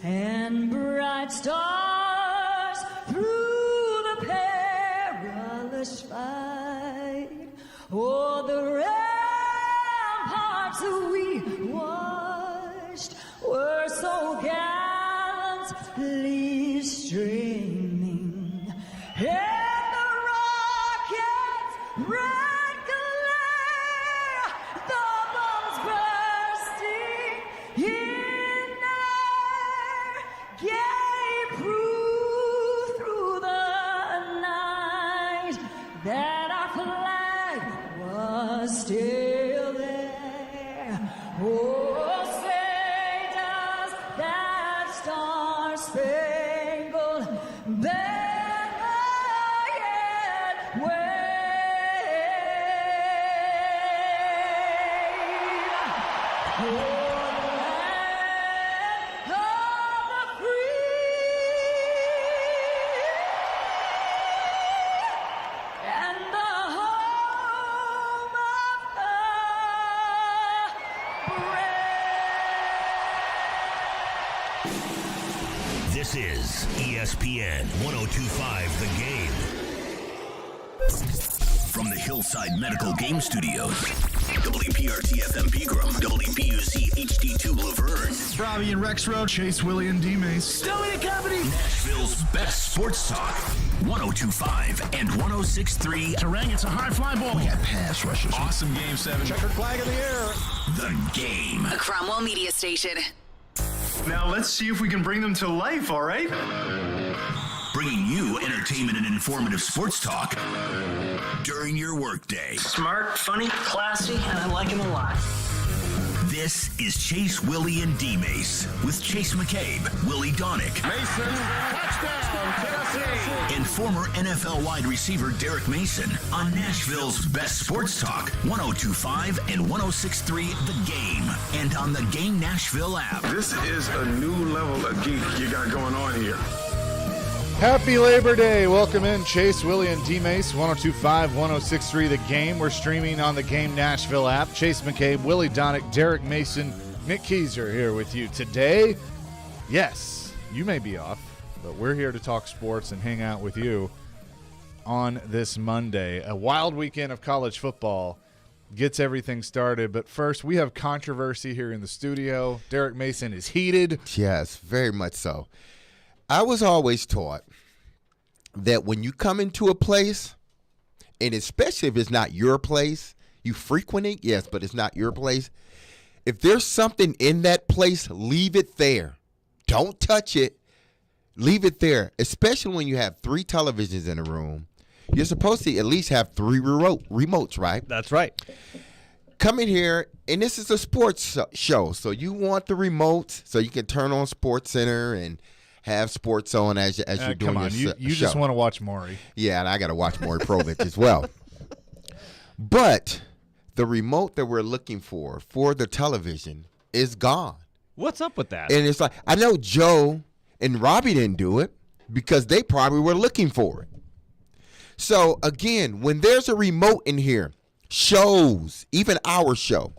and bright stars through the perilous fight. Oh, the ramparts we watched were so gallantly streaming, and the rockets' red glare, the bombs bursting in air, gave proof through the night that our flag was still there. Oh, say does that star-spangled banner yet wave? Oh, the land of the free and the home of the brave. This is ESPN 1025 The Game. From the Hillside Medical Game Studios, WPRT FM Pegram, WPUC HD2 Laverne, Robbie and Rex Road, Chase, Willy, and D-Mase. Stowing and Company. Nashville's best sports talk, 1025 and 1063 Terang, it's a high fly ball. We got pass rushers. Awesome game 7. Checkered flag in the air. The Game. A Cromwell Media Station. Now let's see if we can bring them to life, all right? Bringing you entertainment and informative sports talk during your workday. Smart, funny, classy, and I like him a lot. This is Chase, Willy, and D-Mase with Chase McCabe, Willy Donick, Mason, touchdown, Tennessee. and former NFL wide receiver Derek Mason on Nashville's best sports talk, 1025 and 1063 The Game, and on the Game Nashville app. This is a new level of geek you got going on here. Happy Labor Day. Welcome in Chase, Willy, and D-Mase, 1025, 1063 The Game. We're streaming on the Game Nashville app. Chase McCabe, Willy Donick, Derek Mason, Nick Keyser here with you today. Yes, you may be off, but we're here to talk sports and hang out with you on this Monday. A wild weekend of college football gets everything started, but first we have controversy here in the studio. Derek Mason is heated. Yes, very much so. I was always taught that when you come into a place, and especially if it's not your place, you frequent it, yes, but it's not your place. If there's something in that place, leave it there. Don't touch it. Leave it there, especially when you have 3 televisions in a room. You're supposed to at least have 3 remotes, right? That's right. Come in here, and this is a sports show, so you want the remote so you can turn on Sports Center and have sports on as you're doing your show. You just want to watch Maury. Yeah, and I got to watch Maury Povich as well. But the remote that we're looking for the television is gone. What's up with that? And it's like, I know Joe and Robbie didn't do it because they probably were looking for it. So, again, when there's a remote in here, shows, even our show,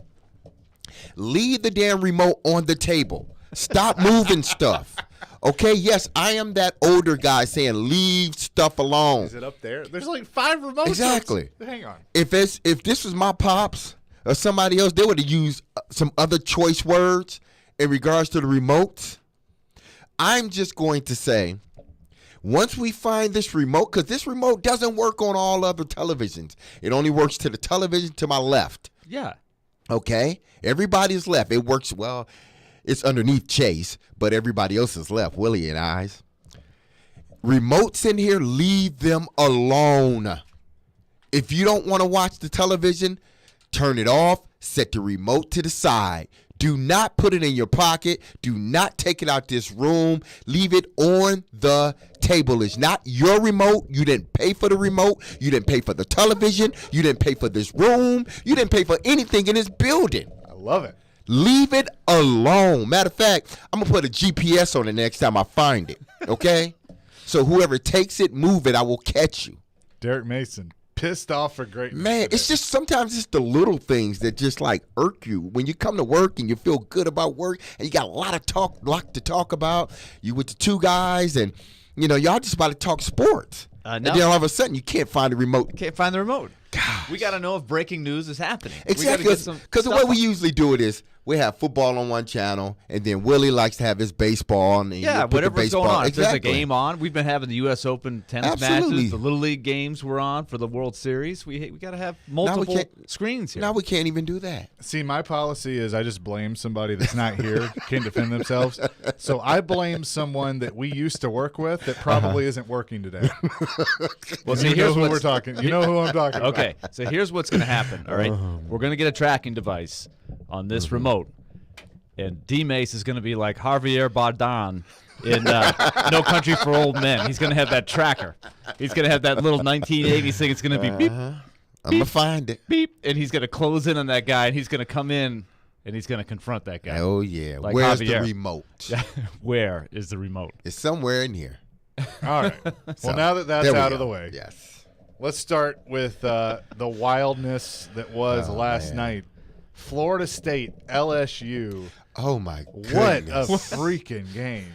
leave the damn remote on the table. Stop moving stuff. Okay, yes, I am that older guy saying leave stuff alone. Is it up there? There's like 5 remotes. Exactly. Hang on. If this was my pops or somebody else, they would have used some other choice words in regards to the remotes. I'm just going to say, once we find this remote, because this remote doesn't work on all other televisions. It only works to the television to my left. Yeah. Okay? Everybody's left. It works well. It's underneath Chase, but everybody else is left, Willie and I's. Remotes in here, leave them alone. If you don't want to watch the television, turn it off, set the remote to the side. Do not put it in your pocket. Do not take it out this room. Leave it on the table. It's not your remote. You didn't pay for the remote. You didn't pay for the television. You didn't pay for this room. You didn't pay for anything in this building. I love it. Leave it alone. Matter of fact, I'm going to put a GPS on it next time I find it, okay? So whoever takes it, move it, I will catch you. Derek Mason, pissed off for greatness. Man, today. it's just sometimes it's the little things that just like irk you. When you come to work and you feel good about work and you got a lot to talk about, you with the two guys and y'all just about to talk sports. No. And then all of a sudden you can't find the remote. Can't find the remote. Gosh. We got to know if breaking news is happening. Exactly, because the way we usually do it is we have football on one channel, and then Willie likes to have his baseball on. And whatever's going on. Exactly. If there's a game on, we've been having the U.S. Open tennis matches. The Little League games were on for the World Series. We got to have multiple screens here. Now we can't even do that. See, my policy is I just blame somebody that's not here, can't defend themselves. So I blame someone that we used to work with that probably isn't working today. Well, see, here's who we're talking. You know who I'm talking about. Okay, so here's what's going to happen, all right? We're going to get a tracking device on this remote, and D-Mase is going to be like Javier Bardem in No Country for Old Men. He's going to have that tracker. He's going to have that little 1980s thing. It's going to be beep, I'm going to find it. beep, and he's going to close in on that guy, and he's going to come in, and he's going to confront that guy. Oh, yeah. Like Where's Javier. the remote? Where is the remote? It's somewhere in here. All right. So, Well, now that that's there we out go. of the way, Yes. let's start with the wildness that was last night. Florida State, LSU. Oh, my goodness. What a freaking game.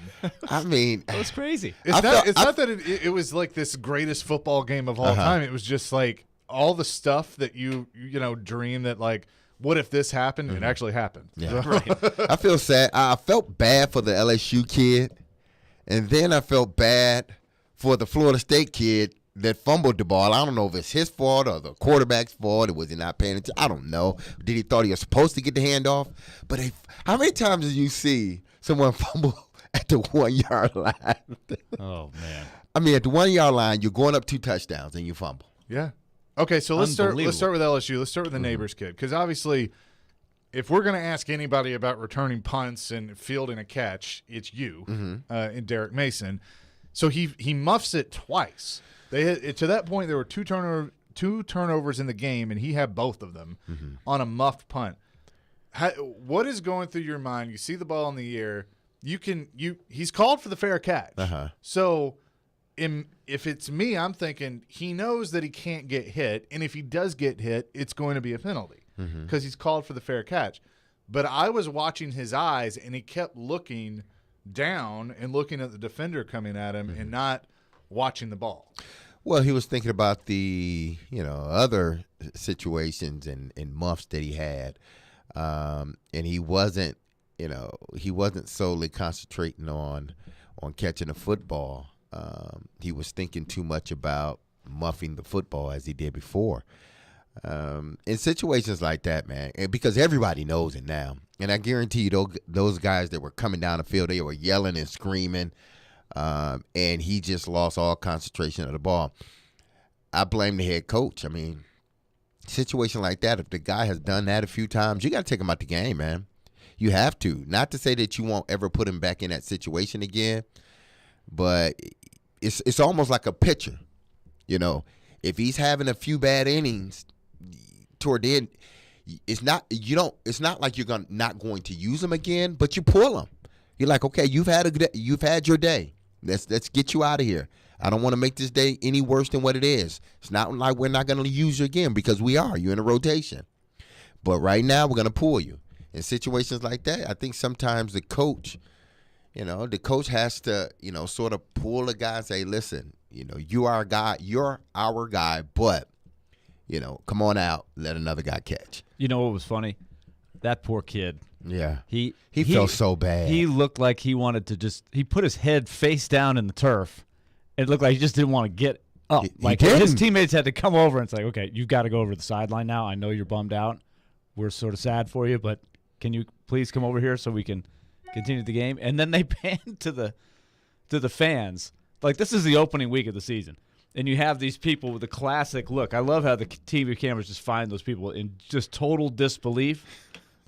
I mean, That was crazy. It's not that it was like this greatest football game of all time. It was just like all the stuff that you dream that like, what if this happened? It actually happened. Yeah. Right. I feel sad. I felt bad for the LSU kid, and then I felt bad for the Florida State kid that fumbled the ball. I don't know if it's his fault or the quarterback's fault, or was he not paying attention? I don't know. Did he thought he was supposed to get the handoff? But how many times did you see someone fumble at the 1 yard line? Oh, man. I mean, at the 1 yard line, you're going up 2 touchdowns and you fumble. Yeah. Okay, so let's start with LSU. Let's start with the neighbor's kid, because obviously, if we're going to ask anybody about returning punts and fielding a catch, it's you, and Derek Mason. So he muffs it twice. To that point, there were two turnovers in the game, and he had both of them on a muffed punt. What is going through your mind? You see the ball in the air. He's called for the fair catch. So if it's me, I'm thinking he knows that he can't get hit, and if he does get hit, it's going to be a penalty because he's called for the fair catch. But I was watching his eyes, and he kept looking down and looking at the defender coming at him and not watching the ball. Well, he was thinking about the other situations and muffs that he had, and he wasn't solely concentrating on catching the football. He was thinking too much about muffing the football as he did before. In situations like that, man, and because everybody knows it now, and I guarantee you those guys that were coming down the field, they were yelling and screaming. And he just lost all concentration of the ball. I blame the head coach. I mean, situation like that, if the guy has done that a few times, you got to take him out the game, man. You have to. Not to say that you won't ever put him back in that situation again, but it's almost like a pitcher. If he's having a few bad innings toward the end, it's not like you're not going to use him again, but you pull him. You're like, okay, you've had your day. Let's get you out of here. I don't want to make this day any worse than what it is. It's not like we're not going to use you again, because we are. You're in a rotation. But right now, we're going to pull you. In situations like that, I think sometimes the coach has to, sort of pull the guy and say, listen, you are a guy, you're our guy, but, come on out, let another guy catch. You know what was funny? That poor kid. Yeah. He felt so bad. He looked like he wanted to he put his head face down in the turf. It looked like he just didn't want to get up. His teammates had to come over and say, okay, you've got to go over to the sideline now. I know you're bummed out. We're sort of sad for you, but can you please come over here so we can continue the game? And then they panned to the fans. Like, this is the opening week of the season. And you have these people with a classic look. I love how the TV cameras just find those people in just total disbelief.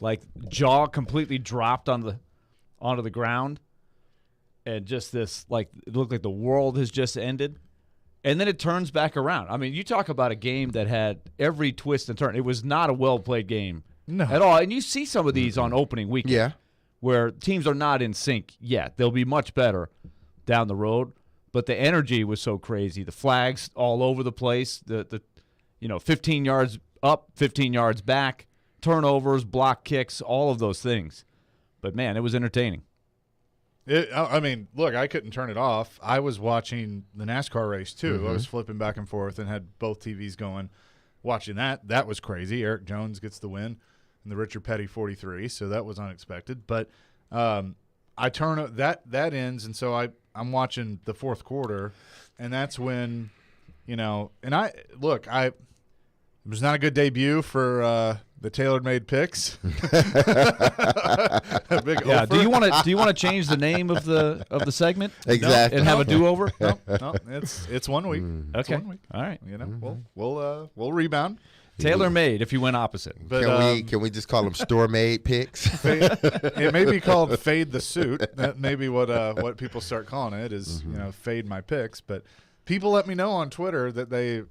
Like, jaw completely dropped onto the ground, and just this, like, it looked like the world has just ended. And then it turns back around. I mean, you talk about a game that had every twist and turn. It was not a well-played game at all. And you see some of these on opening weekend where teams are not in sync yet. They'll be much better down the road. But the energy was so crazy. The flags all over the place. 15 yards up, 15 yards back, turnovers, block kicks, all of those things. But, man, it was entertaining. Look, I couldn't turn it off. I was watching the NASCAR race, too. Mm-hmm. I was flipping back and forth and had both TVs going, watching that. That was crazy. Eric Jones gets the win in the Richard Petty 43, so that was unexpected. But I turn that ends, and so I'm watching the fourth quarter, and that's when, it was not a good debut for the tailor-made picks. Do you want to change the name of the segment? Exactly. And have a do-over? No, it's 1 week. It's Okay. 1 week. All right. We'll rebound. Tailor-made if you went opposite. But Can we just call them store-made picks? it may be called fade the suit. That may be what people start calling it is fade my picks. But people let me know on Twitter that they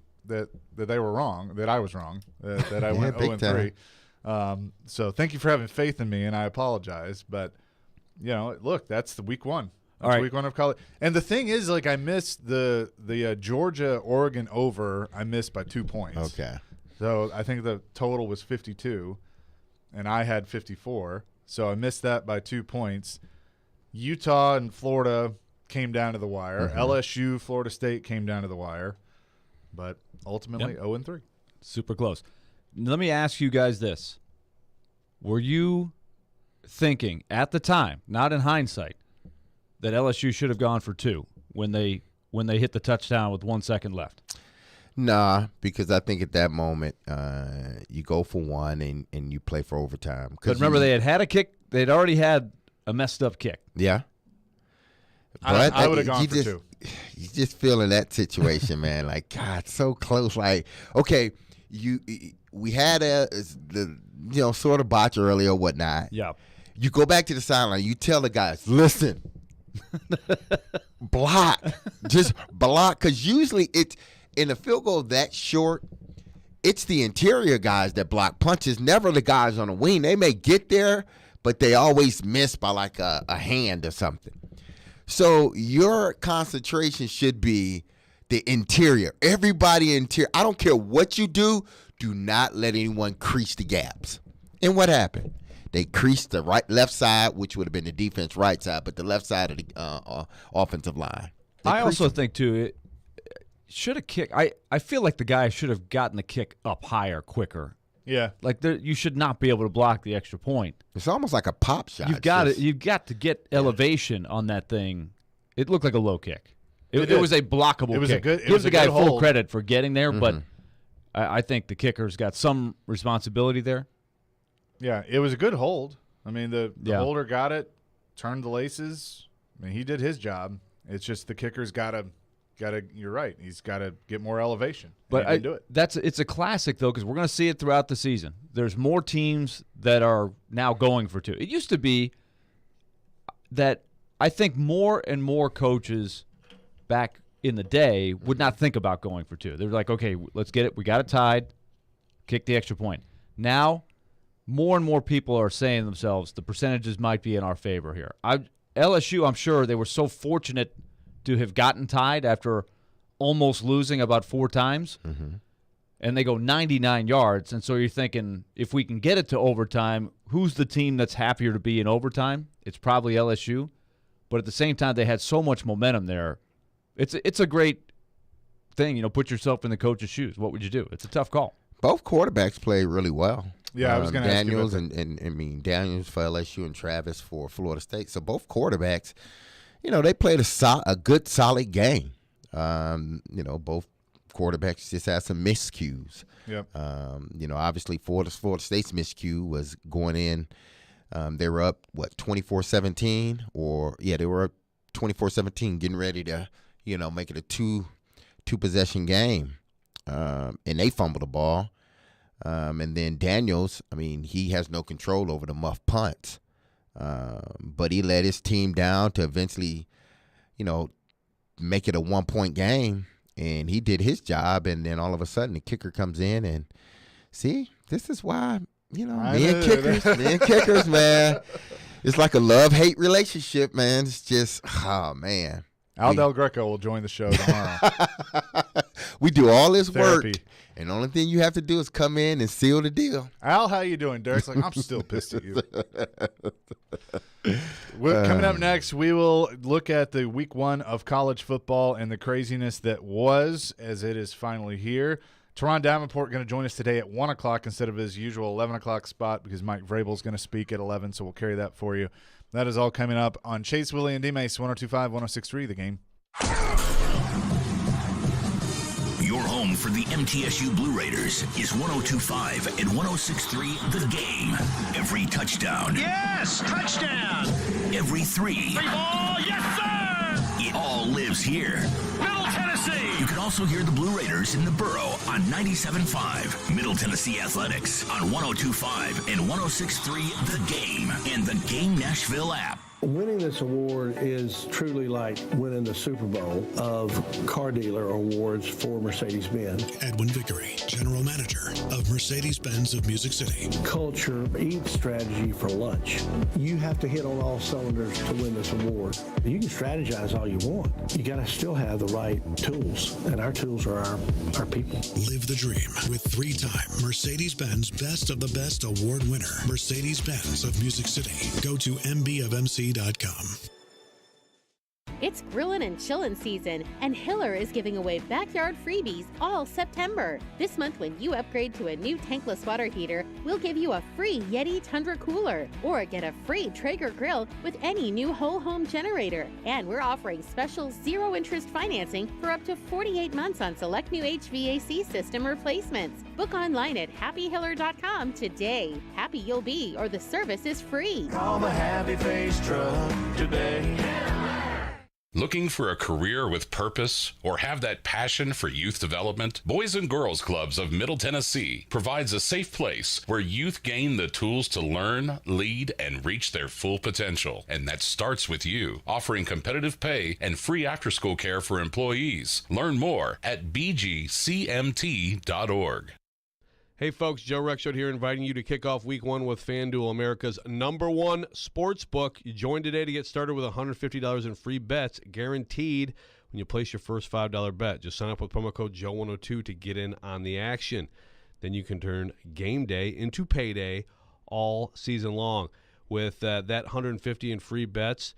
were wrong, that I was wrong, that I went 0-3. So thank you for having faith in me, and I apologize. But look, that's the week one. That's all right. Week one of college. And the thing is, like, I missed the Georgia Oregon over. I missed by 2 points. Okay. So I think the total was 52, and I had 54. So I missed that by 2 points. Utah and Florida came down to the wire. Mm-hmm. LSU, Florida State came down to the wire. But ultimately, 0-3. Super close. Let me ask you guys this. Were you thinking at the time, not in hindsight, that LSU should have gone for 2 when they hit the touchdown with 1 second left? Nah, because I think at that moment you go for 1 and you play for overtime. But remember, they had a kick. They'd already had a messed up kick. Yeah. But I would have gone for 2. You just feel in that situation, man. Like, God, so close. Like, okay, we had sort of botch earlier or whatnot. Yeah. You go back to the sideline. You tell the guys, listen, block, just block, because usually it's in a field goal that short. It's the interior guys that block punches, never the guys on the wing. They may get there, but they always miss by like a hand or something. So your concentration should be the interior. Everybody interior. I don't care what you do. Do not let anyone crease the gaps. And what happened? They creased the left side, which would have been the defense right side, but the left side of the offensive line. I also think, too, it should have kicked. I feel like the guy should have gotten the kick up higher, quicker. Yeah. Like, you should not be able to block the extra point. It's almost like a pop shot. You've got to get elevation on that thing. It looked like a low kick. It was a blockable kick. Give the guy full credit for getting there, but I think the kicker's got some responsibility there. Yeah, it was a good hold. I mean, the holder got it, turned the laces. I mean, he did his job. It's just the kicker's got to. You're right. He's got to get more elevation. But he didn't do it. It's a classic though, because we're going to see it throughout the season. There's more teams that are now going for 2. It used to be that I think more and more coaches back in the day would not think about going for 2. They were like, okay, let's get it. We got it tied. Kick the extra point. Now, more and more people are saying to themselves, the percentages might be in our favor here. LSU, I'm sure they were so fortunate to have gotten tied after almost losing about 4 times. Mm-hmm. And they go 99 yards. And so you're thinking, if we can get it to overtime, who's the team that's happier to be in overtime? It's probably LSU. But at the same time, they had so much momentum there. It's a great thing. Put yourself in the coach's shoes. What would you do? It's a tough call. Both quarterbacks played really well. Yeah, I was going to ask you about that. Daniels Daniels for LSU and Travis for Florida State. So both quarterbacks, they played a good, solid game. Both quarterbacks just had some miscues. Yep. Obviously Florida State's miscue was going in. They were up, 24-17? They were up 24-17, getting ready to, make it a two-possession game. And they fumbled the ball. And then Daniels, he has no control over the muff punts. But he let his team down to eventually, make it a 1-point game. And he did his job. And then all of a sudden the kicker comes in. And see, this is why, me and kickers, man. It's like a love-hate relationship, man. It's just, oh, man. Al Del Greco will join the show tomorrow. We do all this Therapy. work, And the only thing you have to do is come in and seal the deal. Al, how you doing? Derek's like, I'm still pissed at you. Coming up next, we will look at the week 1 of college football and the craziness that was, as it is finally here. Teron Davenport going to join us today at 1 o'clock instead of his usual 11 o'clock spot because Mike Vrabel is going to speak at 11, so we'll carry that for you. That is all coming up on Chase, Willy, and D-Mase, 102.5, 106.3, The Game. Your home for the MTSU Blue Raiders is 102.5 and 106.3 The Game. Every touchdown. Yes, touchdown. Every three. Ball, yes, sir. It all lives here. Middle Tennessee. You can also hear the Blue Raiders in the Borough on 97.5. Middle Tennessee Athletics on 102.5 and 106.3 The Game and the Game Nashville app. Winning this award is truly like winning the Super Bowl of car dealer awards for Mercedes-Benz. Edwin Vickery, General Manager of Mercedes-Benz of Music City. Culture eats strategy for lunch. You have to hit on all cylinders to win this award. You can strategize all you want. You got to still have the right tools, and our tools are our people. Live the dream with 3-time Mercedes-Benz Best of the Best Award winner, Mercedes-Benz of Music City. Go to mbofmc.com. It's grillin' and chillin' season, and Hiller is giving away backyard freebies all September. This month, when you upgrade to a new tankless water heater, we'll give you a free Yeti Tundra cooler, or get a free Traeger grill with any new whole home generator. And we're offering special zero-interest financing for up to 48 months on select new HVAC system replacements. Book online at happyhiller.com today. Happy you'll be, or the service is free. Call the Happy Face Truck today. Looking for a career with purpose or have that passion for youth development? Boys and Girls Clubs of Middle Tennessee provides a safe place where youth gain the tools to learn, lead, and reach their full potential. And that starts with you, offering competitive pay and free after-school care for employees. Learn more at bgcmt.org. Hey folks, Joe Rexrode here, inviting you to kick off week 1 with FanDuel, America's #1 sports book. You join today to get started with $150 in free bets guaranteed when you place your first $5 bet. Just sign up with promo code Joe102 to get in on the action. Then you can turn game day into payday all season long. With that $150 in free bets,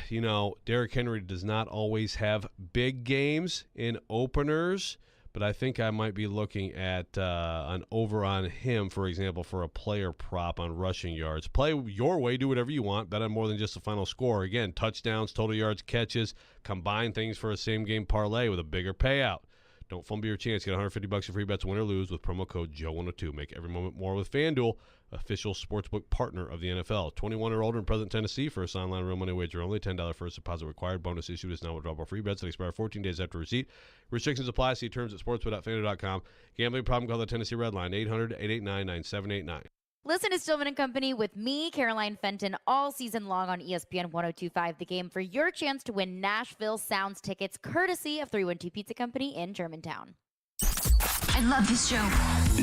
you know, Derrick Henry does not always have big games in openers, but I think I might be looking at an over on him, for example, for a player prop on rushing yards. Play your way, do whatever you want, bet on more than just the final score. Again, touchdowns, total yards, catches, combine things for a same-game parlay with a bigger payout. Don't fumble your chance. Get $150 in free bets, win or lose, with promo code Joe102. Make every moment more with FanDuel, official sportsbook partner of the NFL. 21 or older in present Tennessee. First online real money wager only. $10 first deposit required. Bonus issued is not withdrawable free bets that expire 14 days after receipt. Restrictions apply. See terms at sportsbook.fanduel.com. Gambling problem? Call the Tennessee Red Line, 800-889-9789. Listen to Stillman & Company with me, Caroline Fenton, all season long on ESPN 102.5 The Game for your chance to win Nashville Sounds tickets courtesy of 312 Pizza Company in Germantown. I love this show.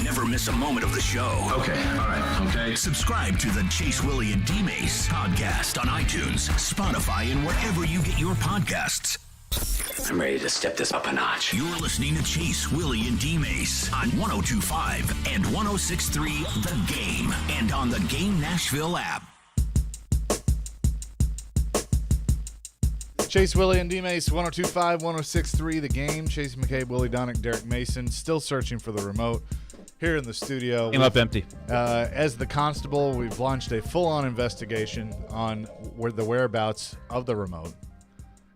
Never miss a moment of the show. Okay, all right, okay. Subscribe to the Chase, Willy, and D-Mase podcast on iTunes, Spotify, and wherever you get your podcasts. I'm ready to step this up a notch. You're listening to Chase, Willy, and D-Mase on 102.5 and 106.3 The Game and on the Game Nashville app. Chase, Willy, and D-Mase, 102.5, 106.3 The Game. Chase McCabe, Willie Donick, Derek Mason, still searching for the remote here in the studio. Came up empty. As the constable, we've launched a full-on investigation on the whereabouts of the remote.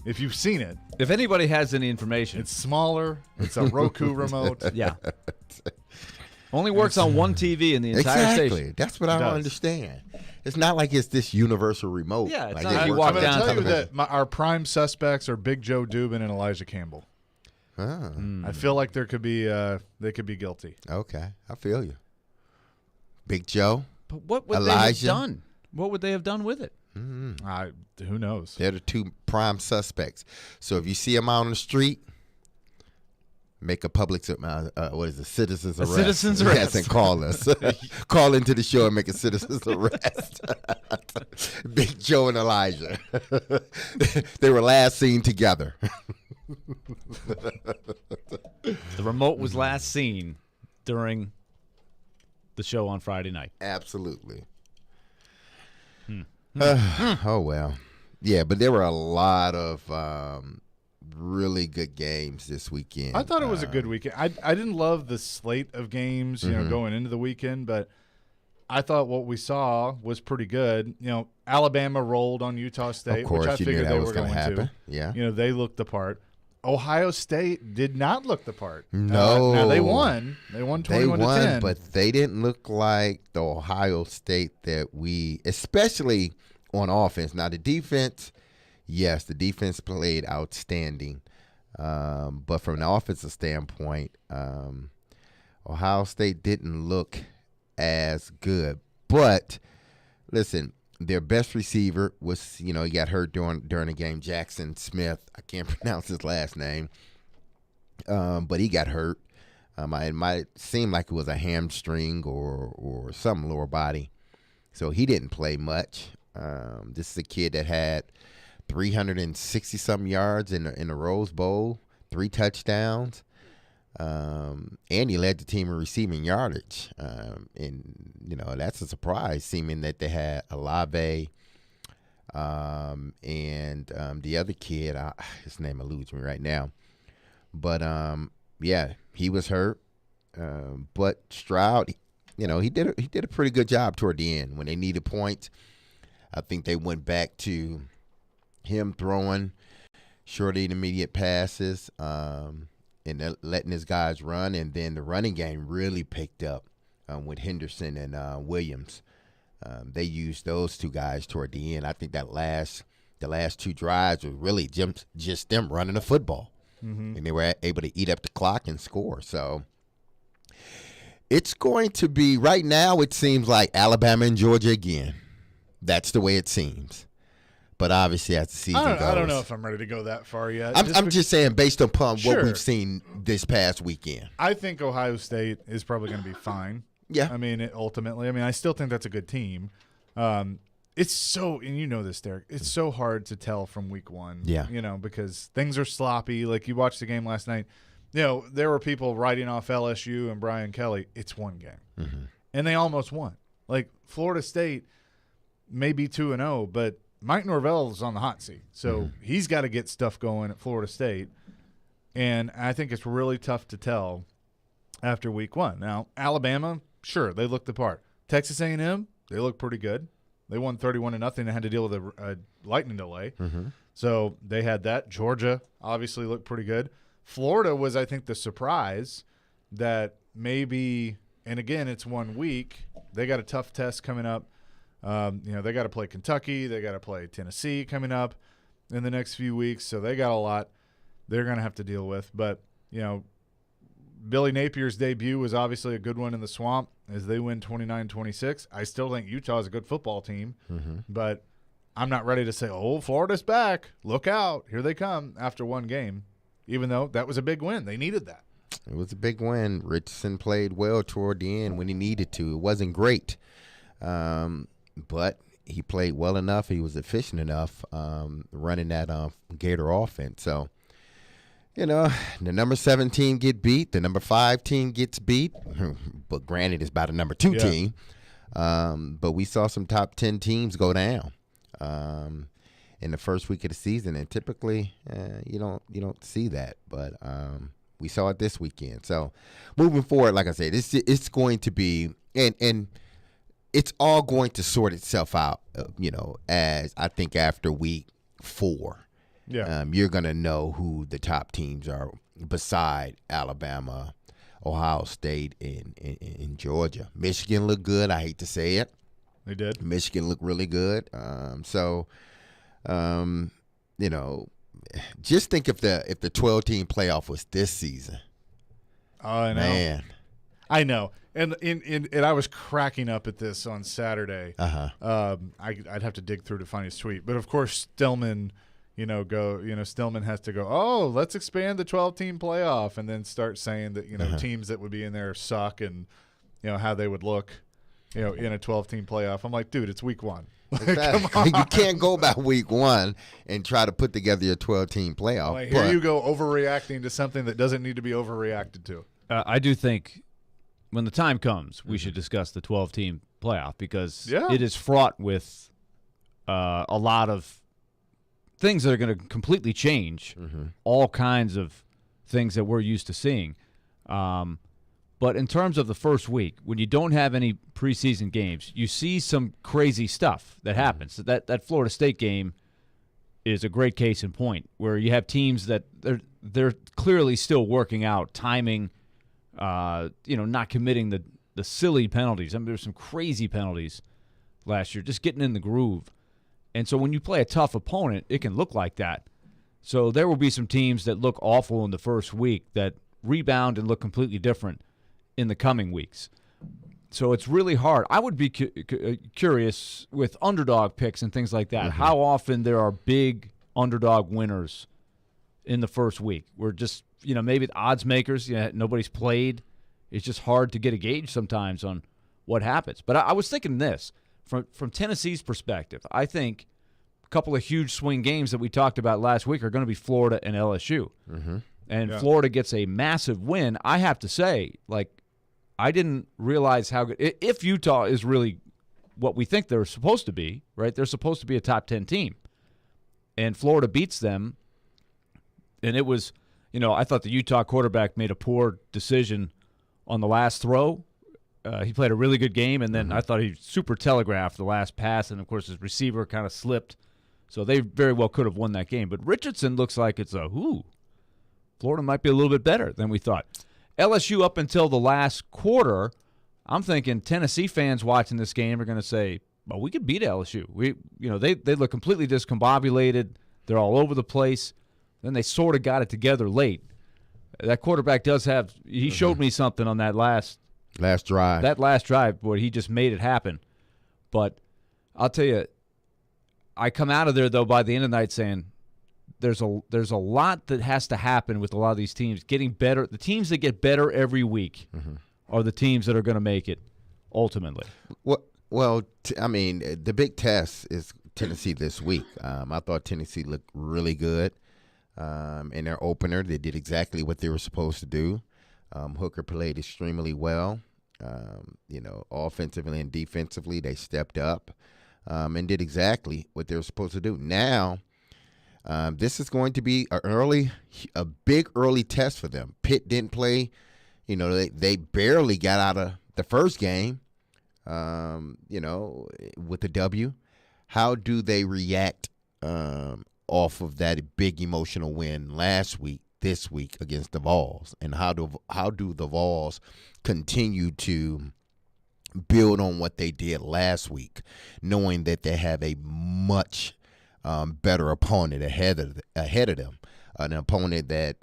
If you've seen it. If anybody has any information. It's smaller. It's a Roku remote. Yeah. Only works on one TV in the entire station. Exactly. That's what I don't understand. It's not like it's this universal remote. Yeah, it's like not. I'm going to tell you that our prime suspects are Big Joe Dubin and Elijah Campbell. I feel like they could be guilty. Okay, I feel you. Big Joe. But what would Elijah. they have done? What would they have done with it? Who knows? They're the two prime suspects. So if you see them out on the street, make a public citizen's arrest. Citizen's arrest. Yes, and call us. Call into the show and make a citizen's arrest. Big Joe and Elijah. They were last seen together. The remote was last seen during the show on Friday night. Absolutely. Oh, well. Yeah, but there were a lot of really good games this weekend. I thought it was a good weekend. I didn't love the slate of games, going into the weekend, but I thought what we saw was pretty good. Alabama rolled on Utah State, of course, which I figured they were going to. to. Yeah. They looked the part. Ohio State did not look the part. No. Now they won. They won 21-10. But they didn't look like the Ohio State that especially on offense. Now, the defense, yes, the defense played outstanding. But from an offensive standpoint, Ohio State didn't look as good. But, listen, their best receiver was, he got hurt during the game, Jackson Smith. I can't pronounce his last name. But he got hurt. It might seem like it was a hamstring or some lower body. So he didn't play much. This is a kid that had 360-something yards in the Rose Bowl, 3 touchdowns. And he led the team in receiving yardage. And, that's a surprise, seeming that they had Olave and the other kid, his name eludes me right now. But, yeah, he was hurt. But Stroud, he did a pretty good job toward the end. When they needed points, I think they went back to him throwing short intermediate passes and letting his guys run. And then the running game really picked up with Henderson and Williams. They used those two guys toward the end. I think the last 2 drives was really just them running the football. Mm-hmm. And they were able to eat up the clock and score. So it's going to be, right now it seems like Alabama and Georgia again. That's the way it seems. But obviously, as the season goes, I don't know if I'm ready to go that far yet. I'm just saying, based upon what we've seen this past weekend. I think Ohio State is probably going to be fine. Yeah. Ultimately, I still think that's a good team. It's so, and you know this, Derek, it's so hard to tell from week one. Yeah. Because things are sloppy. Like you watched the game last night. There were people writing off LSU and Brian Kelly. It's one game. Mm-hmm. And they almost won. Like Florida State may be 2-0, but Mike Norvell's on the hot seat. So he's got to get stuff going at Florida State. And I think it's really tough to tell after week one. Now, Alabama, sure, they looked the part. Texas A&M, they look pretty good. They won 31-0 and had to deal with a lightning delay. Mm-hmm. So they had that. Georgia obviously looked pretty good. Florida was, I think, the surprise that maybe, and again, it's 1 week. They got a tough test coming up. They got to play Kentucky. They got to play Tennessee coming up in the next few weeks. So they got a lot they're going to have to deal with. But, Billy Napier's debut was obviously a good one in the Swamp as they win 29-26. I still think Utah is a good football team, but I'm not ready to say, Florida's back. Look out. Here they come after one game, even though that was a big win. They needed that. It was a big win. Richardson played well toward the end when he needed to. It wasn't great, but he played well enough. He was efficient enough running that Gator offense. So, the number 7 team get beat. The number 5 team gets beat. But granted, it's about a number 2 team. But we saw some top 10 teams go down in the first week of the season. And typically, you don't see that. But we saw it this weekend. So moving forward, like I said, it's going to be and it's all going to sort itself out. As I think after week 4. Yeah. You're going to know who the top teams are beside Alabama, Ohio State, and Georgia. Michigan looked good. I hate to say it. They did. Michigan looked really good. Just think if the 12-team playoff was this season. Oh, I know. Man. I know. And I was cracking up at this on Saturday. I'd have to dig through to find his tweet. But, of course, Stillman – Stillman has to go, let's expand the 12-team playoff and then start saying that, teams that would be in there suck and, how they would look, in a 12-team playoff. I'm like, dude, it's week 1. Exactly. You can't go by week 1 and try to put together your 12-team playoff. Like, here you go overreacting to something that doesn't need to be overreacted to. I do think when the time comes, we should discuss the 12-team playoff because it is fraught with a lot of things that are going to completely change all kinds of things that we're used to seeing. But in terms of the first week, when you don't have any preseason games, you see some crazy stuff that happens. That Florida State game is a great case in point, where you have teams that they're clearly still working out timing, not committing the silly penalties. I mean, there's some crazy penalties last year, just getting in the groove. And so when you play a tough opponent, it can look like that. So there will be some teams that look awful in the first week that rebound and look completely different in the coming weeks. So it's really hard. I would be curious with underdog picks and things like that, how often there are big underdog winners in the first week. We're just, maybe the odds makers, nobody's played. It's just hard to get a gauge sometimes on what happens. But I was thinking this, from Tennessee's perspective, I think a couple of huge swing games that we talked about last week are going to be Florida and LSU. And Florida gets a massive win. I have to say, I didn't realize how good – if Utah is really what we think they're supposed to be, right? They're supposed to be a top 10 team. And Florida beats them. And it was – I thought the Utah quarterback made a poor decision on the last throw. He played a really good game, and then I thought he super telegraphed the last pass, and, of course, his receiver kind of slipped. So they very well could have won that game. But Richardson looks like it's Florida might be a little bit better than we thought. LSU up until the last quarter, I'm thinking Tennessee fans watching this game are going to say, well, we could beat LSU. They look completely discombobulated. They're all over the place. Then they sort of got it together late. That quarterback does have – he showed me something on that last drive. That last drive, boy, he just made it happen. But I'll tell you, I come out of there, though, by the end of the night saying – there's a lot that has to happen with a lot of these teams getting better. The teams that get better every week are the teams that are going to make it ultimately. Well, the big test is Tennessee this week. I thought Tennessee looked really good in their opener. They did exactly what they were supposed to do. Hooker played extremely well. Offensively and defensively, they stepped up and did exactly what they were supposed to do. Now, this is going to be a big early test for them. Pitt didn't play. They barely got out of the first game, with the W. How do they react off of that big emotional win last week, this week against the Vols? And how do the Vols continue to build on what they did last week, knowing that they have a much better opponent ahead of them, an opponent that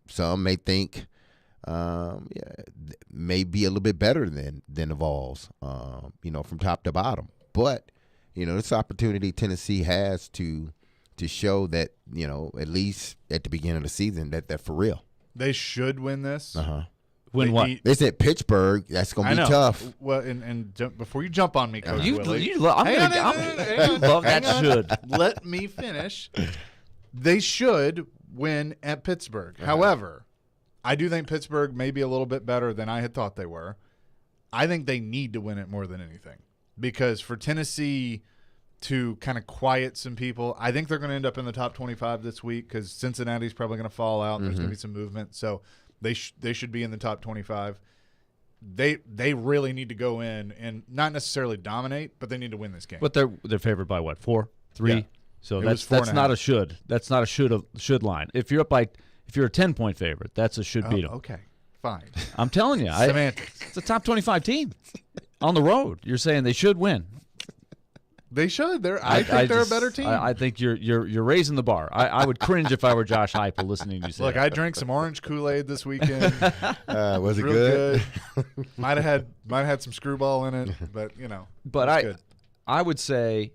some may think may be a little bit better than the Vols, from top to bottom. But this opportunity Tennessee has to show that at least at the beginning of the season that they're for real. They should win this. Win what? They said Pittsburgh. That's going to be tough. Well, and before you jump on me, Coach Willy. You love that should. Let me finish. They should win at Pittsburgh. However, I do think Pittsburgh may be a little bit better than I had thought they were. I think they need to win it more than anything. Because for Tennessee to kind of quiet some people, I think they're going to end up in the top 25 this week because Cincinnati's probably going to fall out and there's going to be some movement. So they should be in the top 25. They really need to go in and not necessarily dominate, but they need to win this game. But they're favored by what, 4, 3? Yeah. So that's not a should. That's not a should line. If you're a 10-point favorite, that's a should beat them. Okay, fine. I'm telling you, it's a top 25 team on the road. You're saying they should win. They should. I think they're a better team. I think you're raising the bar. I would cringe if I were Josh Heupel listening to you say Look, that. I drank some orange Kool-Aid this weekend. Was it real good? Might have had some screwball in it, but But I would say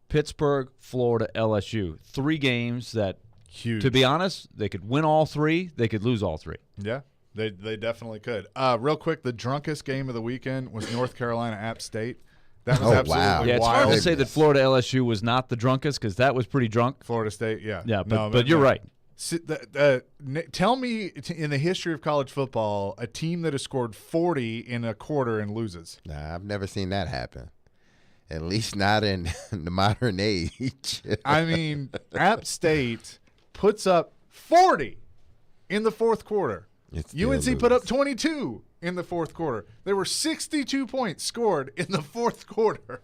Pittsburgh, Florida, LSU, 3 games that, huge. To be honest, they could win all 3. They could lose all 3. Yeah, they definitely could. Real quick, the drunkest game of the weekend was North Carolina App State. That was absolutely wild. Yeah, it's hard to say that Florida LSU was not the drunkest because that was pretty drunk. Florida State, yeah. Yeah, but you're right. Tell me, in the history of college football, a team that has scored 40 in a quarter and loses. Nah, I've never seen that happen. At least not in the modern age. I mean, App State puts up 40 in the fourth quarter. UNC put up 22 in the fourth quarter. There were 62 points scored in the fourth quarter.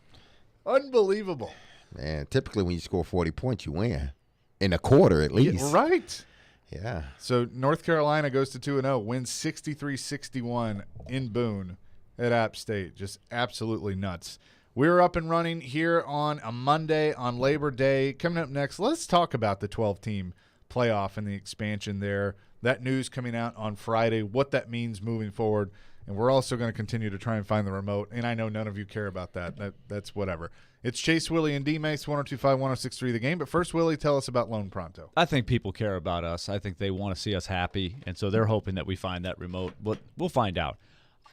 Unbelievable. Man, typically when you score 40 points, you win. In a quarter, at least. Yeah, right. Yeah. So North Carolina goes to 2-0, wins 63-61 in Boone at App State. Just absolutely nuts. We're up and running here on a Monday on Labor Day. Coming up next, let's talk about the 12-team playoff and the expansion there. That news coming out on Friday, what that means moving forward. And we're also going to continue to try and find the remote. And I know none of you care about that. That's whatever. It's Chase, Willy, and D-Mase, 102.5-106.3 The Game. But first, Willy, tell us about Lone Pronto. I think people care about us. I think they want to see us happy. And so they're hoping that we find that remote. But we'll find out.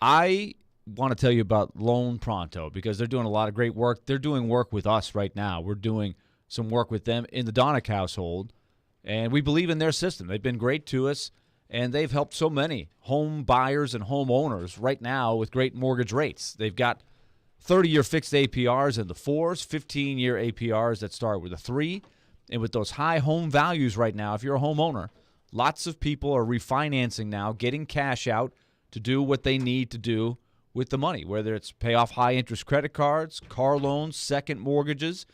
I want to tell you about Lone Pronto because they're doing a lot of great work. They're doing work with us right now. We're doing some work with them in the Donick household. And we believe in their system. They've been great to us, and they've helped so many home buyers and homeowners right now with great mortgage rates. They've got 30-year fixed APRs in the 4s, 15-year APRs that start with a 3. And with those high home values right now, if you're a homeowner, lots of people are refinancing now, getting cash out to do what they need to do with the money, whether it's pay off high-interest credit cards, car loans, second mortgages,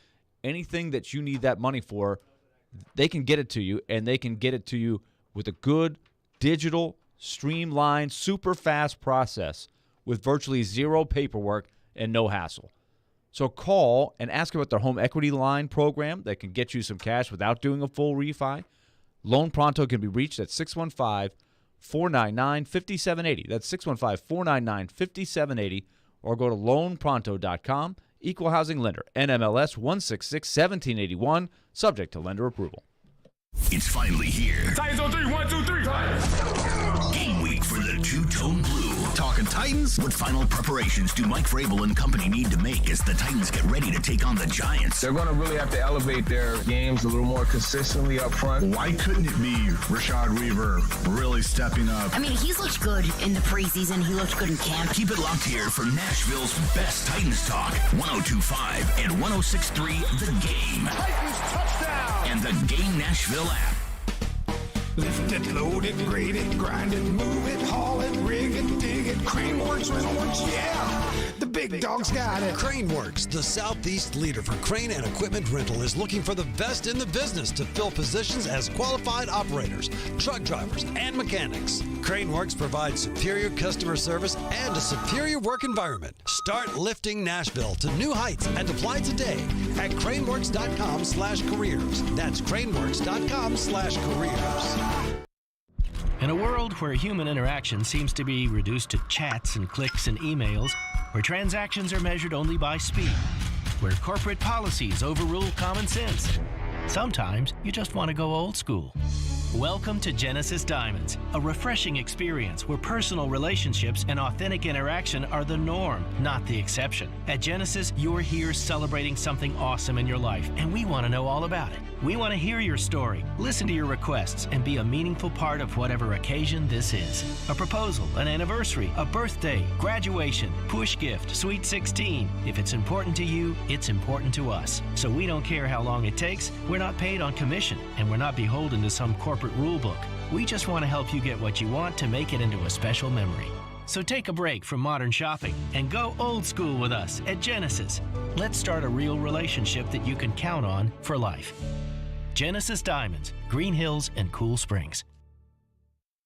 anything that you need that money for. They can get it to you, and they can get it to you with a good, digital, streamlined, super fast process with virtually zero paperwork and no hassle. So call and ask about their home equity line program that can get you some cash without doing a full refi. Loan Pronto can be reached at 615-499-5780. That's 615-499-5780, or go to loanpronto.com. Equal housing lender, NMLS 166-1781, subject to lender approval. It's finally here. Titans on 3, 1, 2, 3. Game week for the two-tone blue. Talking Titans? What final preparations do Mike Vrabel and company need to make as the Titans get ready to take on the Giants? They're going to really have to elevate their games a little more consistently up front. Why couldn't it be Rashad Weaver really stepping up? I mean, he's looked good in the preseason. He looked good in camp. Keep it locked here for Nashville's best Titans talk. 102.5 and 106.3 The Game. Titans touchdown. And the Game Nashville app. Lift it, load it, grade it, grind it, move it, haul it, rig it, dig it, Crane Works, Rental Works, yeah. The big dog's got it. Crane Works, the Southeast leader for crane and equipment rental, is looking for the best in the business to fill positions as qualified operators, truck drivers, and mechanics. Crane Works provides superior customer service and a superior work environment. Start lifting Nashville to new heights and apply today at craneworks.com/careers. That's craneworks.com/careers. In a world where human interaction seems to be reduced to chats and clicks and emails, where transactions are measured only by speed, where corporate policies overrule common sense, sometimes you just want to go old school. Welcome to Genesis Diamonds, a refreshing experience where personal relationships and authentic interaction are the norm, not the exception. At Genesis, you're here celebrating something awesome in your life, and we want to know all about it. We want to hear your story, listen to your requests, and be a meaningful part of whatever occasion this is. A proposal, an anniversary, a birthday, graduation, push gift, sweet 16. If it's important to you, it's important to us. So we don't care how long it takes. We're not paid on commission, and we're not beholden to some corporate rule book. We just want to help you get what you want to make it into a special memory. So take a break from modern shopping and go old school with us at Genesis. Let's start a real relationship that you can count on for life. Genesis Diamonds, Green Hills, and Cool Springs.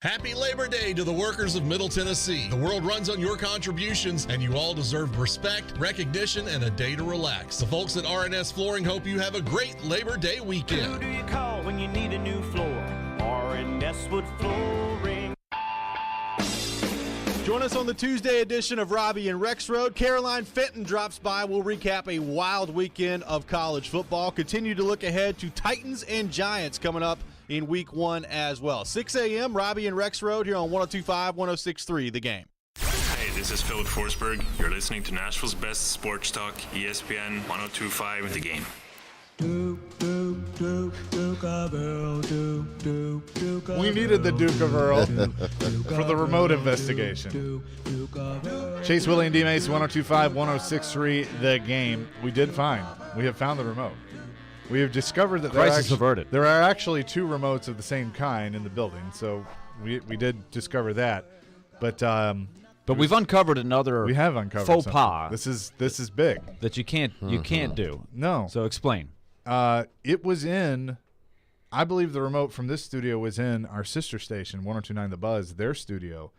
Happy Labor Day to the workers of Middle Tennessee. The world runs on your contributions, and you all deserve respect, recognition, and a day to relax. The folks at R&S Flooring hope you have a great Labor Day weekend. Who do you call when you need a new floor? R&S Wood Flooring. Join us on the Tuesday edition of Robbie and Rex Road. Caroline Fenton drops by. We'll recap a wild weekend of college football. Continue to look ahead to Titans and Giants coming up in week 1 as well. 6 a.m., Robbie and Rex Road here on 102.5, 106.3 The Game. this is Philip Forsberg. You're listening to Nashville's best sports talk, ESPN 102.5 The Game. We needed the Duke of Earl for the remote investigation. Chase, Willy, and D-Mase, 102.5, 106.3 The Game. We have found the remote. We have discovered that Crisis averted. There are actually 2 remotes of the same kind in the building, so we did discover that. But we've uncovered another. We have uncovered faux something. pas. This is big that you can't do. No. So explain. It was in. I believe the remote from this studio was in our sister station, 102.9 The Buzz, their studio,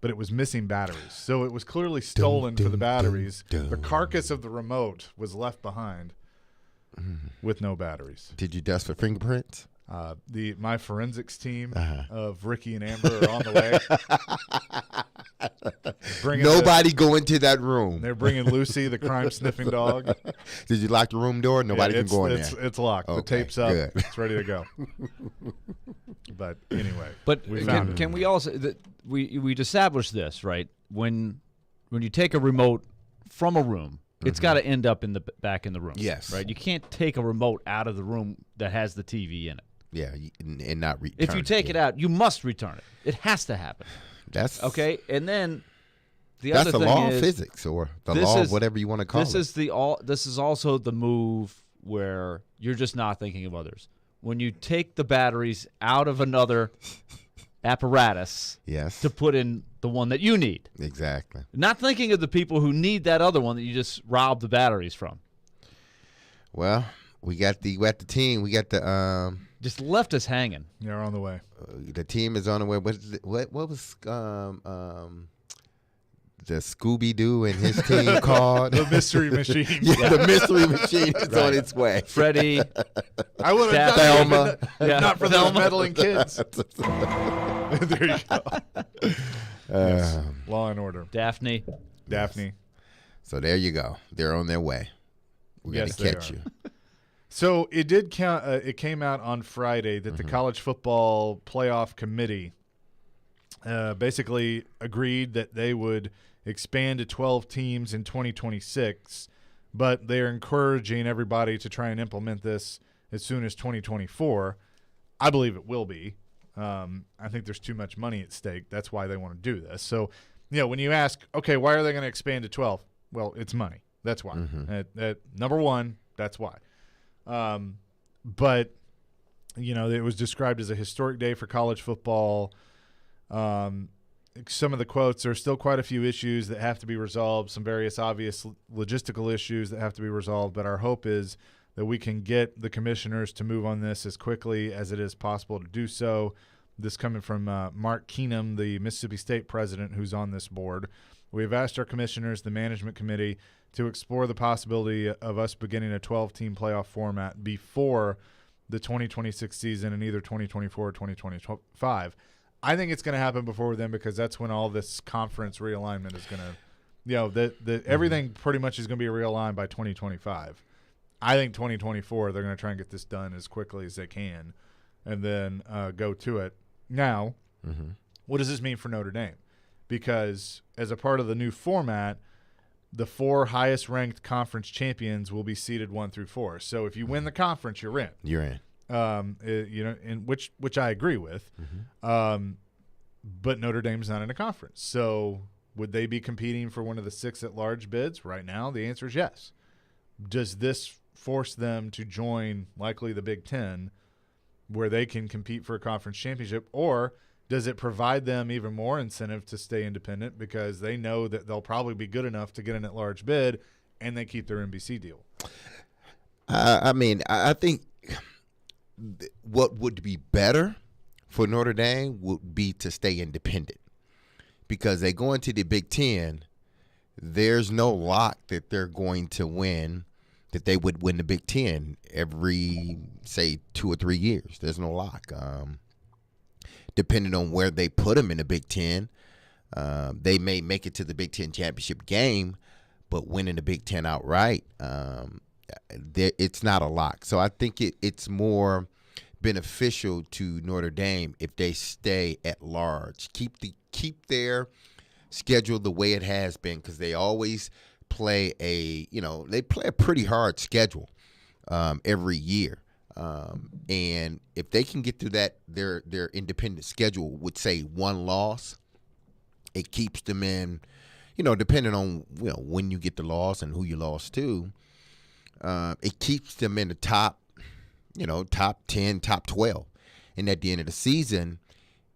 but it was missing batteries. So it was clearly stolen for the batteries. The carcass of the remote was left behind with no batteries. Did you dust for fingerprints? My forensics team of Ricky and Amber are on the way. Nobody go into that room. They're bringing Lucy, the crime-sniffing dog. Did you lock the room door? Nobody can go in there. It's locked. Okay, the tape's up. good. It's ready to go. But anyway, we can we also we established this, right? When you take a remote from a room, it's got to end up back in the room. Yes. Right? You can't take a remote out of the room that has the TV in it. Yeah, and not return. If you take it out, you must return it. It has to happen. That's okay. And then the that's other the thing law is, of physics or the law of whatever you want to call it. This is also the move where you're just not thinking of others. When you take the batteries out of another apparatus, yes, to put in the one that you need. Exactly. Not thinking of the people who need that other one that you just robbed the batteries from. Well, we got the team. We got the just left us hanging. They're on the way. The team is on the way. What was the Scooby Doo and his team called? The Mystery Machine. Yeah, the Mystery Machine is on its way. Freddie. I would have Thelma. Not for those meddling kids. There you go. Yes. Law and Order. Daphne. Yes. So there you go. They're on their way. We're going to catch you. So it did count. It came out on Friday that the College Football Playoff Committee basically agreed that they would expand to 12 teams in 2026, but they're encouraging everybody to try and implement this as soon as 2024. I believe it will be. I think there's too much money at stake. That's why they want to do this. So, when you ask, okay, why are they going to expand to 12? Well, it's money. That's why. Number one, that's why. But, it was described as a historic day for college football. Some of the quotes, there's still quite a few issues that have to be resolved, some various obvious logistical issues that have to be resolved, but our hope is that we can get the commissioners to move on this as quickly as it is possible to do so. This coming from Mark Keenum, the Mississippi State president who's on this board. We have asked our commissioners, the management committee, to explore the possibility of us beginning a 12-team playoff format before the 2026 season in either 2024 or 2025. I think it's going to happen before then because that's when all this conference realignment is going to, everything pretty much is going to be realigned by 2025. I think 2024 they're going to try and get this done as quickly as they can and then go to it. Now, what does this mean for Notre Dame? Because as a part of the new format, the 4 highest-ranked conference champions will be seeded 1 through 4. So if you win the conference, you're in. You're in. In which I agree with. But Notre Dame's not in a conference. So would they be competing for one of the 6 at-large bids? Right now, the answer is yes. Does this force them to join likely the Big Ten where they can compete for a conference championship, or does it provide them even more incentive to stay independent because they know that they'll probably be good enough to get an at-large bid and they keep their NBC deal? I think what would be better for Notre Dame would be to stay independent because they go into the Big Ten. There's no lock that they're going to win, that they would win the Big Ten every, say, 2 or 3 years. There's no lock. Depending on where they put them in the Big Ten, they may make it to the Big Ten championship game, but winning the Big Ten outright, it's not a lock. So I think it's more beneficial to Notre Dame if they stay at large, keep their schedule the way it has been, because they always play a pretty hard schedule every year. And if they can get through that, their independent schedule would say one loss, it keeps them in, depending on when you get the loss and who you lost to, it keeps them in the top 10, top 12. And at the end of the season,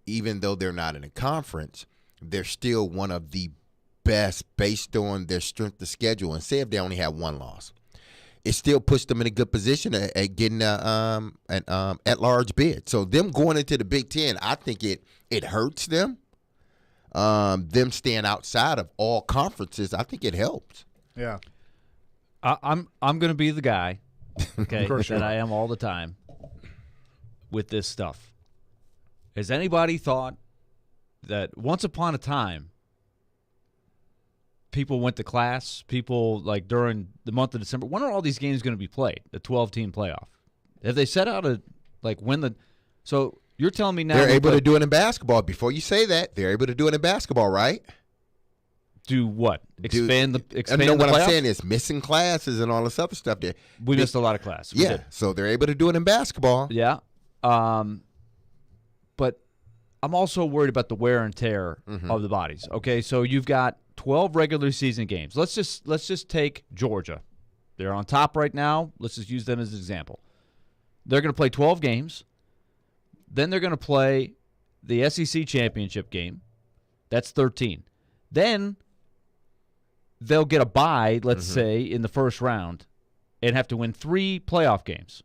even though they're not in a conference, they're still one of the best based on their strength of schedule. And say if they only have one loss, it still puts them in a good position at getting an at-large bid. So them going into the Big Ten, I think it hurts them. Them staying outside of all conferences, I think it helps. Yeah. I'm going to be the guy, okay, that I am all the time with this stuff. Has anybody thought that once upon a time, people went to class, people like during the month of December, when are all these games going to be played, the 12-team playoff? Have they set out so you're telling me now they're able to do it in basketball. Before you say that, they're able to do it in basketball, right? Do what? Expand the what playoff? I'm saying is missing classes and all this other stuff there. We missed a lot of class. Yeah, so they're able to do it in basketball. Yeah. But I'm also worried about the wear and tear of the bodies. Okay, so you've got 12 regular season games. Let's just take Georgia. They're on top right now. Let's just use them as an example. They're going to play 12 games. Then they're going to play the SEC championship game. That's 13. Then they'll get a bye, let's say, in the first round and have to win 3 playoff games.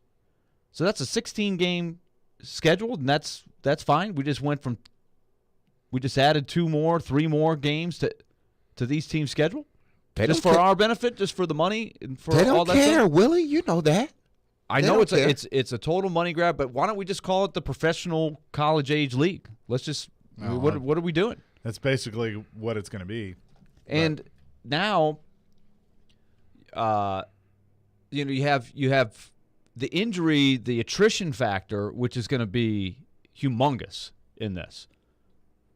So that's a 16-game schedule, and that's fine. We just added 3 more games to these teams' schedule? Just for our benefit, just for the money, and for they all don't that care, stuff? Willie. You know that. I know it's a total money grab, but why don't we just call it the professional college age league? Let's just what are we doing? That's basically what it's going to be. And now, you have the injury, the attrition factor, which is going to be humongous in this.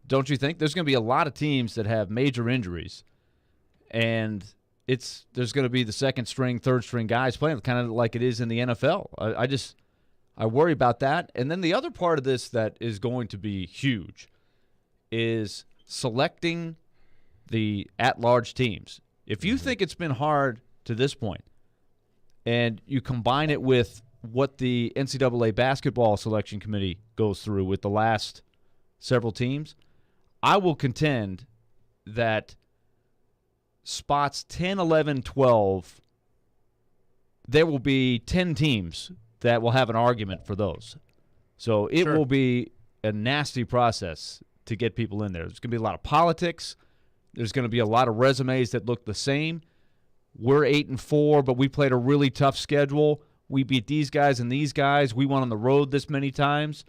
Don't you think? There's going to be a lot of teams that have major injuries, and there's going to be the second string, third string guys playing, kind of like it is in the NFL. I worry about that. And then the other part of this that is going to be huge is selecting the at-large teams. If you think it's been hard to this point, and you combine it with what the NCAA basketball selection committee goes through with the last several teams, I will contend that spots 10, 11, 12, there will be 10 teams that will have an argument for those. So it will be a nasty process to get people in there. There's going to be a lot of politics. There's going to be a lot of resumes that look the same. We're 8-4, but we played a really tough schedule. We beat these guys and these guys. We went on the road this many times.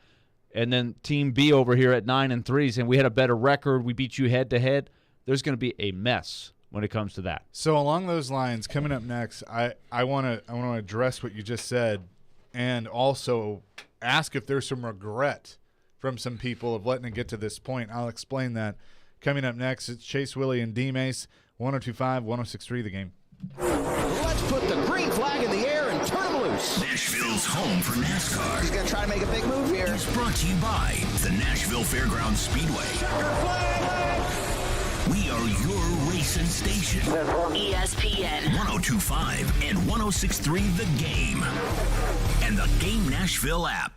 And then Team B over here at 9-3, saying we had a better record. We beat you head to head. There's going to be a mess when it comes to that. So along those lines, coming up next, I want to address what you just said, and also ask if there's some regret from some people of letting it get to this point. I'll explain that. Coming up next, it's Chase, Willy, and D-Mase, 102.5, 106.3 The Game. Let's put the green flag in the air and turn them loose. Nashville's home for NASCAR. He's going to try to make a big move here. It's brought to you by the Nashville Fairgrounds Speedway. We are your racing station. ESPN 102.5 and 106.3 The Game. And the Game Nashville app.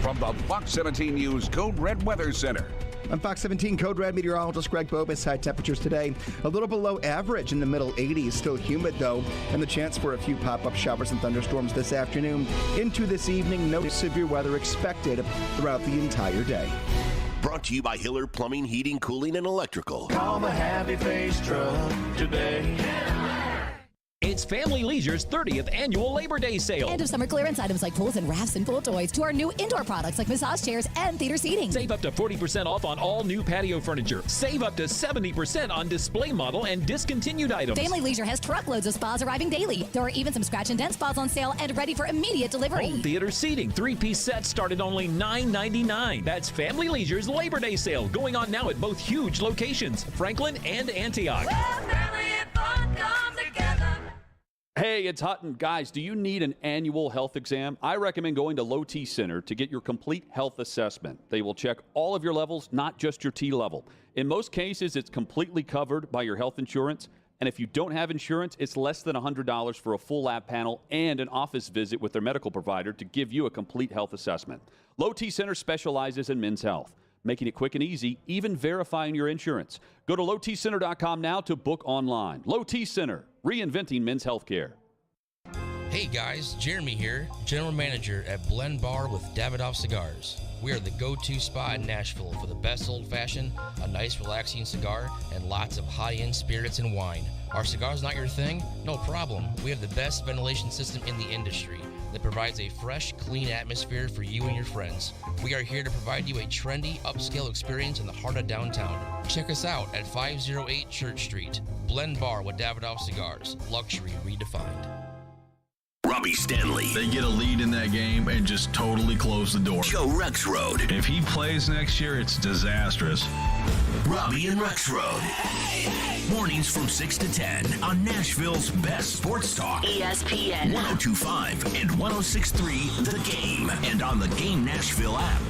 From the Fox 17 News Code Red Weather Center. I'm Fox 17 Code Red meteorologist Greg Bobus. High temperatures today a little below average in the middle 80s. Still humid, though, and the chance for a few pop-up showers and thunderstorms this afternoon. Into this evening, no severe weather expected throughout the entire day. Brought to you by Hiller Plumbing, Heating, Cooling, and Electrical. Call the happy face truck today. It's Family Leisure's 30th annual Labor Day sale. End of summer clearance items like pools and rafts and pool toys to our new indoor products like massage chairs and theater seating. Save up to 40% off on all new patio furniture. Save up to 70% on display model and discontinued items. Family Leisure has truckloads of spas arriving daily. There are even some scratch and dent spas on sale and ready for immediate delivery. Home theater seating, 3-piece sets start at only $9.99. That's Family Leisure's Labor Day sale, going on now at both huge locations, Franklin and Antioch. Hey, it's Hutton. Guys, do you need an annual health exam? I recommend going to Low T Center to get your complete health assessment. They will check all of your levels, not just your T level. In most cases, it's completely covered by your health insurance. And if you don't have insurance, it's less than $100 for a full lab panel and an office visit with their medical provider to give you a complete health assessment. Low T Center specializes in men's health, making it quick and easy, even verifying your insurance. Go to lowtcenter.com now to book online. Low T Center, reinventing men's healthcare. Hey guys, Jeremy here, General Manager at Blend Bar with Davidoff Cigars. We are the go-to spot in Nashville for the best old-fashioned, a nice relaxing cigar, and lots of high-end spirits and wine. Are cigars not your thing? No problem. We have the best ventilation system in the industry that provides a fresh, clean atmosphere for you and your friends. We are here to provide you a trendy, upscale experience in the heart of downtown. Check us out at 508 Church Street. Blend Bar with Davidoff Cigars. Luxury redefined. Robbie Stanley. They get a lead in that game and just totally close the door. Joe Rexrode. If he plays next year, it's disastrous. Robbie and Rexrode. Mornings from 6 to 10 on Nashville's best sports talk. ESPN 102.5 and 106.3 The Game. And on the Game Nashville app.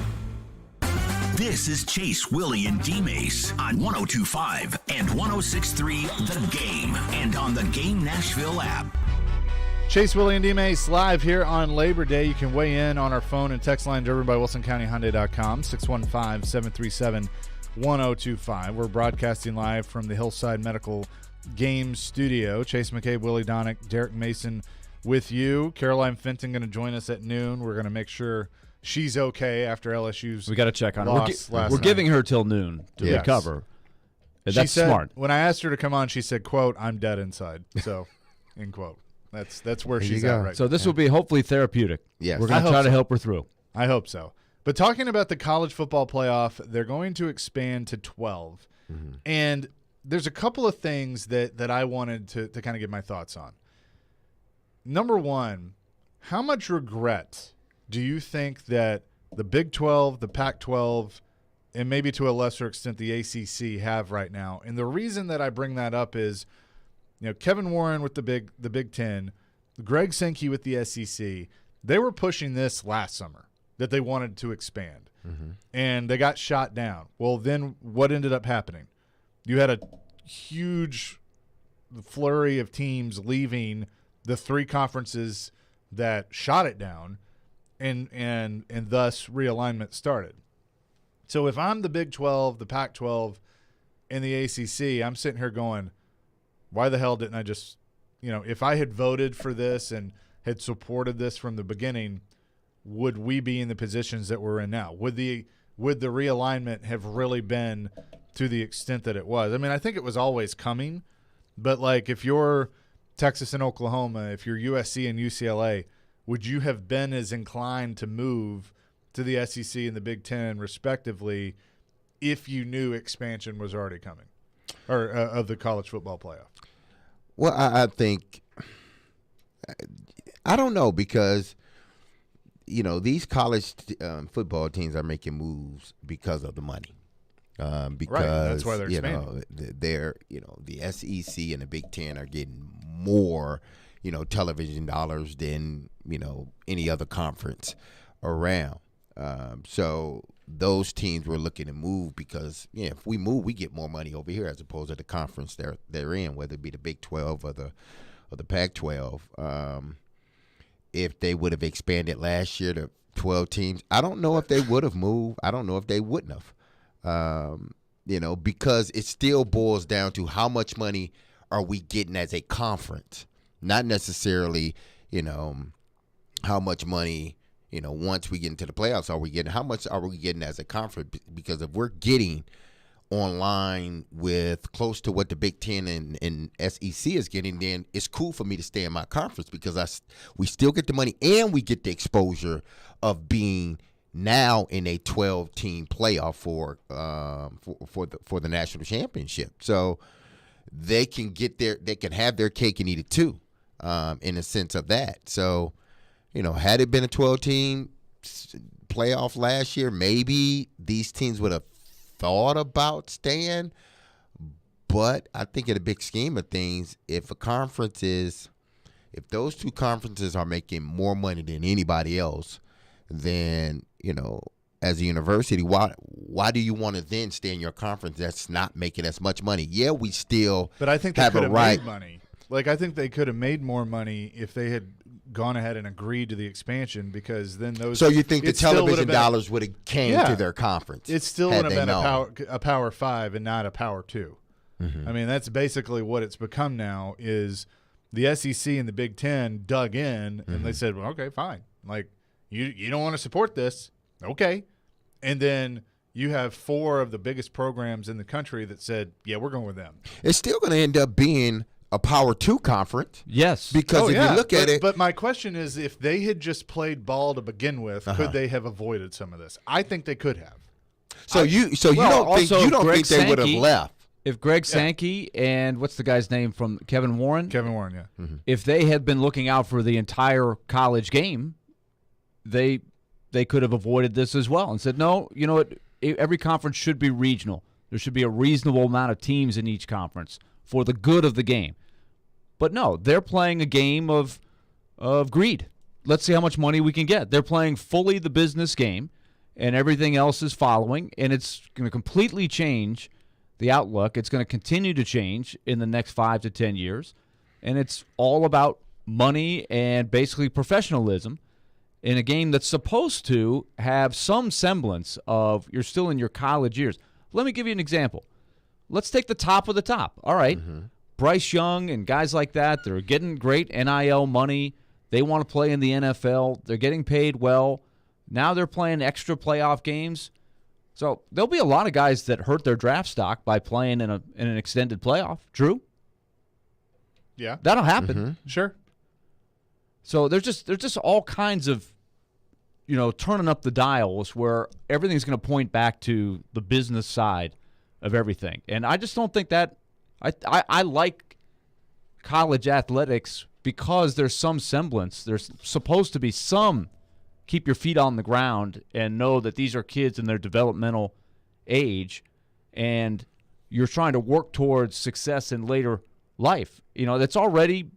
This is Chase, Willy, and D-Mase on 102.5 and 106.3 The Game. And on the Game Nashville app. Chase, Willy, and D-Mase live here on Labor Day. You can weigh in on our phone and text line driven by WilsonCountyHyundai.com, 615-737-1025. We're broadcasting live from the Hillside Medical Games studio. Chase McCabe, Willy Donick, Derek Mason with you. Caroline Fenton going to join us at noon. We're going to make sure she's okay after LSU's We got to check on her. We're giving her till noon to recover. And that's smart. When I asked her to come on, she said, quote, "I'm dead inside." So, end quote. That's where she's at right So now. this will be hopefully therapeutic. Yes. We're going to try to help her through. I hope so. But talking about the college football playoff, they're going to expand to 12. Mm-hmm. And there's a couple of things that I wanted to kind of get my thoughts on. Number one, how much regret do you think that the Big 12, the Pac-12, and maybe to a lesser extent the ACC have right now? And the reason that I bring that up is, you know, Kevin Warren with the Big Ten, Greg Sankey with the SEC, they were pushing this last summer that they wanted to expand. Mm-hmm. And they got shot down. Well, then what ended up happening? You had a huge flurry of teams leaving the three conferences that shot it down, and thus realignment started. So if I'm the Big 12, the Pac-12, and the ACC, I'm sitting here going, why the hell didn't I just, if I had voted for this and had supported this from the beginning, would we be in the positions that we're in now? Would the realignment have really been to the extent that it was? I mean, I think it was always coming, but like if you're Texas and Oklahoma, if you're USC and UCLA, would you have been as inclined to move to the SEC and the Big Ten respectively if you knew expansion was already coming, or of the college football playoff? Well, I think I don't know, because these college football teams are making moves because of the money. Because right. That's why they're expanding. The SEC and the Big Ten are getting more television dollars than any other conference around. So those teams were looking to move because if we move, we get more money over here as opposed to the conference they're in, whether it be the Big 12 or the Pac-12. If they would have expanded last year to 12 teams, I don't know if they would have moved. I don't know if they wouldn't have. Because it still boils down to how much money are we getting as a conference, not necessarily how much money. Once we get into the playoffs, are we getting? How much are we getting as a conference? Because if we're getting online with close to what the Big Ten and SEC is getting, then it's cool for me to stay in my conference because we still get the money and we get the exposure of being now in a 12-team playoff for the national championship. So they can have their cake and eat it too, in a sense of that. So, had it been a 12-team playoff last year, maybe these teams would have thought about staying. But I think in the big scheme of things, if those two conferences are making more money than anybody else, then, as a university, why do you want to then stay in your conference that's not making as much money? Yeah, we still But I think they have could a have right. made money. Like, I think they could have made more money if they had gone ahead and agreed to the expansion, because then those. So you think the television been, dollars would have came to their conference? It still would have been a Power 5 and not a Power 2. Mm-hmm. I mean, that's basically what it's become now. Is the SEC and the Big Ten dug in and they said, well, okay, fine. Like, you don't want to support this, okay, and then you have 4 of the biggest programs in the country that said, yeah, we're going with them. It's still going to end up being a Power 2 conference. Yes. Because if you look at it. But my question is, if they had just played ball to begin with, could they have avoided some of this? I think they could have. So you don't think they would have left. If Greg Sankey and what's the guy's name from Kevin Warren? Kevin Warren, yeah. Mm-hmm. If they had been looking out for the entire college game, they could have avoided this as well and said, no, you know what, every conference should be regional. There should be a reasonable amount of teams in each conference for the good of the game. But no, they're playing a game of greed. Let's see how much money we can get. They're playing fully the business game, and everything else is following, and it's going to completely change the outlook. It's going to continue to change in the next 5 to 10 years, and it's all about money and basically professionalism in a game that's supposed to have some semblance of you're still in your college years. Let me give you an example. Let's take the top of the top. All right, Bryce Young and guys like that, they're getting great NIL money. They want to play in the NFL. They're getting paid well. Now they're playing extra playoff games. So there'll be a lot of guys that hurt their draft stock by playing in an extended playoff. True? Yeah. That'll happen. Sure. So there's just all kinds of, turning up the dials where everything's going to point back to the business side of everything. And I just don't think that I like college athletics because there's some semblance. There's supposed to be some keep your feet on the ground and know that these are kids in their developmental age, and you're trying to work towards success in later life. That's already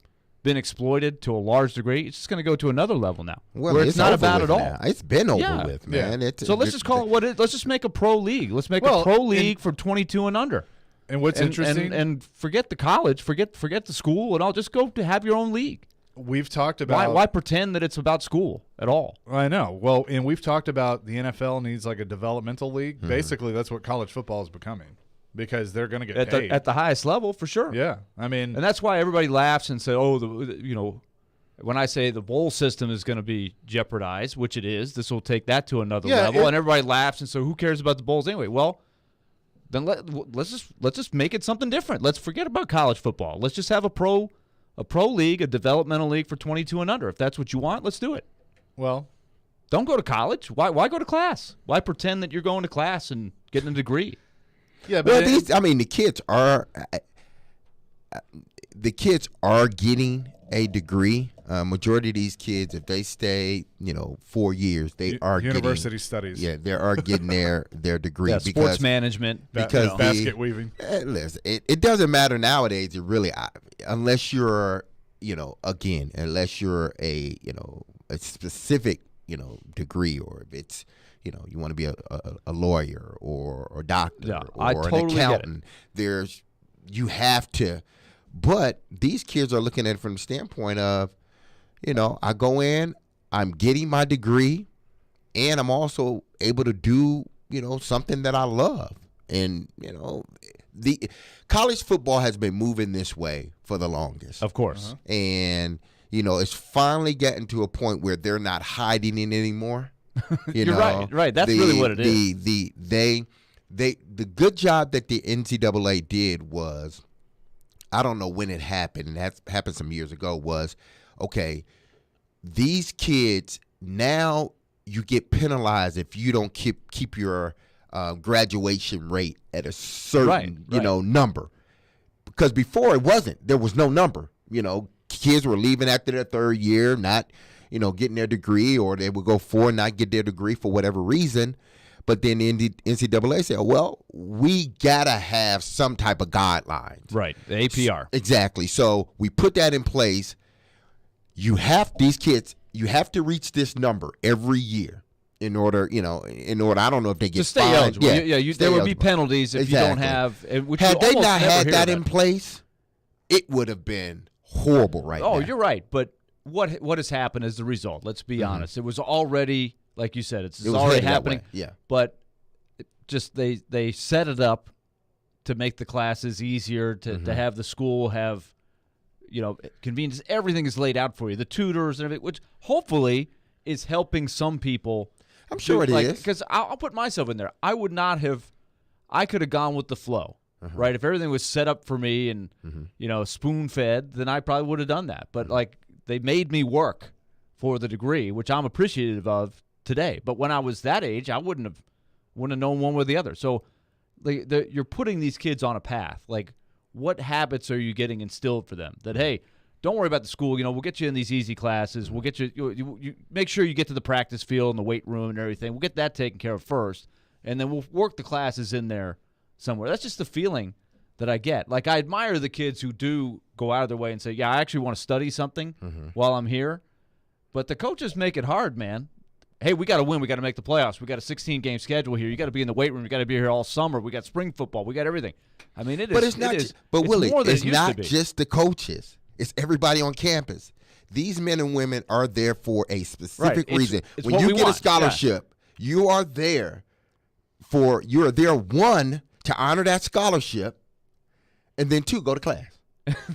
been exploited to a large degree. It's just going to go to another level now, where it's not about it all. Now. It's been over with, man. Yeah. So let's just call it what it is. Let's just make a pro league. Let's make a pro league for 22 and under. And what's interesting, and forget the college, forget the school, and all. Just go to have your own league. We've talked about why pretend that it's about school at all? I know. Well, and we've talked about the NFL needs like a developmental league. Basically, that's what college football is becoming because they're going to get paid at the highest level for sure. Yeah, I mean, and that's why everybody laughs and say, "Oh, when I say the bowl system is going to be jeopardized, which it is, this will take that to another level." And everybody laughs and so, "Who cares about the bowls anyway?" Well, then let's just make it something different. Let's forget about college football. Let's just have a pro league, a developmental league for 22 and under. If that's what you want, let's do it. Well, don't go to college. Why go to class? Why pretend that you're going to class and getting a degree? Yeah, but the kids are getting a degree. Majority of these kids, if they stay, 4 years, they are university studies. Yeah, they are getting their degree. Yeah, sports management, because basket weaving. Listen, it doesn't matter nowadays. It really, unless you're, unless you're a specific, degree, or if it's, you want to be a lawyer or doctor or an accountant. You have to. But these kids are looking at it from the standpoint of, I go in, I'm getting my degree, and I'm also able to do, something that I love. And, the college football has been moving this way for the longest. Of course. And, it's finally getting to a point where they're not hiding it anymore. You're right. That's really what it is. the good job that the NCAA did was, I don't know when it happened, and that happened some years ago, was, okay, these kids, now you get penalized if you don't keep your graduation rate at a certain, number. Because before it wasn't. There was no number. Kids were leaving after their third year, not, getting their degree, or they would go 4 and not get their degree for whatever reason. But then the NCAA said, well, we got to have some type of guidelines. Right, the APR. Exactly. So we put that in place. These kids, you have to reach this number every year in order, I don't know if they get to stay fined. eligible. There would be penalties if you don't have. Had they not had that in place, it would have been horrible now. Oh, you're right. But what has happened as the result? Let's be honest. It was already, like you said, it's already happening. Yeah. But just they set it up to make the classes easier, to have the school have, convenience. Everything is laid out for you. The tutors and everything, which hopefully is helping some people. I'm sure it is. Because I'll put myself in there. I would not have – I could have gone with the flow, right? If everything was set up for me and, spoon-fed, then I probably would have done that. But, they made me work for the degree, which I'm appreciative of today. But when I was that age, I wouldn't have known one way or the other. So you're putting these kids on a path. What habits are you getting instilled for them? That, hey, don't worry about the school. We'll get you in these easy classes. We'll get you make sure you get to the practice field and the weight room and everything. We'll get that taken care of first, and then we'll work the classes in there somewhere. That's just the feeling that I get. I admire the kids who do go out of their way and say, yeah, I actually want to study something while I'm here. But the coaches make it hard, man. Hey, we got to win. We got to make the playoffs. We got a 16-game schedule here. You got to be in the weight room. You got to be here all summer. We got spring football. We got everything. I mean, it is. But it's not. Willie, it's not just just the coaches. It's everybody on campus. These men and women are there for a specific reason. It's when you get a scholarship, you are there one, to honor that scholarship, and then 2, go to class.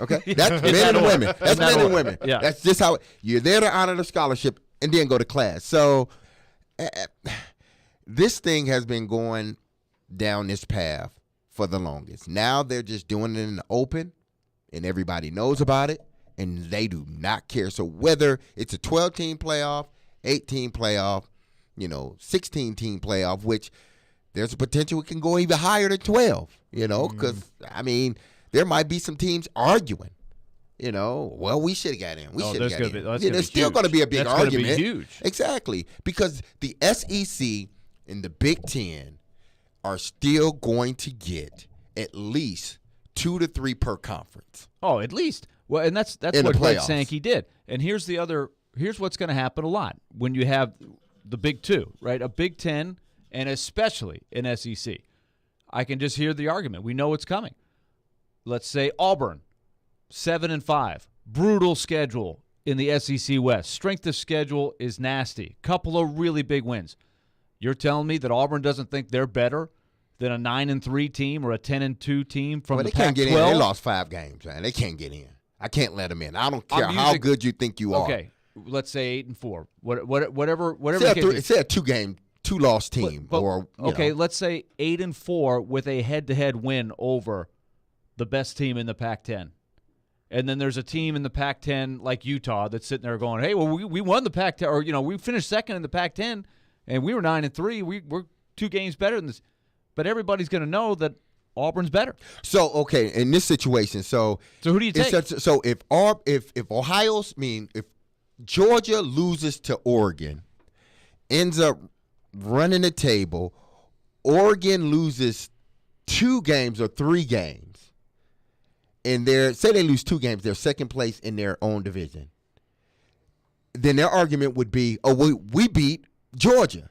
Okay? That's men and women. That's men and women. Yeah. That's just how you're there to honor the scholarship and then go to class. So this thing has been going down this path for the longest. Now they're just doing it in the open, and everybody knows about it, and they do not care. So whether it's a 12-team playoff, 8-team playoff, 16-team playoff, which there's a potential it can go even higher than 12, because, there might be some teams arguing. Well, we should have got in. We should have got in. There's still going to be a big argument. That's going to be huge. Exactly, because the SEC and the Big Ten are still going to get at least 2 to 3 per conference. Oh, at least. Well, and that's what Greg Sankey did. And here's what's going to happen a lot when you have the Big Two, right? A Big Ten, and especially an SEC. I can just hear the argument. We know it's coming. Let's say Auburn, 7-5, brutal schedule in the SEC West. Strength of schedule is nasty. Couple of really big wins. You're telling me that Auburn doesn't think they're better than a 9-3 team or a 10-2 team from the Pac-12? They can't get in. They lost 5 games, man. They can't get in. I can't let them in. I don't care how good you think you are. Okay, let's say 8-4. Whatever. Say a 2-loss team. Let's say 8-4 with a head-to-head win over the best team in the Pac-10. And then there's a team in the Pac-10 like Utah that's sitting there going, hey, well, we won the Pac-10, or, we finished second in the Pac-10, and we were 9-3. We're 2 games better than this. But everybody's going to know that Auburn's better. So, okay, in this situation, so who do you take? If Georgia loses to Oregon, ends up running the table, Oregon loses 2 games or 3 games, and say they lose 2 games, they're second place in their own division, then their argument would be, we beat Georgia.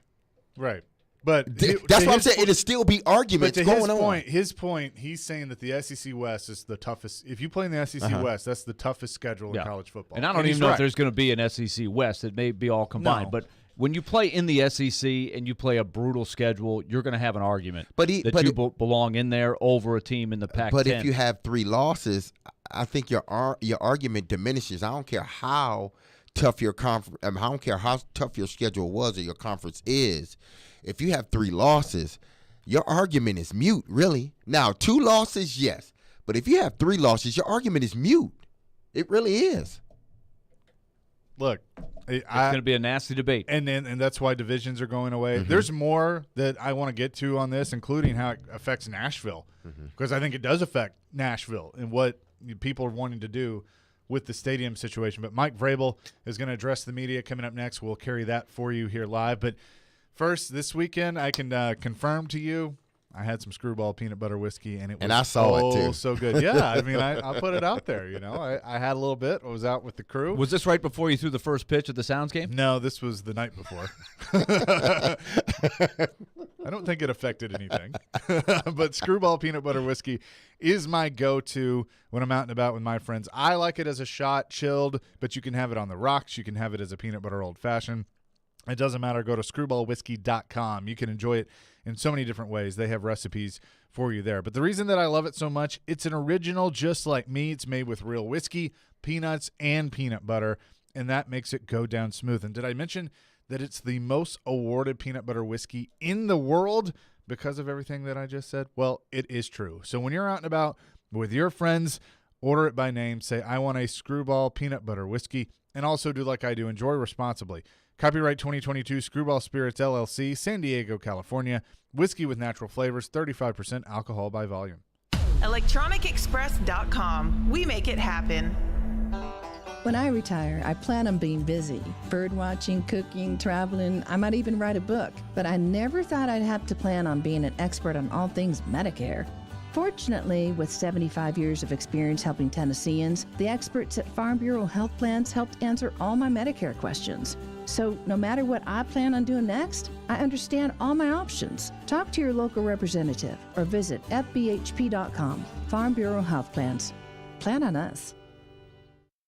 Right. But that's what I'm saying. It'll still be arguments going on. His point, he's saying that the SEC West is the toughest. If you play in the SEC West, that's the toughest schedule in college football. And I don't even know if there's going to be an SEC West. It may be all combined. But when you play in the SEC and you play a brutal schedule, you're going to have an argument that you belong in there over a team in the Pac-10. But if you have 3 losses, I think your argument diminishes. I don't care how tough your I don't care how tough your schedule was or your conference is. If you have 3 losses, your argument is mute, really. Now, 2 losses, yes. But if you have 3 losses, your argument is mute. It really is. Look, it's going to be a nasty debate. And that's why divisions are going away. Mm-hmm. There's more that I want to get to on this, including how it affects Nashville. Because I think it does affect Nashville and what people are wanting to do with the stadium situation. But Mike Vrabel is going to address the media coming up next. We'll carry that for you here live. But first, this weekend, I can confirm to you, I had some Screwball peanut butter whiskey, and it was I saw it too. So good. Yeah, I mean, I put it out there. I had a little bit. I was out with the crew. Was this right before you threw the first pitch at the Sounds game? No, this was the night before. I don't think it affected anything. But Screwball peanut butter whiskey is my go-to when I'm out and about with my friends. I like it as a shot, chilled, but you can have it on the rocks. You can have it as a peanut butter old-fashioned. It doesn't matter. Go to screwballwhiskey.com. You can enjoy it in so many different ways. They have recipes for you there. But the reason that I love it so much, it's an original just like me. It's made with real whiskey, peanuts, and peanut butter, and that makes it go down smooth. And did I mention that it's the most awarded peanut butter whiskey in the world because of everything that I just said? Well, it is true. So when you're out and about with your friends, order it by name. Say, I want a Screwball peanut butter whiskey, and also do like I do. Enjoy responsibly. Copyright 2022 Screwball Spirits, LLC, San Diego, California. Whiskey with natural flavors, 35% alcohol by volume. ElectronicExpress.com. We make it happen. When I retire, I plan on being busy. Bird watching, cooking, traveling. I might even write a book. But I never thought I'd have to plan on being an expert on all things Medicare. Fortunately, with 75 years of experience helping Tennesseans, the experts at Farm Bureau Health Plans helped answer all my Medicare questions. So no matter what I plan on doing next, I understand all my options. Talk to your local representative or visit fbhp.com. Farm Bureau Health Plans. Plan on us.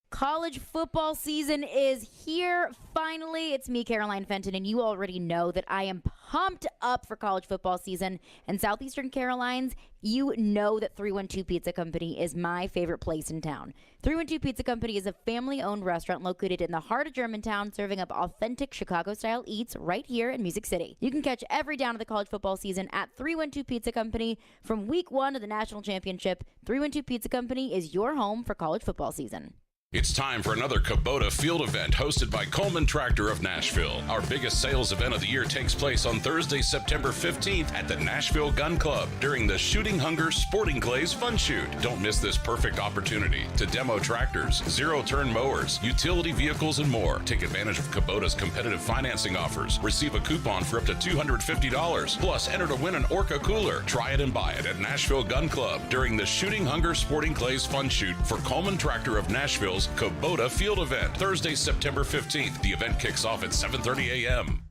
College football season is here. Finally, it's me, Caroline Fenton, and you already know that I am pumped up for college football season. And Southeastern Carolines, you know that 312 Pizza Company is my favorite place in town. 312 Pizza Company is a family-owned restaurant located in the heart of Germantown, serving up authentic Chicago-style eats right here in Music City. You can catch every down of the college football season at 312 Pizza Company. From week 1 of the national championship, 312 Pizza Company is your home for college football season. It's time for another Kubota Field event hosted by Coleman Tractor of Nashville. Our biggest sales event of the year takes place on Thursday, September 15th at the Nashville Gun Club during the Shooting Hunger Sporting Clays Fun Shoot. Don't miss this perfect opportunity to demo tractors, zero-turn mowers, utility vehicles, and more. Take advantage of Kubota's competitive financing offers. Receive a coupon for up to $250. Plus, enter to win an Orca cooler. Try it and buy it at Nashville Gun Club during the Shooting Hunger Sporting Clays Fun Shoot for Coleman Tractor of Nashville's Kubota Field event, Thursday, September 15th. The event kicks off at 7:30 a.m.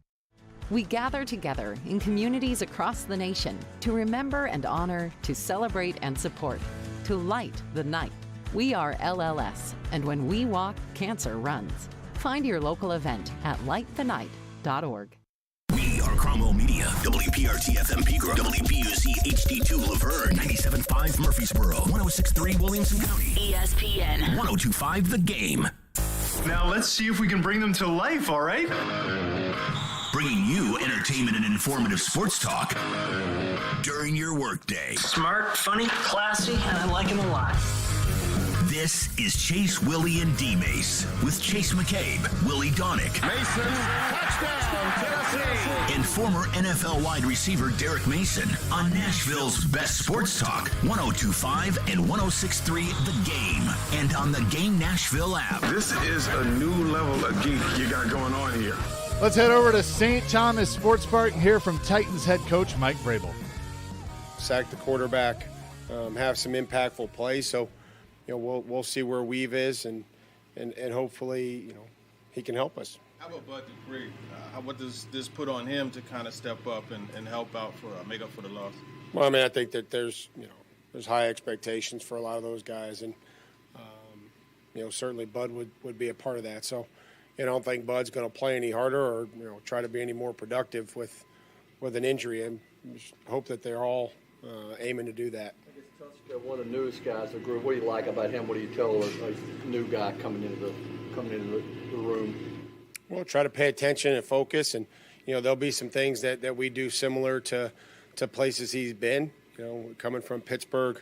We gather together in communities across the nation to remember and honor, to celebrate and support, to light the night. We are LLS, and when we walk, cancer runs. Find your local event at lightthenight.org. We are Cromwell Media, WPRT-FM Pegram, WPUC HD2 Laverne, 97.5 Murfreesboro, 106.3 Williamson County, ESPN, 102.5 The Game. Now let's see if we can bring them to life, all right? Bringing you entertainment and informative sports talk during your workday. Smart, funny, classy, and I like him a lot. This is Chase, Willy, and D-Mase with Chase McCabe, Willy Donick, Mason, touchdown, Tennessee, and former NFL wide receiver Derek Mason on Nashville's best sports talk, 102.5 and 106.3 The Game, and on the Game Nashville app. This is a new level of geek you got going on here. Let's head over to St. Thomas Sports Park and hear from Titans head coach Mike Vrabel. Sack the quarterback, have some impactful plays. So, we'll see where Weave is, and hopefully, he can help us. How about Bud Dupree? What does this put on him to kind of step up and help out for make up for the loss? Well, I mean, I think that there's high expectations for a lot of those guys, and certainly Bud would be a part of that. So, I don't think Bud's going to play any harder or try to be any more productive with an injury. I hope that they're all aiming to do that. One of the newest guys in the group. What do you like about him? What do you tell a new guy coming into the room? Well, try to pay attention and focus, and there'll be some things that we do similar to to places he's been. Coming from Pittsburgh,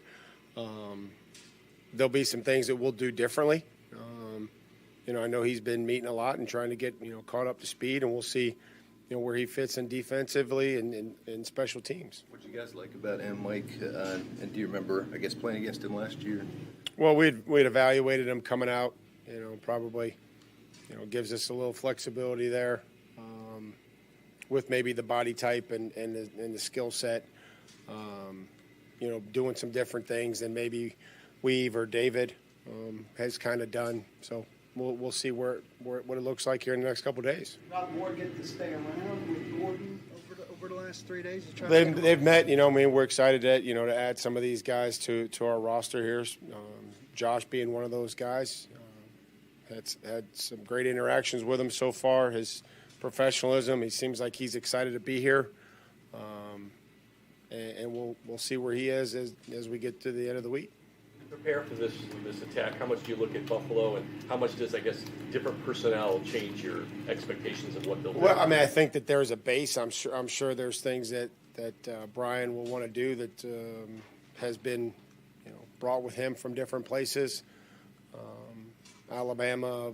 there'll be some things that we'll do differently. I know he's been meeting a lot and trying to get caught up to speed, and we'll see where he fits in defensively and in special teams. What do you guys like about him, Mike? And do you remember, I guess, playing against him last year? Well, we'd evaluated him coming out. Probably gives us a little flexibility there with maybe the body type and the skill set. Doing some different things than maybe Weave or David has kind of done. So we'll see what it looks like here in the next couple of days. Not more get to stay around with Gordon over the last 3 days. They've met. We're excited to add some of these guys to our roster here. Josh being one of those guys. Had some great interactions with him so far. His professionalism. He seems like he's excited to be here. And we'll see where he is as we get to the end of the week. Prepare for this attack. How much do you look at Buffalo, and how much does, I guess, different personnel change your expectations of what they'll do? Well, I think that there's a base. I'm sure there's things that Brian will want to do that has been brought with him from different places, Alabama,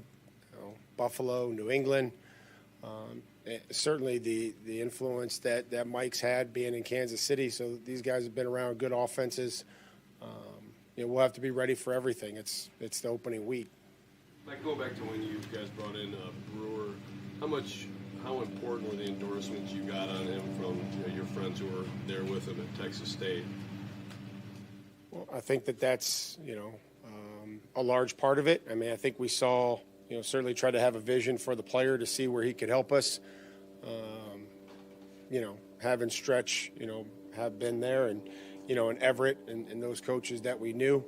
Buffalo, New England. Certainly the influence that Mike's had being in Kansas City. So these guys have been around good offenses. We'll have to be ready for everything. It's the opening week. Mike, go back to when you guys brought in Brewer. How important were the endorsements you got on him from your friends who were there with him at Texas State? Well, I think that's a large part of it. I think we saw certainly try to have a vision for the player to see where he could help us. Having Stretch, have been there, and and Everett and those coaches that we knew.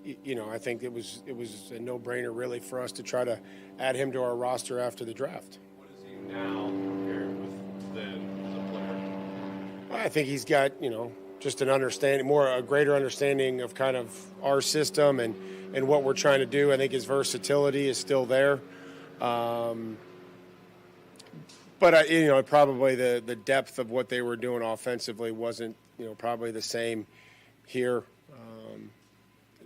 I think it was a no-brainer really for us to try to add him to our roster after the draft. What is he now compared with then as a player? I think he's got just a greater understanding of kind of our system and what we're trying to do. I think his versatility is still there. But probably the depth of what they were doing offensively wasn't, probably the same here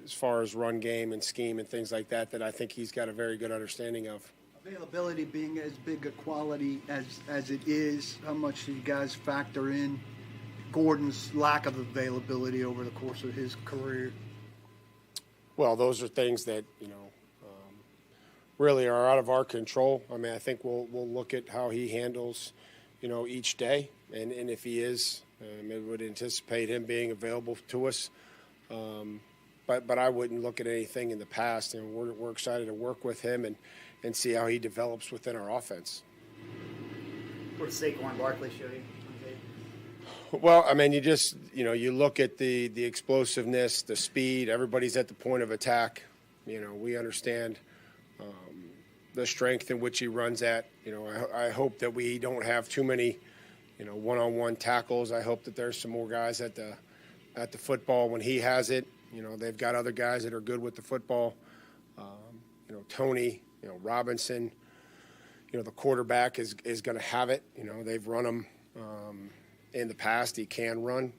as far as run game and scheme and things like that I think he's got a very good understanding of. Availability being as big a quality as it is, how much do you guys factor in Gordon's lack of availability over the course of his career? Well, those are things that, really are out of our control. I think we'll look at how he handles, each day. And if he is, maybe we would anticipate him being available to us. But I wouldn't look at anything in the past. And we're excited to work with him and see how he develops within our offense. What did Saquon Barkley show you? Well, you just, you look at the explosiveness, the speed. Everybody's at the point of attack. We understand the strength in which he runs at. I hope that we don't have too many, one-on-one tackles. I hope that there's some more guys at the football when he has it. They've got other guys that are good with the football. Tony, Robinson. The quarterback is going to have it. They've run him in the past. He can run,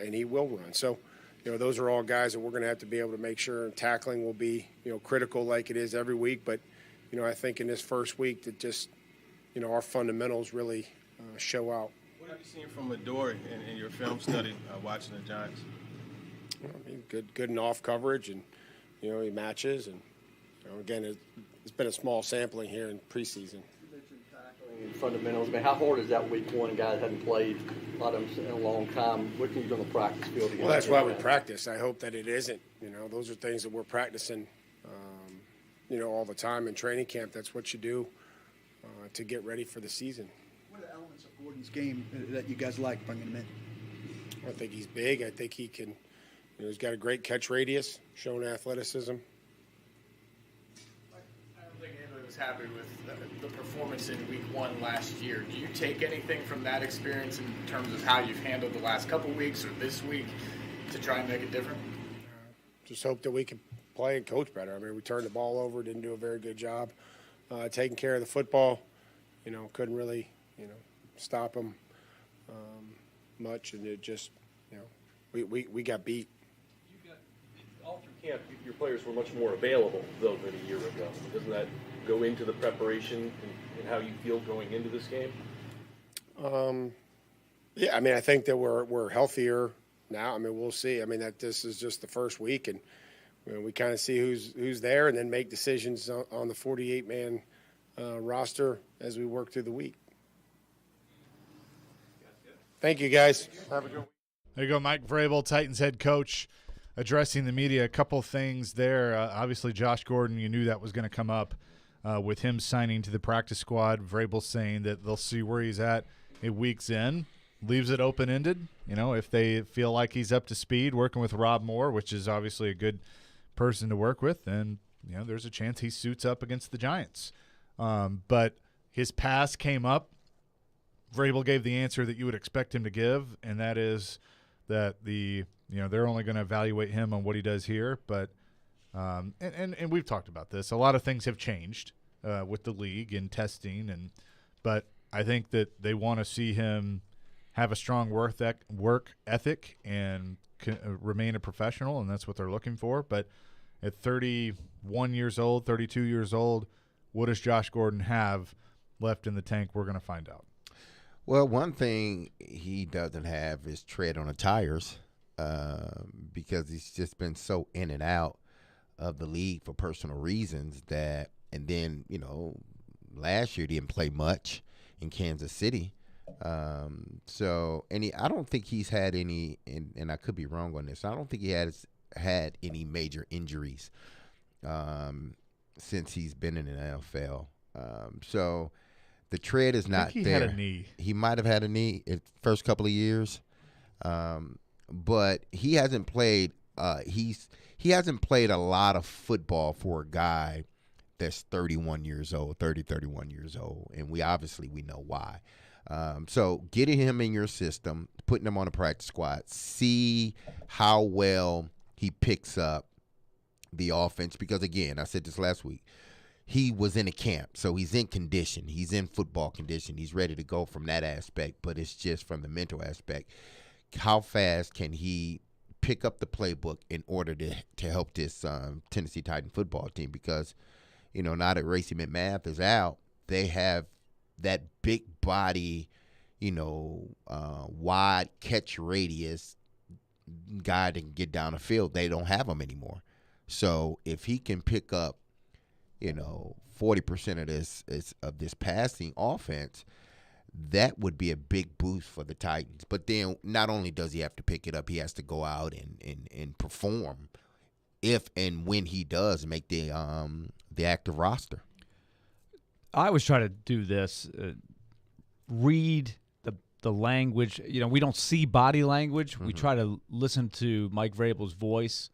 and he will run. So, those are all guys that we're going to have to be able to make sure tackling will be, critical like it is every week. But, I think in this first week that just, our fundamentals really show out. What have you seen from Adore in your film study watching the Giants? Good and off coverage, and, he matches. And, again, it's been a small sampling here in preseason. And fundamentals. How hard is that week one? Guys hadn't played a lot of them in a long time. What can you do on the practice field? Well, that's why we practice. I hope that it isn't. Those are things that we're practicing, all the time in training camp. That's what you do to get ready for the season. What are the elements of Gordon's game that you guys like bringing him in? I think he's big. I think he can. He's got a great catch radius, showing athleticism. I don't think anybody was happy with the performance in week one last year. Do you take anything from that experience in terms of how you've handled the last couple weeks or this week to try and make it different? Just hope that we can play and coach better. We turned the ball over, didn't do a very good job taking care of the football. Couldn't really, stop them much, and it just, we got beat. All through camp, your players were much more available, though, than a year ago. Doesn't that go into the preparation and how you feel going into this game? Yeah, I mean, I think that we're healthier now. I mean, we'll see. I mean, that this is just the first week, and we kind of see who's there, and then make decisions on the 48-man roster as we work through the week. Thank you, guys. Have a good week. There you go, Mike Vrabel, Titans head coach, addressing the media. A couple things there. Obviously, Josh Gordon, you knew that was going to come up with him signing to the practice squad. Vrabel saying that they'll see where he's at a week's in. Leaves it open-ended. If they feel like he's up to speed working with Rob Moore, which is obviously a good person to work with, then there's a chance he suits up against the Giants. But his pass came up. Vrabel gave the answer that you would expect him to give, and that is that they're only going to evaluate him on what he does here. But and we've talked about this. A lot of things have changed with the league and testing, but I think that they want to see him have a strong work ethic and remain a professional, and that's what they're looking for. But at 31 years old, 32 years old, what does Josh Gordon have left in the tank? We're going to find out. Well, one thing he doesn't have is tread on the tires because he's just been so in and out of the league for personal reasons and then, last year he didn't play much in Kansas City. I don't think he's had any, and I could be wrong on this, I don't think he has had any major injuries since he's been in the NFL. So the tread is not there. He had a knee. He might have had a knee in the first couple of years, but he hasn't played. He hasn't played a lot of football for a guy that's 31 years old, 31 years old, and we know why. So getting him in your system, putting him on a practice squad, see how well he picks up the offense. Because, again, I said this last week, he was in a camp, so he's in condition. He's in football condition. He's ready to go from that aspect, but it's just from the mental aspect. How fast can he pick up the playbook in order to help this Tennessee Titan football team? Because, now that Racy McMath is out, they have that big body, wide catch radius guy that can get down the field. They don't have him anymore. So if he can pick up, 40% of this passing offense, that would be a big boost for the Titans. But then not only does he have to pick it up, he has to go out and perform if and when he does make the active roster. I always try to do this, read the language. We don't see body language. Mm-hmm. We try to listen to Mike Vrabel's voice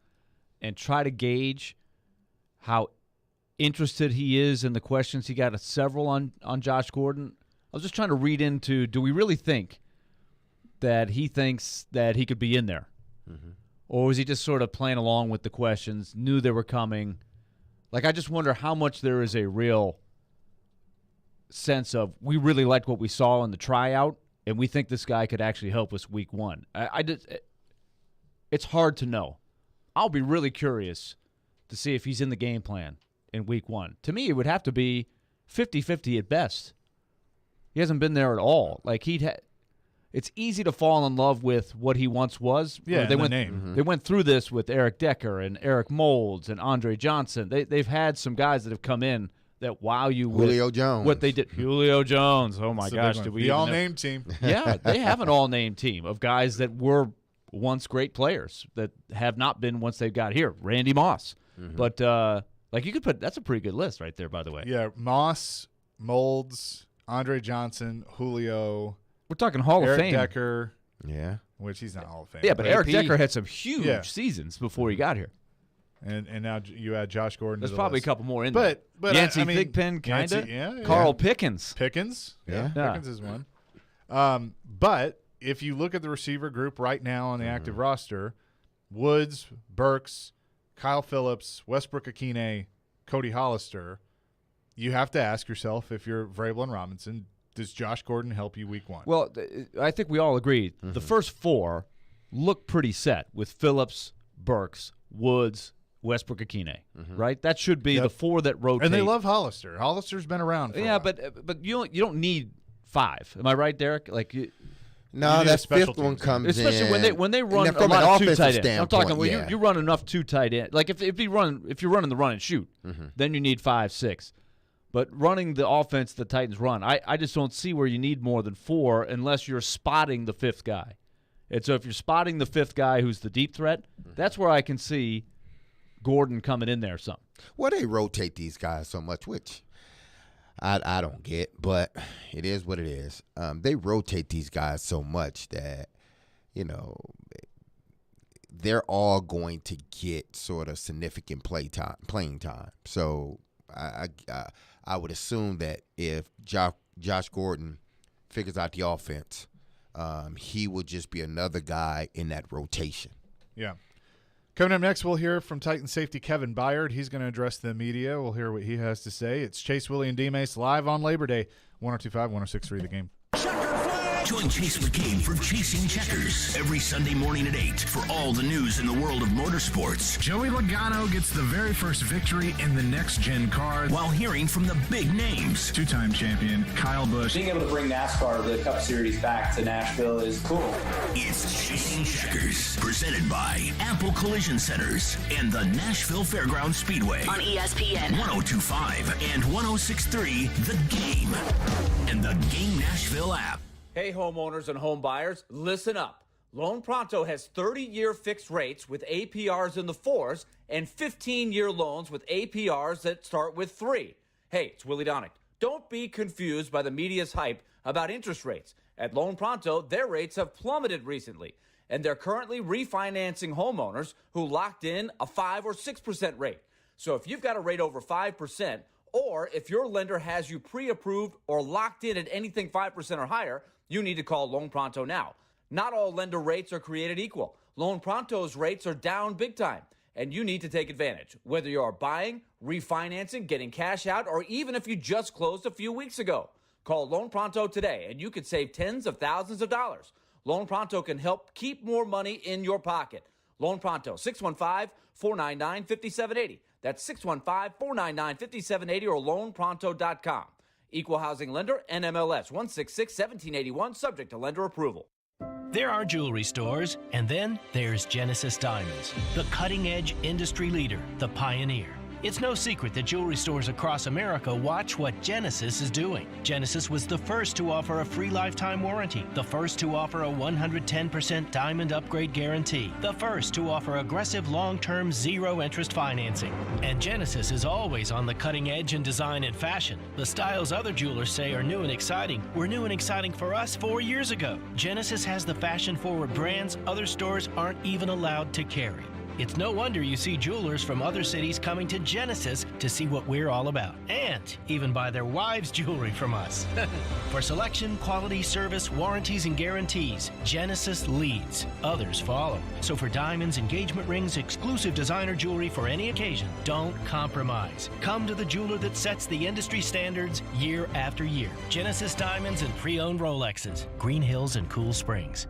and try to gauge how interested he is in the questions. He got several on Josh Gordon. I was just trying to read into, do we really think that he thinks that he could be in there? Mm-hmm. Or was he just sort of playing along with the questions, knew they were coming? I just wonder how much there is a real sense of, we really liked what we saw in the tryout, and we think this guy could actually help us week one. It's hard to know. I'll be really curious to see if he's in the game plan in week one. To me, it would have to be 50-50 at best. He hasn't been there at all. It's easy to fall in love with what he once was. Yeah, they name. They went through this with Eric Decker and Eric Moulds and Andre Johnson. They've had some guys that have come in that wow you with Julio Jones. What they did. Julio Jones. Oh my gosh, did we the all-name team? Yeah, they have an all-name team of guys that were once great players that have not been once they got here. Randy Moss. Mm-hmm. But you could put, that's a pretty good list right there, by the way. Yeah, Moss, Moulds, Andre Johnson, Julio. We're talking Hall of Fame. Eric Decker. Yeah. Which he's not Hall of Fame. Yeah, but Eric Decker had some huge seasons before he got here. And now you add Josh Gordon. There's to the probably list. a couple more in there. But Yancey Thigpen, kind of. Yeah. Carl Pickens. Pickens is one. But if you look at the receiver group right now on the active roster, Woods, Burks, Kyle Phillips, Westbrook-Akine, Cody Hollister, you have to ask yourself, if you're Vrabel and Robinson, Does Josh Gordon help you week 1? Well, I think we all agree. The first 4 look pretty set with Phillips, Burks, Woods, Westbrook-Ikhine, right? That should be the 4 that rotate. And they love Hollister. Hollister's been around for a while. but you don't need 5. Am I right, Derek? Like no, that 5th one comes especially in. when they run a lot of 2 tight ends. I'm talking you run enough 2 tight ends. Like if you're running the run and shoot, then you need 5, 6. But running the offense the Titans run, I just don't see where you need more than 4 unless you're spotting the 5th guy. And so if you're spotting the 5th guy who's the deep threat, that's where I can see Gordon coming in there some. Well, they rotate these guys so much, which I don't get, but it is what it is. They rotate these guys so much that, they're all going to get sort of significant playing time. So I would assume that if Josh Gordon figures out the offense, he will just be another guy in that rotation. Yeah. Coming up next, we'll hear from Titan safety Kevin Byard. He's going to address the media. We'll hear what he has to say. It's Chase, Willy, and D-Mase live on Labor Day, 102.5, 106.3 The Game. Join Chase McCabe for Chasing Checkers every Sunday morning at 8 for all the news in the world of motorsports. Joey Logano gets the very first victory in the next-gen car. While hearing from the big names. Two-time champion Kyle Busch. Being able to bring NASCAR, the Cup Series, back to Nashville is cool. It's Chasing Checkers, presented by Ample Collision Centers and the Nashville Fairgrounds Speedway. On ESPN. 102.5 and 106.3 The Game. And the Game Nashville app. Hey, homeowners and home buyers, listen up. Loan Pronto has 30-year fixed rates with APRs in the 4s and 15-year loans with APRs that start with 3. Hey, it's Willy Donick. Don't be confused by the media's hype about interest rates. At Loan Pronto, their rates have plummeted recently, and they're currently refinancing homeowners who locked in a 5 or 6% rate. So if you've got a rate over 5%, or if your lender has you pre-approved or locked in at anything 5% or higher, you need to call Loan Pronto now. Not all lender rates are created equal. Loan Pronto's rates are down big time, and you need to take advantage. Whether you are buying, refinancing, getting cash out, or even if you just closed a few weeks ago. Call Loan Pronto today, and you could save tens of thousands of dollars. Loan Pronto can help keep more money in your pocket. Loan Pronto, 615-499-5780. That's 615-499-5780 or loanpronto.com. Equal housing lender, NMLS 166-1781, subject to lender approval. There are jewelry stores, and then there's Genesis Diamonds, the cutting-edge industry leader, the pioneer. It's no secret that jewelry stores across America watch what Genesis is doing. Genesis was the first to offer a free lifetime warranty, the first to offer a 110% diamond upgrade guarantee, the first to offer aggressive long-term zero-interest financing. And Genesis is always on the cutting edge in design and fashion. The styles other jewelers say are new and exciting were new and exciting for us 4 years ago. Genesis has the fashion-forward brands other stores aren't even allowed to carry. It's no wonder you see jewelers from other cities coming to Genesis to see what we're all about, and even buy their wives' jewelry from us. For selection, quality, service, warranties, and guarantees, Genesis leads. Others follow. So for diamonds, engagement rings, exclusive designer jewelry for any occasion, don't compromise. Come to the jeweler that sets the industry standards year after year. Genesis Diamonds and pre-owned Rolexes, Green Hills and Cool Springs.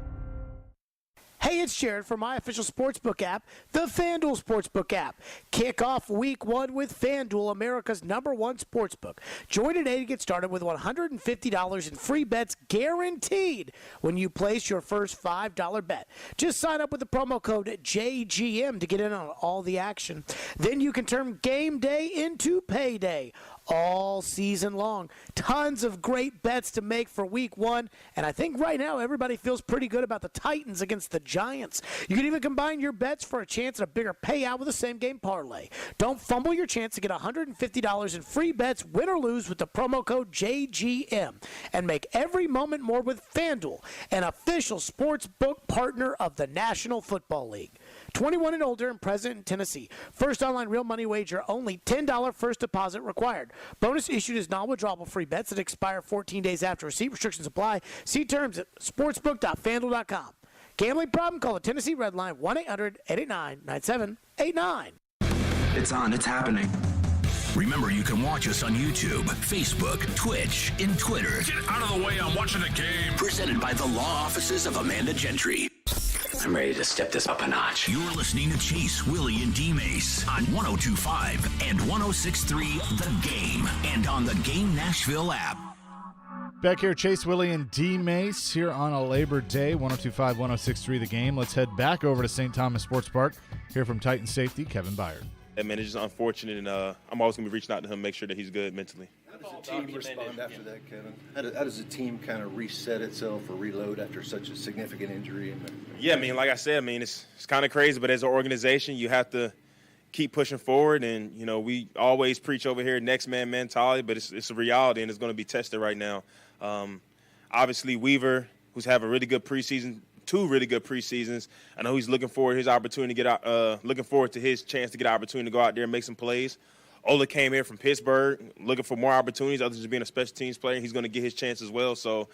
Hey, it's Jared from my official sportsbook app, the FanDuel Sportsbook app. Kick off week 1 with FanDuel, America's #1 sportsbook. Join today to get started with $150 in free bets guaranteed when you place your first $5 bet. Just sign up with the promo code JGM to get in on all the action. Then you can turn game day into payday all season long. Tons of great bets to make for week 1, and I think right now everybody feels pretty good about the Titans against the Giants. You can even combine your bets for a chance at a bigger payout with a same-game parlay. Don't fumble your chance to get $150 in free bets, win or lose, with the promo code JGM, and make every moment more with FanDuel, an official sports book partner of the National Football League. 21 and older and present in Tennessee. First online real money wager only. $10 first deposit required. Bonus issued as non-withdrawable free bets that expire 14 days after receipt. Restrictions apply. See terms at sportsbook.fanduel.com. Gambling problem? Call the Tennessee Red Line 1-800-889-9789. It's on. It's happening. Remember, you can watch us on YouTube, Facebook, Twitch, and Twitter. Get out of the way, I'm watching the game. Presented by the law offices of Amanda Gentry. I'm ready to step this up a notch. You're listening to Chase, Willy, and D-Mase on 102.5 and 106.3 The Game and on the Game Nashville app. Back here, Chase, Willy, and D-Mase here on a Labor Day, 102.5, 106.3 The Game. Let's head back over to St. Thomas Sports Park. Hear from Titan safety Kevin Byard. I mean, it's just unfortunate, and I'm always going to be reaching out to him, make sure that he's good mentally. How does the team respond after that, Kevin? How does the team kind of reset itself or reload after such a significant injury? Yeah, I mean, like I said, I mean, it's kind of crazy, but as an organization, you have to keep pushing forward, and, you know, we always preach over here next man mentality, but it's a reality, and it's going to be tested right now. Obviously, Weaver, who's having a really good preseason, 2 really good preseasons. I know he's looking forward to his opportunity to get out, looking forward to his chance to get an opportunity to go out there and make some plays. Ola came here from Pittsburgh, looking for more opportunities, other than being a special teams player. He's going to get his chance as well. So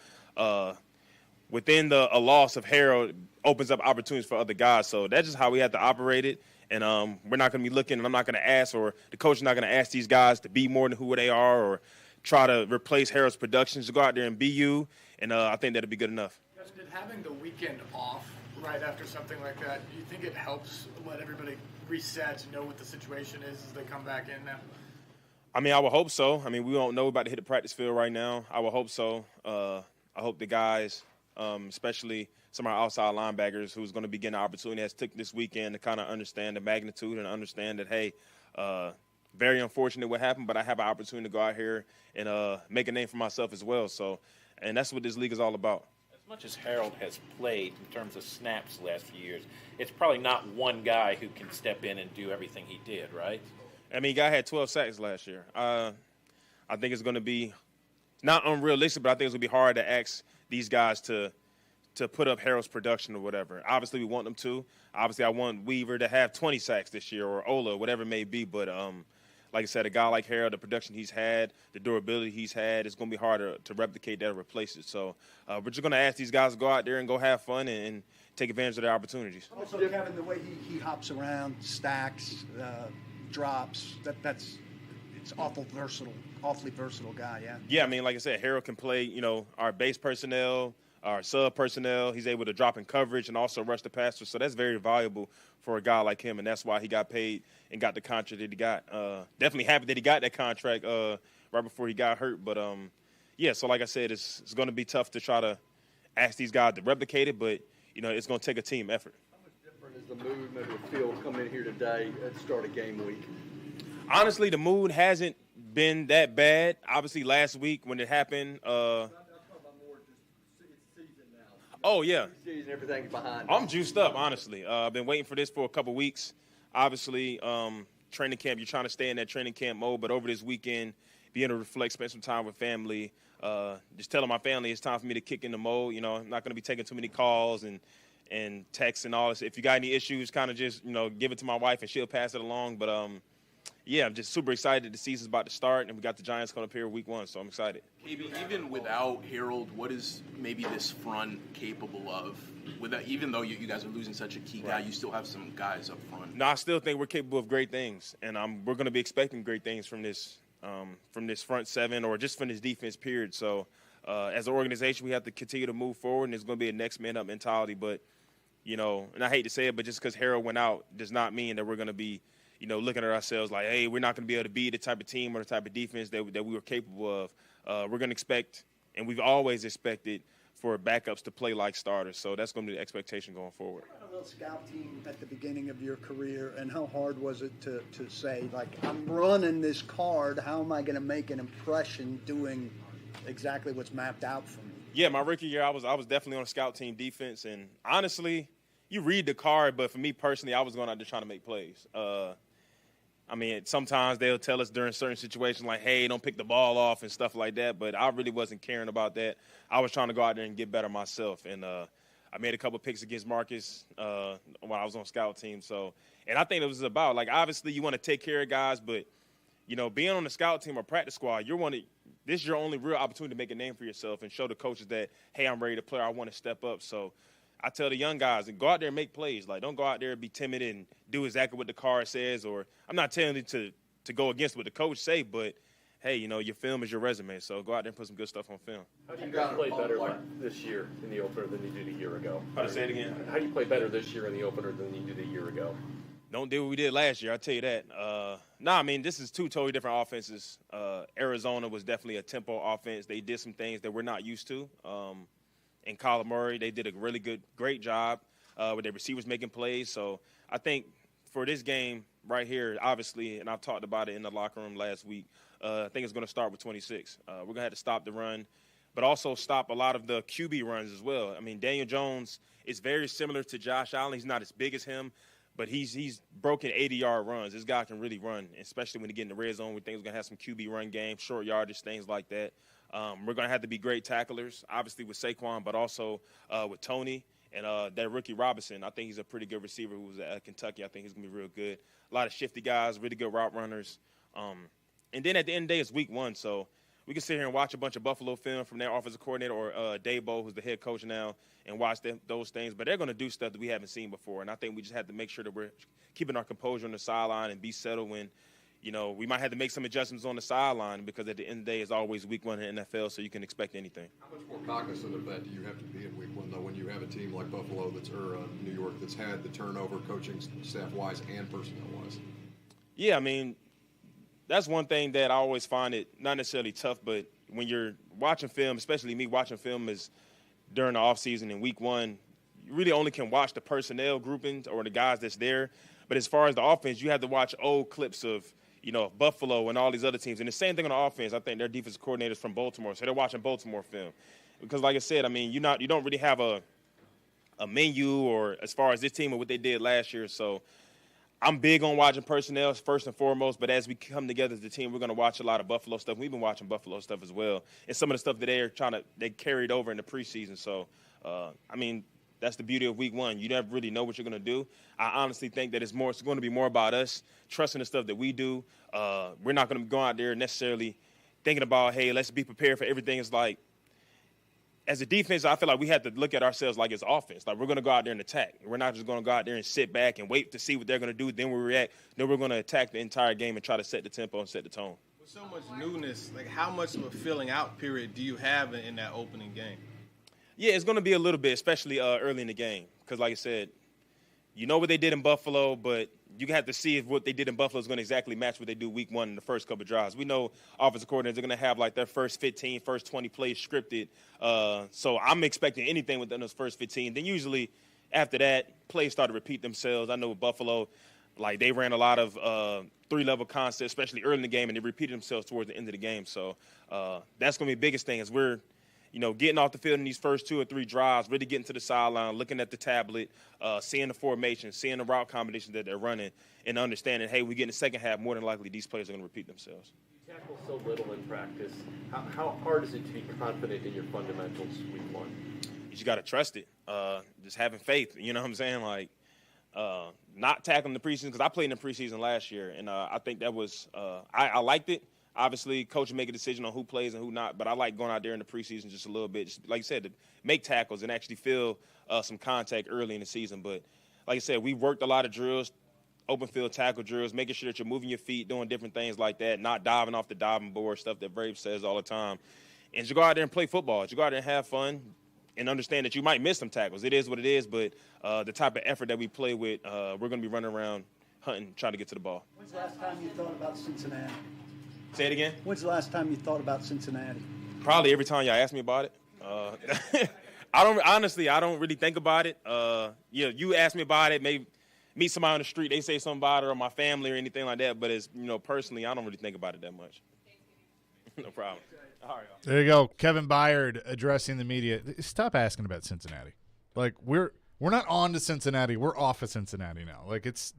within a loss of Harold opens up opportunities for other guys. So that's just how we have to operate it. And we're not going to be looking, and I'm not going to ask, or the coach is not going to ask these guys to be more than who they are or try to replace Harold's productions, to go out there and be you. And I think that'll be good enough. Did having the weekend off right after something like that, do you think it helps let everybody reset, know what the situation is as they come back in now? I mean, I would hope so. I mean, we don't know about to hit the practice field right now. I would hope so. I hope the guys, especially some of our outside linebackers who's going to be getting an opportunity, has took this weekend to kind of understand the magnitude and understand that, hey, very unfortunate what happened, but I have an opportunity to go out here and make a name for myself as well. So, and that's what this league is all about. As much as Harold has played in terms of snaps the last few years, it's probably not one guy who can step in and do everything he did, right? I mean, guy had 12 sacks last year. I think it's going to be not unrealistic, but I think it's going to be hard to ask these guys to put up Harold's production or whatever. Obviously, we want them to. Obviously, I want Weaver to have 20 sacks this year, or Ola, whatever it may be. But like I said, a guy like Harold, the production he's had, the durability he's had, it's going to be harder to replicate that or replace it. So we're just going to ask these guys to go out there and go have fun and take advantage of their opportunities. Also, Kevin, the way he hops around, stacks, drops, it's awfully versatile guy, yeah? Yeah, I mean, like I said, Harold can play, you know, our base personnel, our sub personnel. He's able to drop in coverage and also rush the passer. So that's very valuable for a guy like him, and that's why he got paid and got the contract that he got. Definitely happy that he got that contract right before he got hurt. But, yeah, so like I said, it's going to be tough to try to ask these guys to replicate it, but, you know, it's going to take a team effort. How much different is the mood, maybe the field coming in here today at the start of game week? Honestly, the mood hasn't been that bad. Obviously, last week when it happened oh, yeah. Season, everything's behind. I'm juiced up, honestly. I've been waiting for this for a couple weeks. Obviously, training camp, you're trying to stay in that training camp mode, but over this weekend, being able to reflect, spend some time with family, just telling my family it's time for me to kick in the mode. You know, I'm not going to be taking too many calls and texts and all this. If you got any issues, kind of just, you know, give it to my wife and she'll pass it along. But, yeah, I'm just super excited. The season's about to start, and we got the Giants coming up here week 1, so I'm excited. KB, even without Harold, what is maybe this front capable of? Even though you guys are losing such a key guy, you still have some guys up front. No, I still think we're capable of great things, and we're going to be expecting great things from this front seven or just from this defense period. So as an organization, we have to continue to move forward, and there's going to be a next man up mentality. But, you know, and I hate to say it, but just because Harold went out does not mean that we're going to be, you know, looking at ourselves like, hey, we're not going to be able to be the type of team or the type of defense that we were capable of. We're going to expect, and we've always expected, for backups to play like starters. So that's going to be the expectation going forward. You had a little scout team at the beginning of your career, and how hard was it to say, like, I'm running this card, how am I going to make an impression doing exactly what's mapped out for me? Yeah, my rookie year, I was definitely on a scout team defense, and honestly, you read the card, but for me personally, I was going out there trying to make plays. I mean, sometimes they'll tell us during certain situations like, hey, don't pick the ball off and stuff like that, but I really wasn't caring about that. I was trying to go out there and get better myself, and I made a couple picks against Marcus when I was on scout team. So, and I think it was about, like, obviously you want to take care of guys, but, you know, being on the scout team or practice squad, this is your only real opportunity to make a name for yourself and show the coaches that, hey, I'm ready to play, I want to step up. So I tell the young guys, go out there and make plays. Like, don't go out there and be timid and do exactly what the card says. Or I'm not telling you to to go against what the coach say, but hey, your film is your resume, so go out there and put some good stuff on film. How do you guys play better this year in the opener than you did a year ago? How to say it again? How do you play better this year in the opener than you did a year ago? Don't do what we did last year, I'll tell you that. I mean, this is two totally different offenses. Arizona was definitely a tempo offense. They did some things that we're not used to. In Kyler Murray, they did a really great job with their receivers making plays. So I think for this game right here, obviously, and I've talked about it in the locker room last week, I think it's going to start with 26. We're going to have to stop the run, but also stop a lot of the QB runs as well. I mean, Daniel Jones is very similar to Josh Allen. He's not as big as him, but he's broken 80-yard runs. This guy can really run, especially when you get in the red zone. We think we're going to have some QB run game, short yardage, things like that. We're going to have to be great tacklers, obviously with Saquon, but also with Tony and that rookie Robinson. I think he's a pretty good receiver who was at Kentucky. I think he's going to be real good. A lot of shifty guys, really good route runners. And then at the end of the day, it's week 1, so we can sit here and watch a bunch of Buffalo film from their offensive coordinator or Dabo, who's the head coach now, and watch those things. But they're going to do stuff that we haven't seen before, and I think we just have to make sure that we're keeping our composure on the sideline and be settled when, we might have to make some adjustments on the sideline because at the end of the day, it's always week 1 in the NFL, so you can expect anything. How much more cognizant of that do you have to be in week 1, though, when you have a team like Buffalo or New York that's had the turnover coaching staff-wise and personnel-wise? Yeah, I mean, that's one thing that I always find it not necessarily tough, but when you're watching film, especially me watching film is during the offseason in week 1, you really only can watch the personnel groupings or the guys that's there. But as far as the offense, you have to watch old clips of, Buffalo and all these other teams. And the same thing on the offense. I think they're defensive coordinators from Baltimore, so they're watching Baltimore film. Because like I said, I mean, you don't really have a menu or as far as this team or what they did last year. So I'm big on watching personnel first and foremost, but as we come together as a team, we're going to watch a lot of Buffalo stuff. We've been watching Buffalo stuff as well, and some of the stuff that they carried over in the preseason. So, I mean, that's the beauty of week 1. You never really know what you're going to do. I honestly think that it's going to be more about us trusting the stuff that we do. We're not going to go out there necessarily thinking about, hey, let's be prepared for everything. It's like, as a defense, I feel like we have to look at ourselves like it's offense. Like, we're going to go out there and attack. We're not just going to go out there and sit back and wait to see what they're going to do. Then we react. Then we're going to attack the entire game and try to set the tempo and set the tone. With so much newness, like, how much of a filling out period do you have in that opening game? Yeah, it's going to be a little bit, especially early in the game. Because, like I said, you know what they did in Buffalo, but you have to see if what they did in Buffalo is going to exactly match what they do week 1 in the first couple of drives. We know offensive coordinators are going to have, like, their first 15, first 20 plays scripted. So I'm expecting anything within those first 15. Then usually after that, plays start to repeat themselves. I know with Buffalo, like, they ran a lot of 3-level concepts, especially early in the game, and they repeated themselves towards the end of the game. So that's going to be the biggest thing is we're – getting off the field in these first 2 or 3 drives, really getting to the sideline, looking at the tablet, seeing the formation, seeing the route combinations that they're running, and understanding, hey, we get in the second half, more than likely these players are going to repeat themselves. You tackle so little in practice. How hard is it to be confident in your fundamentals week 1? You just got to trust it. Just having faith, you know what I'm saying? Like, not tackling the preseason, because I played in the preseason last year, and I think that was I liked it. Obviously, coach will make a decision on who plays and who not, but I like going out there in the preseason just a little bit, just like you said, to make tackles and actually feel some contact early in the season. But like I said, we worked a lot of drills, open field tackle drills, making sure that you're moving your feet, doing different things like that, not diving off the diving board, stuff that Brave says all the time. And just go out there and play football. Just go out there and have fun and understand that you might miss some tackles. It is what it is, but the type of effort that we play with, we're going to be running around hunting, trying to get to the ball. When's the last time you thought about Cincinnati? Say it again? When's the last time you thought about Cincinnati? Probably every time y'all ask me about it. I don't really think about it. You ask me about it, maybe meet somebody on the street, they say something about it, or my family or anything like that. But as personally, I don't really think about it that much. No problem. All right. There you go, Kevin Byard addressing the media. Stop asking about Cincinnati. Like we're not on to Cincinnati. We're off of Cincinnati now. Like it's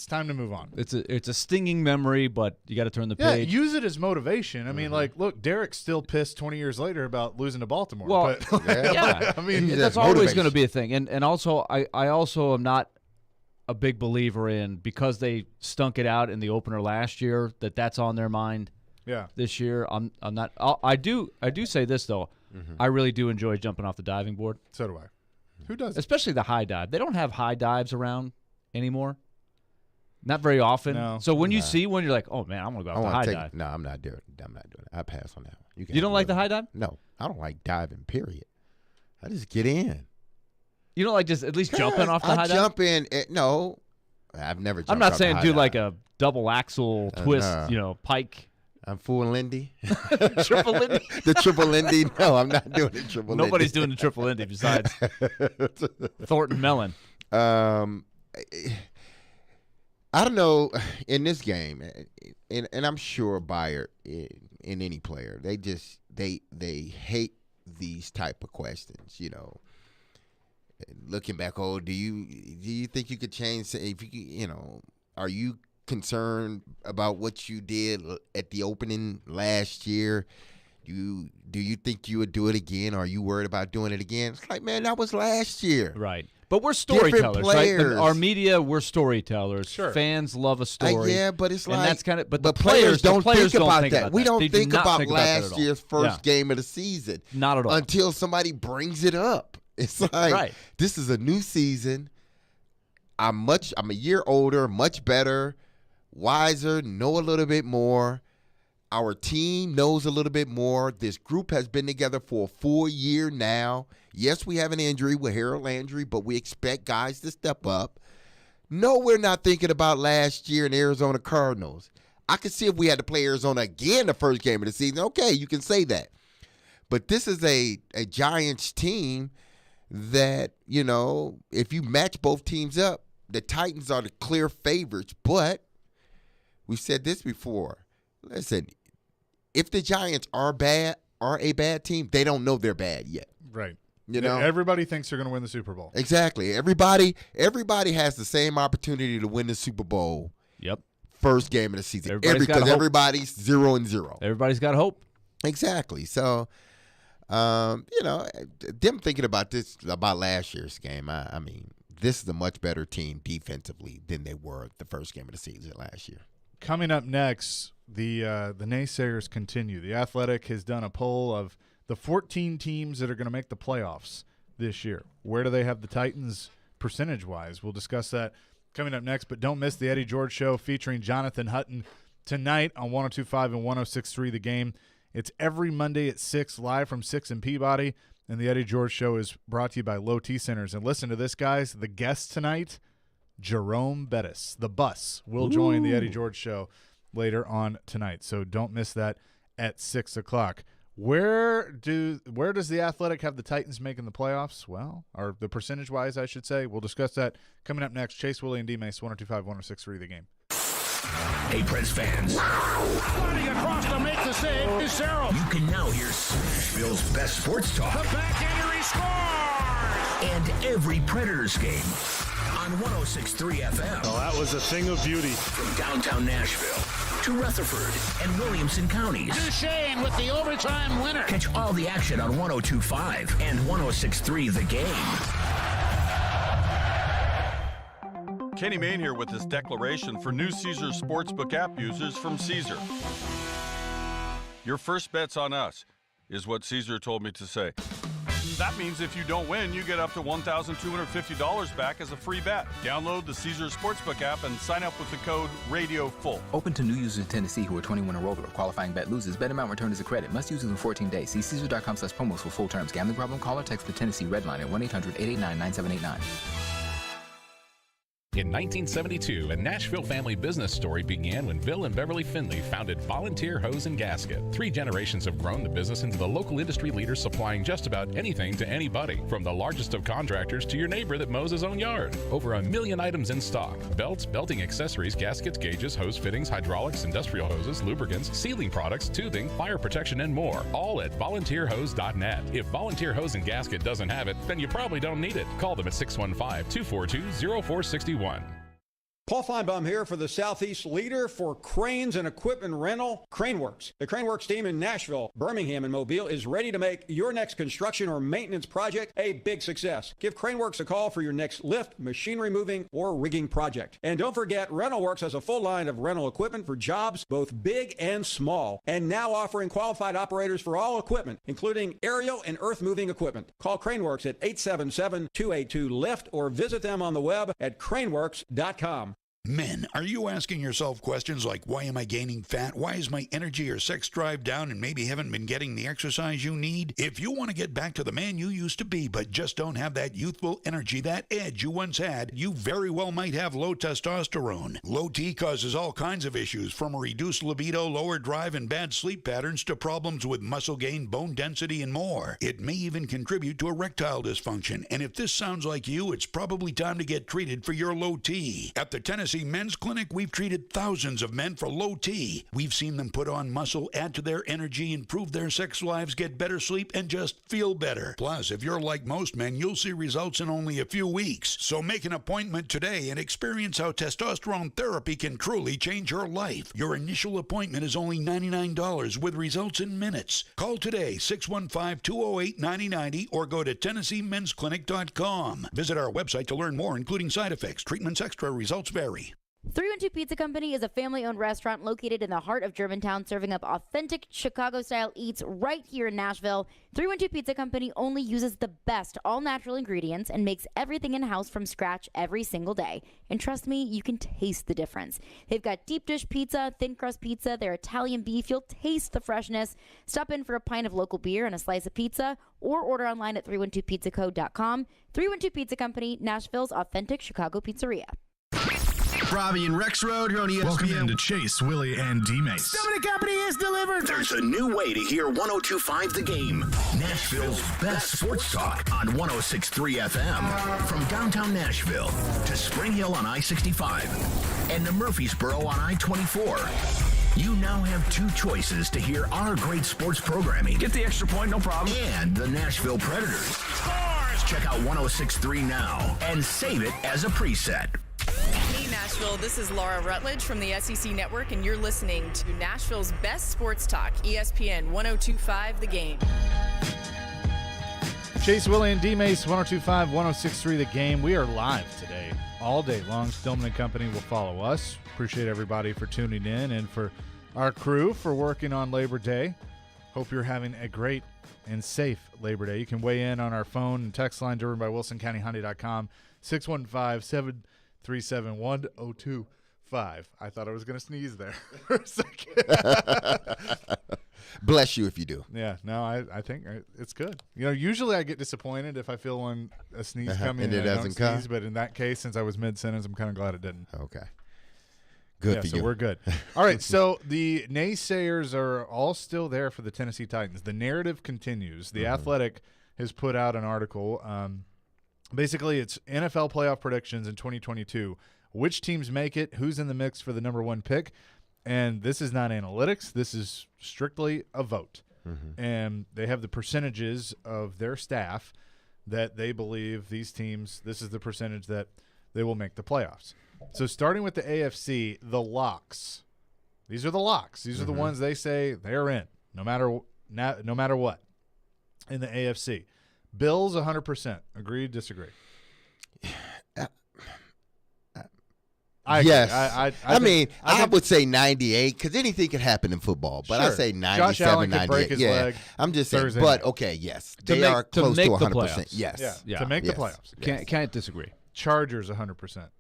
time to move on. It's a stinging memory, but you got to turn the page. Yeah, use it as motivation. I mean, like, look, Derek's still pissed 20 years later about losing to Baltimore. Well, but, yeah. I mean, that's always going to be a thing. And also, I also am not a big believer in, because they stunk it out in the opener last year, that's on their mind. Yeah. This year, I'm not. I do say this though. I really do enjoy jumping off the diving board. So do I. Who does? Especially the high dive. They don't have high dives around anymore. Not very often. No. So when you see one, you're like, oh, man, I'm going to go out the high dive. No, I'm not doing it. I pass on that one. You don't like the high dive? No, I don't like diving, period. I just get in. You don't like just at least jumping off the high dive? I jump in. No, I've never jumped I'm not off saying the do high like dive. a double axle twist, pike. I'm full Lindy. Triple Lindy. The triple Lindy. No, I'm not doing the triple Lindy. Nobody's doing the triple Lindy besides Thornton Mellon. I don't know in this game, and I'm sure Bayer in any player, they hate these type of questions. Looking back, do you think you could change? If are you concerned about what you did at the opening last year? Do you think you would do it again? Or are you worried about doing it again? It's like, man, that was last year. Right. But we're storytellers, right? Our media, we're storytellers. Sure. Fans love a story. Yeah, but it's like, and that's kind of. But the players don't think about that. We don't think about last year's first Yeah. game of the season. Not at all. Until somebody brings it up. It's like, this is a new season. I'm a year older, much better, wiser, know a little bit more. Our team knows a little bit more. This group has been together for a full year now. Yes, we have an injury with Harold Landry, but we expect guys to step up. No, we're not thinking about last year in Arizona Cardinals. I could see if we had to play Arizona again the first game of the season. Okay, you can say that. But this is a Giants team that, if you match both teams up, the Titans are the clear favorites. But we've said this before. Listen, if the Giants are a bad team, they don't know they're bad yet. Right. Yeah, everybody thinks they're going to win the Super Bowl. Exactly. Everybody has the same opportunity to win the Super Bowl. Yep. First game of the season. Because everybody's 0-0. Everybody's got hope. Exactly. So, them thinking about last year's game, I mean, this is a much better team defensively than they were the first game of the season last year. Coming up next, the naysayers continue. The Athletic has done a poll of the 14 teams that are going to make the playoffs this year. Where do they have the Titans percentage-wise? We'll discuss that coming up next, but don't miss the Eddie George Show featuring Jonathan Hutton tonight on 102.5 and 106.3 The Game. It's every Monday at 6, live from 6 in Peabody, and the Eddie George Show is brought to you by Low T Centers. And listen to this, guys. The guest tonight, Jerome Bettis. The Bus will join the Eddie George Show later on tonight, so don't miss that at 6 o'clock. Where does the Athletic have the Titans making the playoffs? Well, or the percentage-wise, I should say. We'll discuss that coming up next. Chase, Willy, and D-Mase, 102.5, 106.3 The Game. Hey, Preds fans. Running across to make the save is Sarah. You can now hear Nashville's best sports talk. The backhander, he scores! And every Predators game on 106.3 FM. Oh, that was a thing of beauty. From downtown Nashville to Rutherford and Williamson counties. Duchesne with the overtime winner. Catch all the action on 102.5 and 106.3 The Game. Kenny Mayne here with this declaration for new Caesar Sportsbook app users from Caesar. Your first bet's on us, is what Caesar told me to say. That means if you don't win, you get up to $1,250 back as a free bet. Download the Caesar Sportsbook app and sign up with the code RADIOFULL. Open to new users in Tennessee who are 21 or older. Qualifying bet loses. Bet amount returned as a credit. Must use within 14 days. See Caesar.com/promos for full terms. Gambling problem? Call or text the Tennessee Red Line at 1-800-889-9789. In 1972, a Nashville family business story began when Bill and Beverly Finley founded Volunteer Hose and Gasket. 3 generations have grown the business into the local industry leader supplying just about anything to anybody, from the largest of contractors to your neighbor that mows his own yard. Over 1 million items in stock: belts, belting accessories, gaskets, gauges, hose fittings, hydraulics, industrial hoses, lubricants, sealing products, tubing, fire protection, and more. All at volunteerhose.net. If Volunteer Hose and Gasket doesn't have it, then you probably don't need it. Call them at 615-242-0461. Paul Feinbaum here for the Southeast leader for cranes and equipment rental, Craneworks. The Craneworks team in Nashville, Birmingham, and Mobile is ready to make your next construction or maintenance project a big success. Give Craneworks a call for your next lift, machinery moving, or rigging project. And don't forget, RentalWorks has a full line of rental equipment for jobs both big and small, and now offering qualified operators for all equipment, including aerial and earth-moving equipment. Call Craneworks at 877-282-LIFT or visit them on the web at craneworks.com. Men, are you asking yourself questions like, why am I gaining fat? Why is my energy or sex drive down and maybe haven't been getting the exercise you need? If you want to get back to the man you used to be but just don't have that youthful energy, that edge you once had, you very well might have low testosterone. Low T causes all kinds of issues, from a reduced libido, lower drive, and bad sleep patterns to problems with muscle gain, bone density, and more. It may even contribute to erectile dysfunction, and if this sounds like you, it's probably time to get treated for your low T. At the Tennessee Men's Clinic, we've treated thousands of men for low T. We've seen them put on muscle, add to their energy, improve their sex lives, get better sleep, and just feel better. Plus, if you're like most men, you'll see results in only a few weeks. So make an appointment today and experience how testosterone therapy can truly change your life. Your initial appointment is only $99 with results in minutes. Call today, 615-208-9090, or go to TennesseeMen'sClinic.com. Visit our website to learn more, including side effects, treatments, extra results vary. 312 Pizza Company is a family-owned restaurant located in the heart of Germantown, serving up authentic Chicago-style eats right here in Nashville. 312 Pizza Company only uses the best all-natural ingredients and makes everything in-house from scratch every single day. And trust me, you can taste the difference. They've got deep dish pizza, thin crust pizza, their Italian beef. You'll taste the freshness. Stop in for a pint of local beer and a slice of pizza, or order online at 312pizzaco.com. 312 Pizza Company, Nashville's authentic Chicago pizzeria. Robbie and Rex Road here on ESPN. Welcome into Chase, Willy, and D-Mase. Somebody company is delivered. There's a new way to hear 102.5 The Game. Nashville's best sports talk on 106.3 FM. From downtown Nashville to Spring Hill on I-65 and to Murfreesboro on I-24. You now have two choices to hear our great sports programming. Get the extra point, no problem. And the Nashville Predators. Scores! Check out 106.3 now and save it as a preset. Hey Nashville, this is Laura Rutledge from the SEC Network, and you're listening to Nashville's best sports talk, ESPN 102.5 The Game. Chase, Willy, and D-Mase, 102.5, 106.3 The Game. We are live today, all day long. Stillman & Company will follow us. Appreciate everybody for tuning in and for our crew for working on Labor Day. Hope you're having a great and safe Labor Day. You can weigh in on our phone and text line driven by WilsonCountyHonda.com, 615-737-1025. I thought I was going to sneeze there for a second. Bless you if you do. Yeah, no, I think it's good. You know, usually I get disappointed if I feel a sneeze coming and it doesn't come. Sneeze, but in that case, since I was mid-sentence, I'm kind of glad it didn't. Okay. Good for so you. We're good. All right, so the naysayers are all still there for the Tennessee Titans. The narrative continues. The Athletic has put out an article. Basically, it's NFL playoff predictions in 2022. Which teams make it? Who's in the mix for the number one pick? And this is not analytics. This is strictly a vote. And they have the percentages of their staff that they believe these teams, this is the percentage that they will make the playoffs. So starting with the AFC, the locks. These are the locks. These are the ones they say they're in, no matter what. In the AFC, Bills 100%. Agree? Disagree? Yes. I I would say 98 because anything can happen in football. But I say 97, Josh Allen 98. could break his leg I'm just saying. Thursday But night. okay, yes, they are close to 100%. Yes. Yeah, to make the playoffs. Can't disagree. Chargers 100%.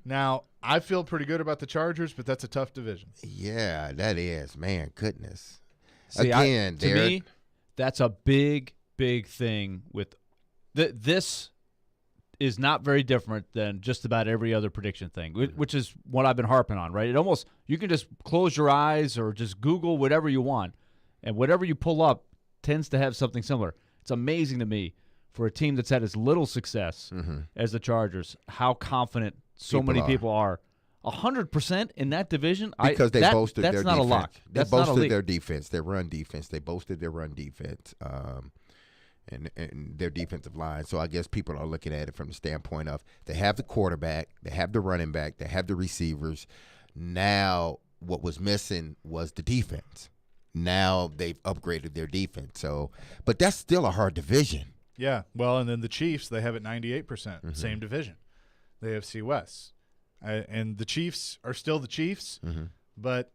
Now, I feel pretty good about the Chargers, but that's a tough division. Yeah, that is. Man, goodness. See, Again, to me, that's a big, big thing with this is not very different than just about every other prediction thing, which is what I've been harping on, right? It almost, you can just close your eyes or just Google whatever you want, and whatever you pull up tends to have something similar. It's amazing to me for a team that's had as little success as the Chargers, how confident many people are. 100% in that division? Because they boasted their defense. That's not a lock. They boasted their defense, their run defense. They boasted their run defense and their defensive line. So I guess people are looking at it from the standpoint of they have the quarterback, they have the running back, they have the receivers. Now what was missing was the defense. Now they've upgraded their defense. So, but that's still a hard division. Yeah, well, and then the Chiefs, they have it 98%, same division. The AFC West. And the Chiefs are still the Chiefs, but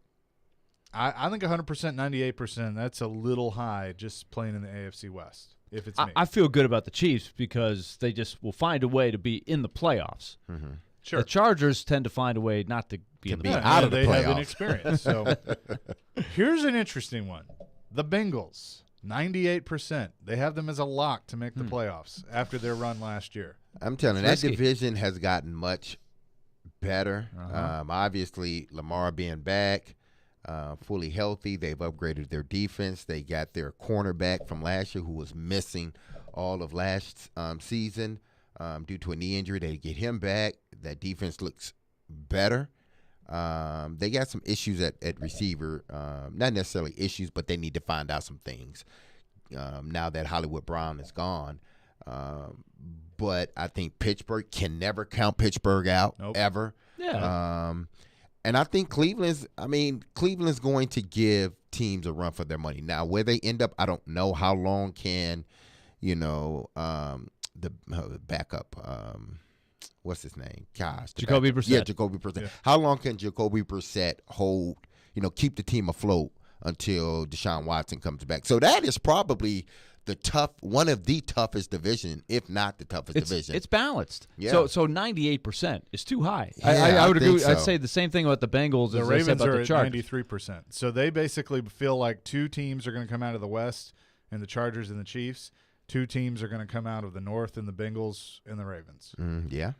I think 100%, 98%, that's a little high just playing in the AFC West, if it's me. I feel good about the Chiefs because they just will find a way to be in the playoffs. The Chargers tend to find a way not to be in the playoffs. Out of the playoffs. They have inexperience. So here's an interesting one. The Bengals, 98%. They have them as a lock to make the playoffs after their run last year. I'm telling you, that division has gotten much better. Obviously, Lamar being back, fully healthy. They've upgraded their defense. They got their cornerback from last year who was missing all of last season due to a knee injury. They get him back. That defense looks better. They got some issues at receiver. Not necessarily issues, but they need to find out some things now that Hollywood Brown is gone. But I think Pittsburgh can never count Pittsburgh out, ever. Yeah. And I think Cleveland's going to give teams a run for their money. Now, where they end up, I don't know. How long can, the backup, what's his name? Gosh. Jacoby Brissett. Yeah, Jacoby Brissett. Yeah. How long can Jacoby Brissett hold, keep the team afloat until Deshaun Watson comes back? So that is probably one of the toughest division, if not the toughest division. It's balanced. Yeah. So 98% is too high. Yeah, I would agree. so. I'd say the same thing about the Bengals The as Ravens I said about are the at Chargers. 93%. So they basically feel like two teams are going to come out of the West, and the Chargers and the Chiefs. Two teams are going to come out of the North, and the Bengals and the Ravens. Yeah.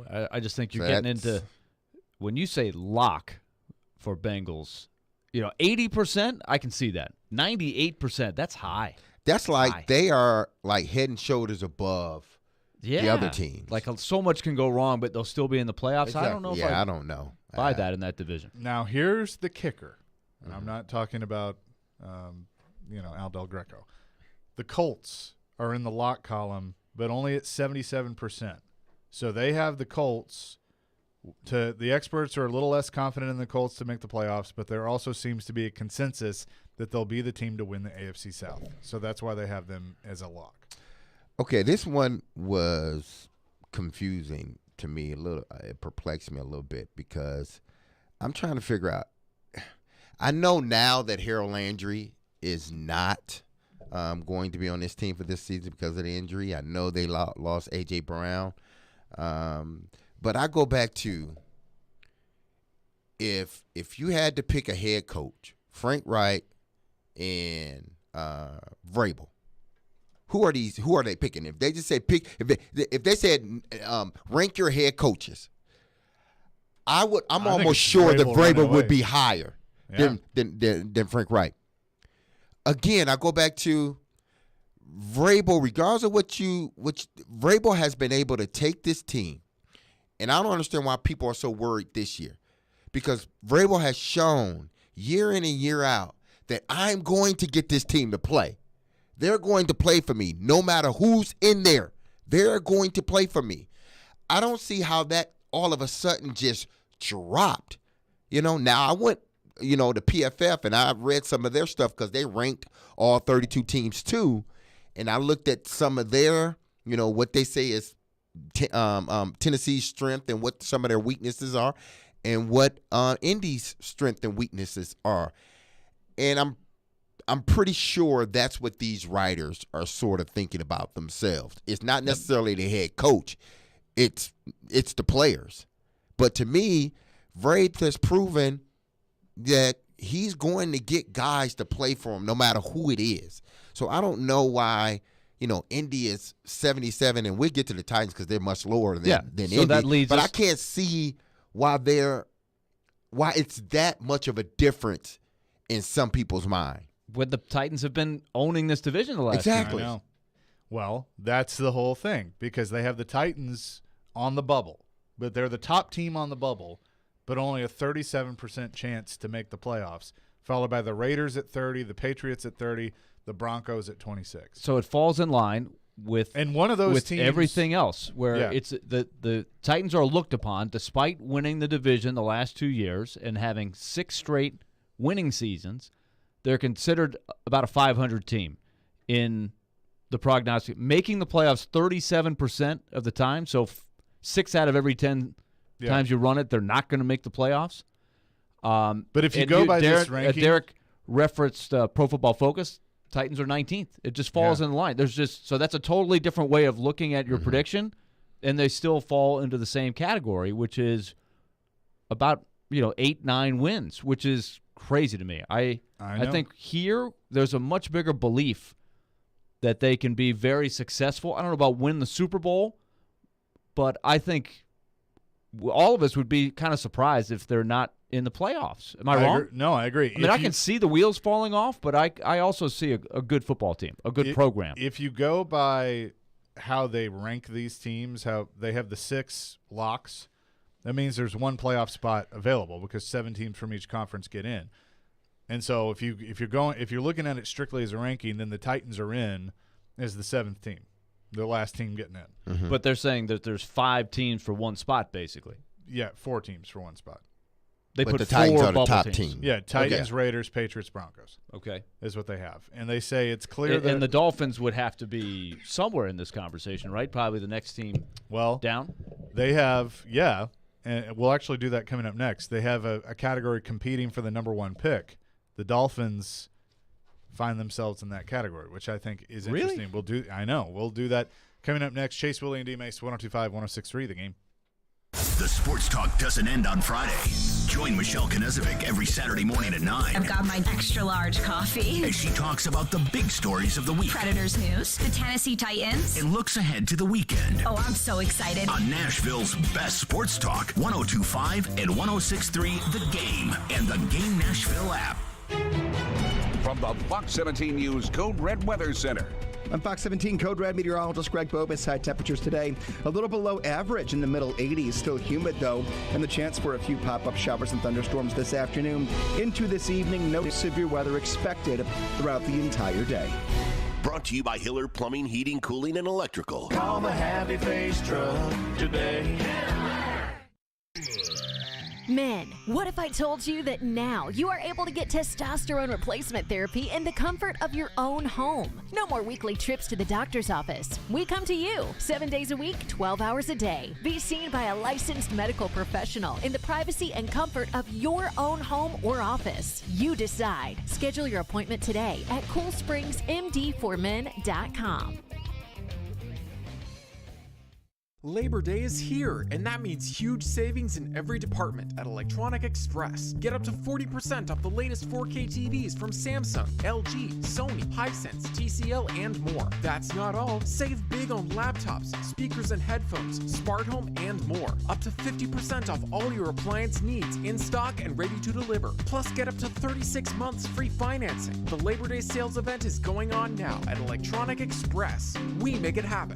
I just think you're getting into – when you say lock for Bengals, 80%, I can see that. 98%, that's high. That's like they are like head and shoulders above the other teams. Like so much can go wrong, but they'll still be in the playoffs. Exactly. I don't know if I don't know. Buy that in that division. Now, here's the kicker. And I'm not talking about, Al Del Greco. The Colts are in the lock column, but only at 77%. So they have the Colts. The experts are a little less confident in the Colts to make the playoffs, but there also seems to be a consensus that they'll be the team to win the AFC South. So that's why they have them as a lock. Okay, this one was confusing to me a little. It perplexed me a little bit because I'm trying to figure out. I know now that Harold Landry is not going to be on this team for this season because of the injury. I know they lost A.J. Brown. But I go back to if you had to pick a head coach, Frank Wright and Vrabel, who are they picking? If they just say if they said rank your head coaches, I'm almost sure that Vrabel would be higher than Frank Wright. Again, I go back to Vrabel. Regardless of which Vrabel has been able to take this team. And I don't understand why people are so worried this year, because Vrabel has shown year in and year out that I'm going to get this team to play. They're going to play for me no matter who's in there. They're going to play for me. I don't see how that all of a sudden just dropped. Now I went, to PFF and I read some of their stuff because they ranked all 32 teams too. And I looked at some of their, what they say is Tennessee's strength and what some of their weaknesses are, and what Indy's strength and weaknesses are, and I'm pretty sure that's what these writers are sort of thinking about themselves. It's not necessarily the head coach; it's the players. But to me, Vrabel has proven that he's going to get guys to play for him, no matter who it is. So I don't know why. Indy is 77, and we'll get to the Titans because they're much lower than Indy. That leads but I can't see why it's that much of a difference in some people's mind. When the Titans have been owning this division the last exactly. I know. Well, that's the whole thing, because they have the Titans on the bubble, but they're the top team on the bubble, but only a 37% chance to make the playoffs, followed by the Raiders at 30, the Patriots at 30, the Broncos at 26. So it falls in line with one of those with teams, everything else, where it's the Titans are looked upon, despite winning the division the last 2 years and having 6 straight winning seasons, they're considered about a 500 team in the prognostic, making the playoffs 37% of the time. So 6 out of every 10 times you run it, they're not going to make the playoffs. But if you go by this ranking, Derek referenced Pro Football Focus. Titans are 19th. It just falls in line. So that's a totally different way of looking at your prediction. and they still fall into the same category, which is about 8-9 wins, which is crazy to me. I think here there's a much bigger belief that they can be very successful. I don't know about win the Super Bowl, but I think all of us would be kind of surprised if they're not in the playoffs. Am I wrong? No, I agree. I mean, I can see the wheels falling off, but I also see a good football team, a good program. If you go by how they rank these teams, how they have the 6 locks, that means there's one playoff spot available because 7 teams from each conference get in. And so if you're looking at it strictly as a ranking, then the Titans are in as the 7th team, the last team getting in. Mm-hmm. But they're saying that there's 5 teams for one spot, basically. Yeah, 4 teams for one spot. They but put the Titans 4 are the top teams. team. Yeah, Titans, Raiders, Patriots, Broncos. Okay, is what they have, and they say it's clear that and the Dolphins would have to be somewhere in this conversation, right? Probably the next team. Down. They have and we'll actually do that coming up next. They have a category competing for the number 1 pick. The Dolphins find themselves in that category, which I think is interesting. We'll do that coming up next. Chase, Willy, and D-Mase, 102.5, 106.3, The Game. The Sports Talk doesn't end on Friday. Join Michelle Knezovic every Saturday morning at 9. I've got my extra large coffee. As she talks about the big stories of the week. Predators news, the Tennessee Titans. And looks ahead to the weekend. Oh, I'm so excited. On Nashville's best sports talk, 102.5 and 106.3 The Game and the Game Nashville app. From the Fox 17 News Code Red Weather Center. On Fox 17 Code Red meteorologist Greg Bobus. High temperatures today a little below average in the middle 80s. Still humid though, and the chance for a few pop-up showers and thunderstorms this afternoon. Into this evening, no severe weather expected throughout the entire day. Brought to you by Hiller Plumbing, Heating, Cooling, and Electrical. Call the Happy Face Truck today. Men, what if I told you that now you are able to get testosterone replacement therapy in the comfort of your own home? No more weekly trips to the doctor's office. We come to you 7 days a week, 12 hours a day. Be seen by a licensed medical professional in the privacy and comfort of your own home or office. You decide. Schedule your appointment today at CoolSpringsMD4Men.com. Labor Day is here, and that means huge savings in every department at Electronic Express. Get up to 40% off the latest 4K TVs from Samsung, LG, Sony, Hisense, TCL, and more. That's not all. Save big on laptops, speakers and headphones, smart home, and more. Up to 50% off all your appliance needs in stock and ready to deliver. Plus, get up to 36 months free financing. The Labor Day sales event is going on now at Electronic Express. We make it happen.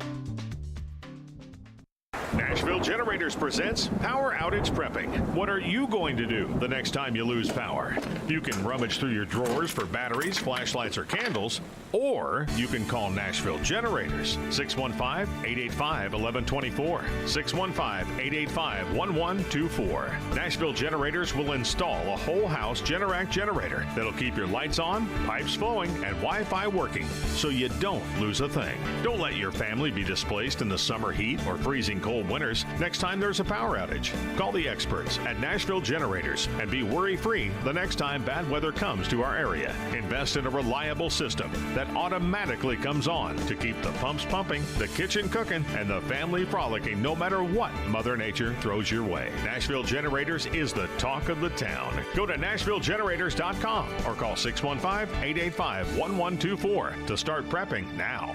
Nashville Generators presents Power Outage Prepping. What are you going to do the next time you lose power? You can rummage through your drawers for batteries, flashlights, or candles, or you can call Nashville Generators, 615-885-1124, 615-885-1124. Nashville Generators will install a whole house Generac generator that'll keep your lights on, pipes flowing, and Wi-Fi working so you don't lose a thing. Don't let your family be displaced in the summer heat or freezing cold winters next time there's a power outage. Call the experts at Nashville Generators and be worry-free the next time bad weather comes to our area. Invest in a reliable system that automatically comes on to keep the pumps pumping, the kitchen cooking, and the family frolicking no matter what Mother Nature throws your way. Nashville Generators is the talk of the town. Go to NashvilleGenerators.com or call 615-885-1124 to start prepping now.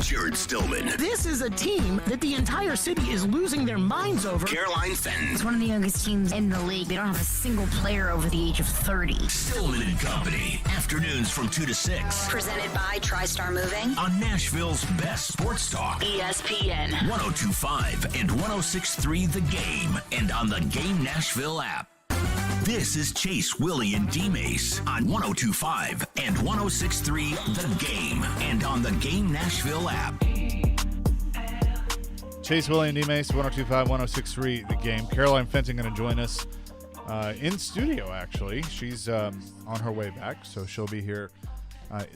Jared Stillman. This is a team that the entire city is losing their minds over. Caroline Fenton. It's one of the youngest teams in the league. They don't have a single player over the age of 30. Stillman and Company. Afternoons from 2 to 6. Presented by TriStar Moving. On Nashville's best sports talk. ESPN. 102.5 and 106.3 The Game. And on the Game Nashville app. This is Chase, Willy, and D-Mase on 102.5 and 106.3 The Game and on the Game Nashville app. Chase, Willy, and D-Mase, 102.5, 106.3 The Game. Caroline Fenton going to join us in studio, actually. She's on her way back, so she'll be here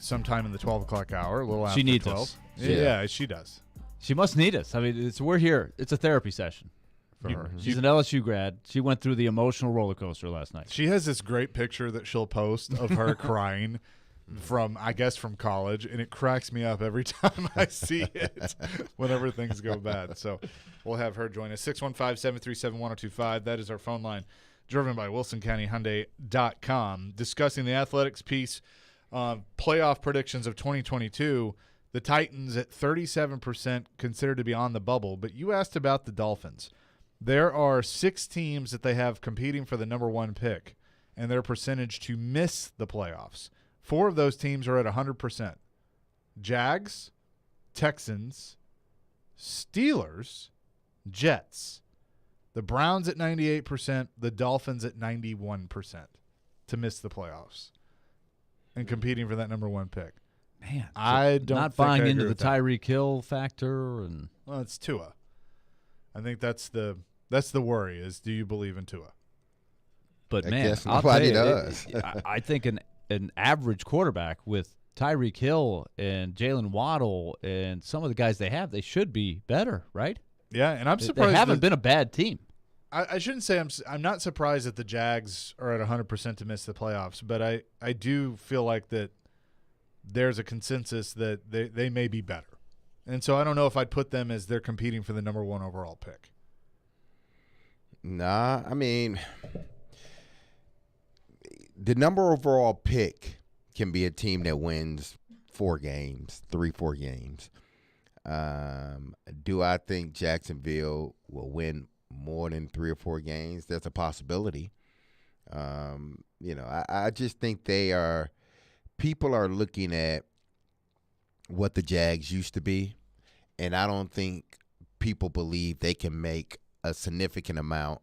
sometime in the 12 o'clock hour, a little after 12. She needs us. Yeah, she does. She must need us. I mean, we're here. It's a therapy session. For her. She's an LSU grad. She went through the emotional roller coaster last night. She has this great picture that she'll post of her crying from college, and it cracks me up every time I see it whenever things go bad. So we'll have her join us. 615-737-1025. That is our phone line, driven by WilsonCountyHyundai.com. Discussing the athletics piece, playoff predictions of 2022. The Titans at 37% considered to be on the bubble. But you asked about the Dolphins. There are 6 teams that they have competing for the number 1 pick, and their percentage to miss the playoffs. 4 of those teams are at 100%. Jags, Texans, Steelers, Jets. The Browns at 98%, the Dolphins at 91% to miss the playoffs and competing for that number 1 pick. Man, I don't not think buying I into agree the with that. Tyreek Hill factor, and Well, it's Tua. I think that's the worry is, do you believe in Tua? but I man, guess I'll tell nobody you, does. I think an average quarterback with Tyreek Hill and Jalen Waddle and some of the guys they have, they should be better, right? Yeah, and I'm surprised They haven't been a bad team. I shouldn't say I'm not surprised that the Jags are at 100% to miss the playoffs, but I do feel like that there's a consensus that they may be better. And so I don't know if I'd put them as they're competing for the number 1 overall pick. Nah, I mean, the number overall pick can be a team that wins 4 games, 3-4 games. Do I think Jacksonville will win more than 3 or 4 games? There's a possibility. I just think people are looking at what the Jags used to be, and I don't think people believe they can make a significant amount,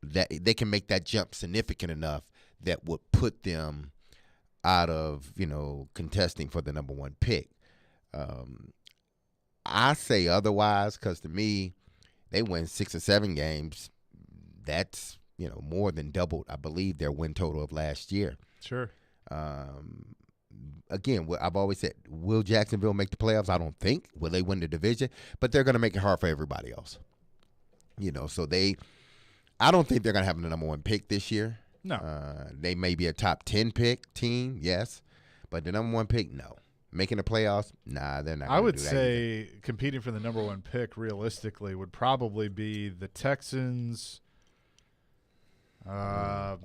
that they can make that jump significant enough that would put them out of, contesting for the number 1 pick. I say otherwise because to me, they win 6 or 7 games. That's, more than doubled, I believe, their win total of last year. Sure. Again, I've always said, will Jacksonville make the playoffs? I don't think. Will they win the division? But they're going to make it hard for everybody else. So I don't think they're going to have the number 1 pick this year. No. They may be a top 10 pick team, yes. But the number 1 pick, no. Making the playoffs, nah, they're not. I would do that say either. competing for the number 1 pick realistically would probably be the Texans. I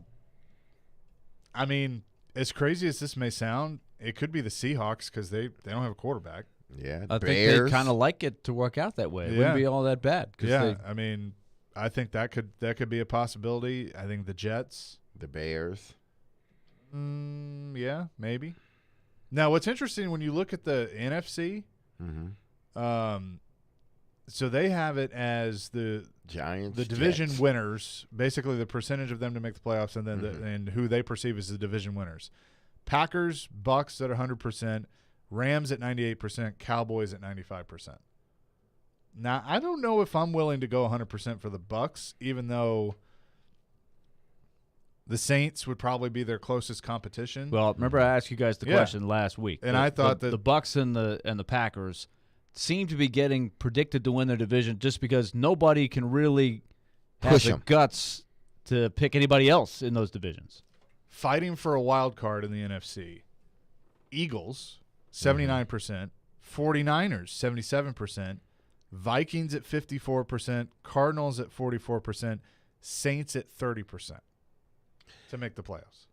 mean, as crazy as this may sound, it could be the Seahawks because they don't have a quarterback. Yeah, I Bears. think they kind of like it to work out that way. It wouldn't be all that bad. Yeah, I mean, I think that could be a possibility. I think the Jets. The Bears. Yeah, maybe. Now, what's interesting when you look at the NFC, so they have it as the Giants, the division Jets. winners, basically the percentage of them to make the playoffs, and then and who they perceive as the division winners. Packers, Bucks at 100%, Rams at 98%, Cowboys at 95%. Now, I don't know if I'm willing to go 100% for the Bucks, even though the Saints would probably be their closest competition. Well, remember I asked you guys the question last week, and I thought that the Bucks and the Packers seem to be getting predicted to win their division just because nobody can really have the guts to pick anybody else in those divisions. Fighting for a wild card in the NFC, Eagles 79%, 49ers 77%, Vikings at 54%, Cardinals at 44%, Saints at 30% to make the playoffs.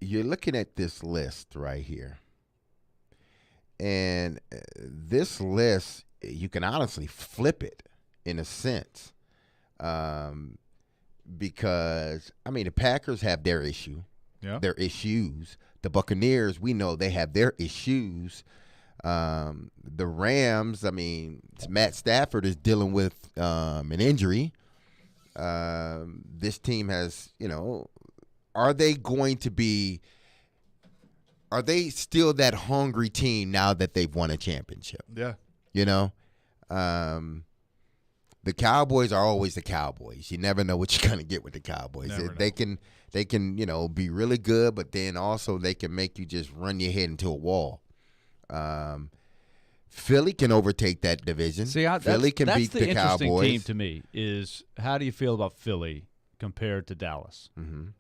You're looking at this list right here. And this list, you can honestly flip it in a sense. Because, I mean, the Packers have their issue, their issues. The Buccaneers, we know they have their issues. The Rams, I mean, Matt Stafford is dealing with an injury. This team has, are they going to be – are they still that hungry team now that they've won a championship? Yeah. The Cowboys are always the Cowboys. You never know what you're going to get with the Cowboys. They can, be really good, but then also they can make you just run your head into a wall. Philly can overtake that division. Philly can beat the Cowboys. That's the interesting team to me is how do you feel about Philly compared to Dallas?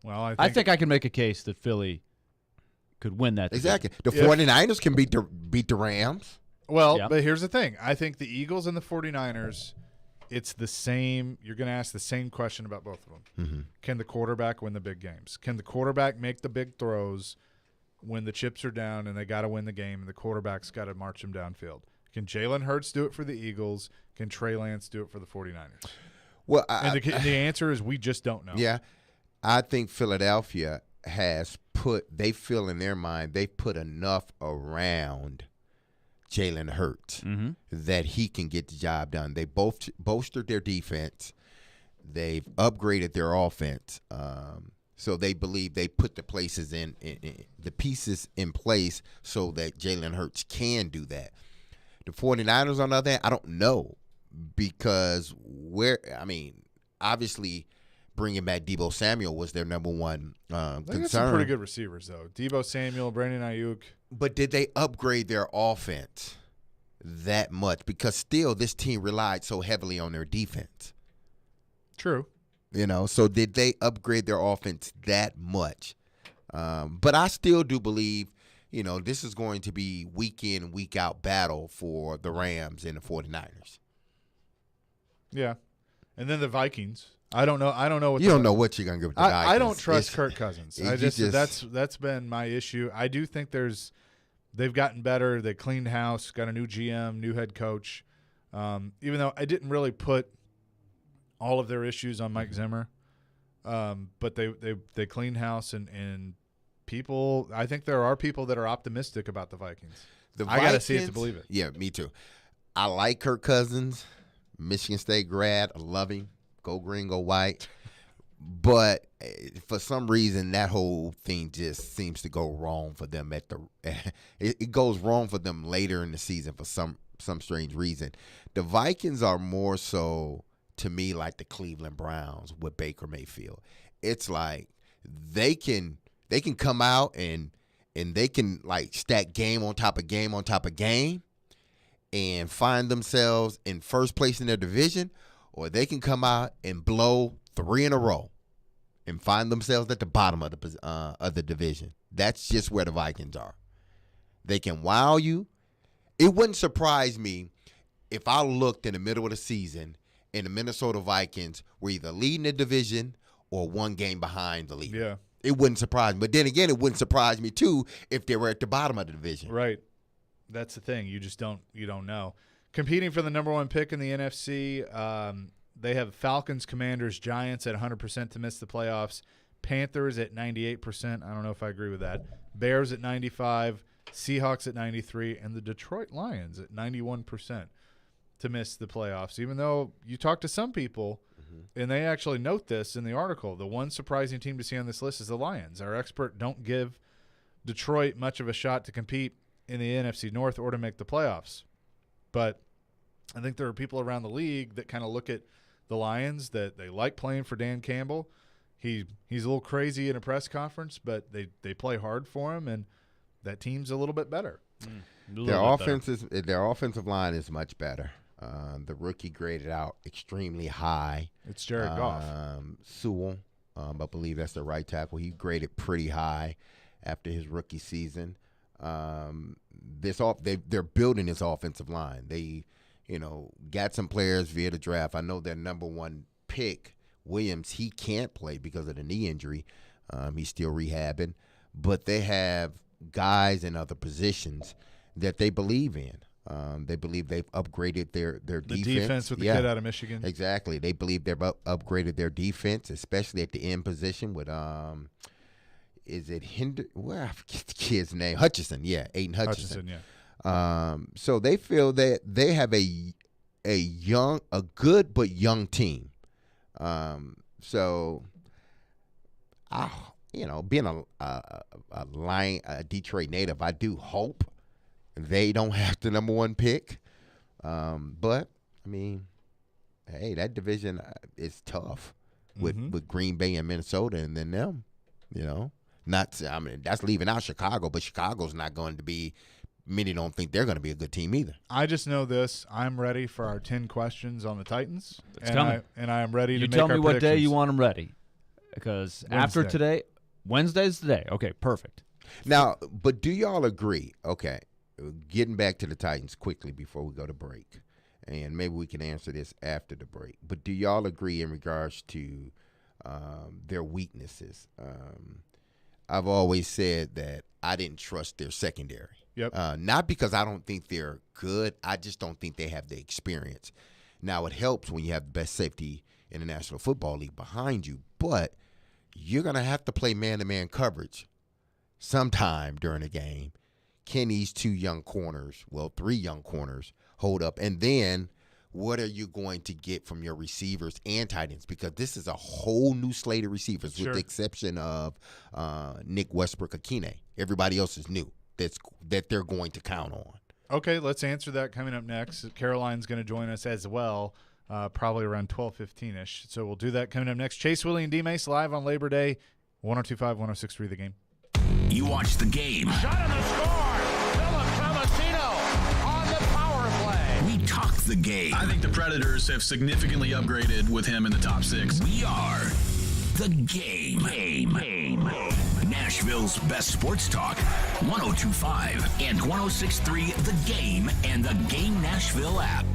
Well, I think I can make a case that Philly could win that division. Exactly. The 49ers can beat the Rams. Well, but here's the thing. I think the Eagles and the 49ers, it's the same. You're going to ask the same question about both of them. Mm-hmm. Can the quarterback win the big games? Can the quarterback make the big throws when the chips are down and they got to win the game and the quarterback's got to march them downfield? Can Jalen Hurts do it for the Eagles? Can Trey Lance do it for the 49ers? Well, the answer is we just don't know. Yeah. I think Philadelphia they feel in their mind they've put enough around Jalen Hurts that he can get the job done. They both bolstered their defense. They've upgraded their offense. So they believe they put the pieces in place so that Jalen Hurts can do that. The 49ers on the other hand, I don't know because obviously bringing back Deebo Samuel was their number one concern. They got some pretty good receivers, though. Deebo Samuel, Brandon Ayuk. But did they upgrade their offense that much? Because still this team relied so heavily on their defense. True. So did they upgrade their offense that much? But I still do believe, this is going to be week in, week out battle for the Rams and the 49ers. Yeah. And then the Vikings. I don't know what you don't know what you're going to give with the Vikings. I don't trust Kirk Cousins. That's been my issue. I do think they've gotten better. They cleaned house, got a new GM, new head coach. Even though I didn't really put all of their issues on Mike Zimmer, but they cleaned house and people. I think there are people that are optimistic about the Vikings. I got to see it to believe it. Yeah, me too. I like Kirk Cousins, Michigan State grad. I love him. Go green, go white. But for some reason, that whole thing just seems to go wrong for them. It goes wrong for them later in the season for some strange reason. The Vikings are more so, to me, like the Cleveland Browns with Baker Mayfield. It's like they can come out and they can like stack game on top of game on top of game and find themselves in first place in their division, or they can come out and blow 3 in a row and find themselves at the bottom of the division. That's just where the Vikings are. They can wow you. It wouldn't surprise me if I looked in the middle of the season and the Minnesota Vikings were either leading the division or one game behind the lead. Yeah. It wouldn't surprise me. But then again, it wouldn't surprise me, too, if they were at the bottom of the division. Right. That's the thing. You don't know. Competing for the number one pick in the NFC, they have Falcons, Commanders, Giants at 100% to miss the playoffs. Panthers at 98%. I don't know if I agree with that. Bears at 95%. Seahawks at 93%. And the Detroit Lions at 91% to miss the playoffs. Even though you talk to some people, and they actually note this in the article, the one surprising team to see on this list is the Lions. Our expert don't give Detroit much of a shot to compete in the NFC North or to make the playoffs. But I think there are people around the league that kind of look at the Lions that they like playing for Dan Campbell. He's a little crazy in a press conference, but they play hard for him, and that team's a little bit better. Their offensive line is much better. The rookie graded out extremely high. It's Jared Goff. Sewell, I believe that's the right tackle. He graded pretty high after his rookie season. They're building this offensive line. They, got some players via the draft. I know their number one pick, Williams, he can't play because of the knee injury. He's still rehabbing. But they have guys in other positions that they believe in. They believe they've upgraded their defense. The defense with the kid out of Michigan. Exactly. They believe they've upgraded their defense, especially at the end position with is it I forget the kid's name. Hutchinson, yeah, Aiden Hutchinson. Yeah. So they feel that they have a good but young team. So being a Detroit native, I do hope they don't have the number one pick. But I mean, hey, that division is tough with Green Bay and Minnesota, and then them. That's leaving out Chicago, but Chicago's not going to be. Many don't think they're going to be a good team either. I just know this. I'm ready for our 10 questions on the Titans. It's coming. I am ready to make You tell me what predictions. day you want them ready. Because after today, Wednesday's the day. Okay, perfect. Now, but do y'all agree? Okay, getting back to the Titans quickly before we go to break, and maybe we can answer this after the break. But do y'all agree in regards to their weaknesses? I've always said that I didn't trust their secondary. Yep. Not because I don't think they're good. I just don't think they have the experience. Now, it helps when you have the best safety in the National Football League behind you, but you're going to have to play man-to-man coverage sometime during the game. Can these three young corners hold up? And then what are you going to get from your receivers and tight ends? Because this is a whole new slate of receivers with the exception of Nick Westbrook-Akine. Everybody else is new that they're going to count on. Okay, let's answer that coming up next. Caroline's going to join us as well, probably around 12:15-ish. So we'll do that coming up next. Chase, Willy, and D-Mase live on Labor Day, 102.5, 106.3 The Game. You watch the game. Shot on the score. Philip Tomasino on the power play. We talk the game. I think the Predators have significantly upgraded with him in the top 6. We are the game. Nashville's best sports talk, 102.5 and 106.3 The Game and the Game Nashville app.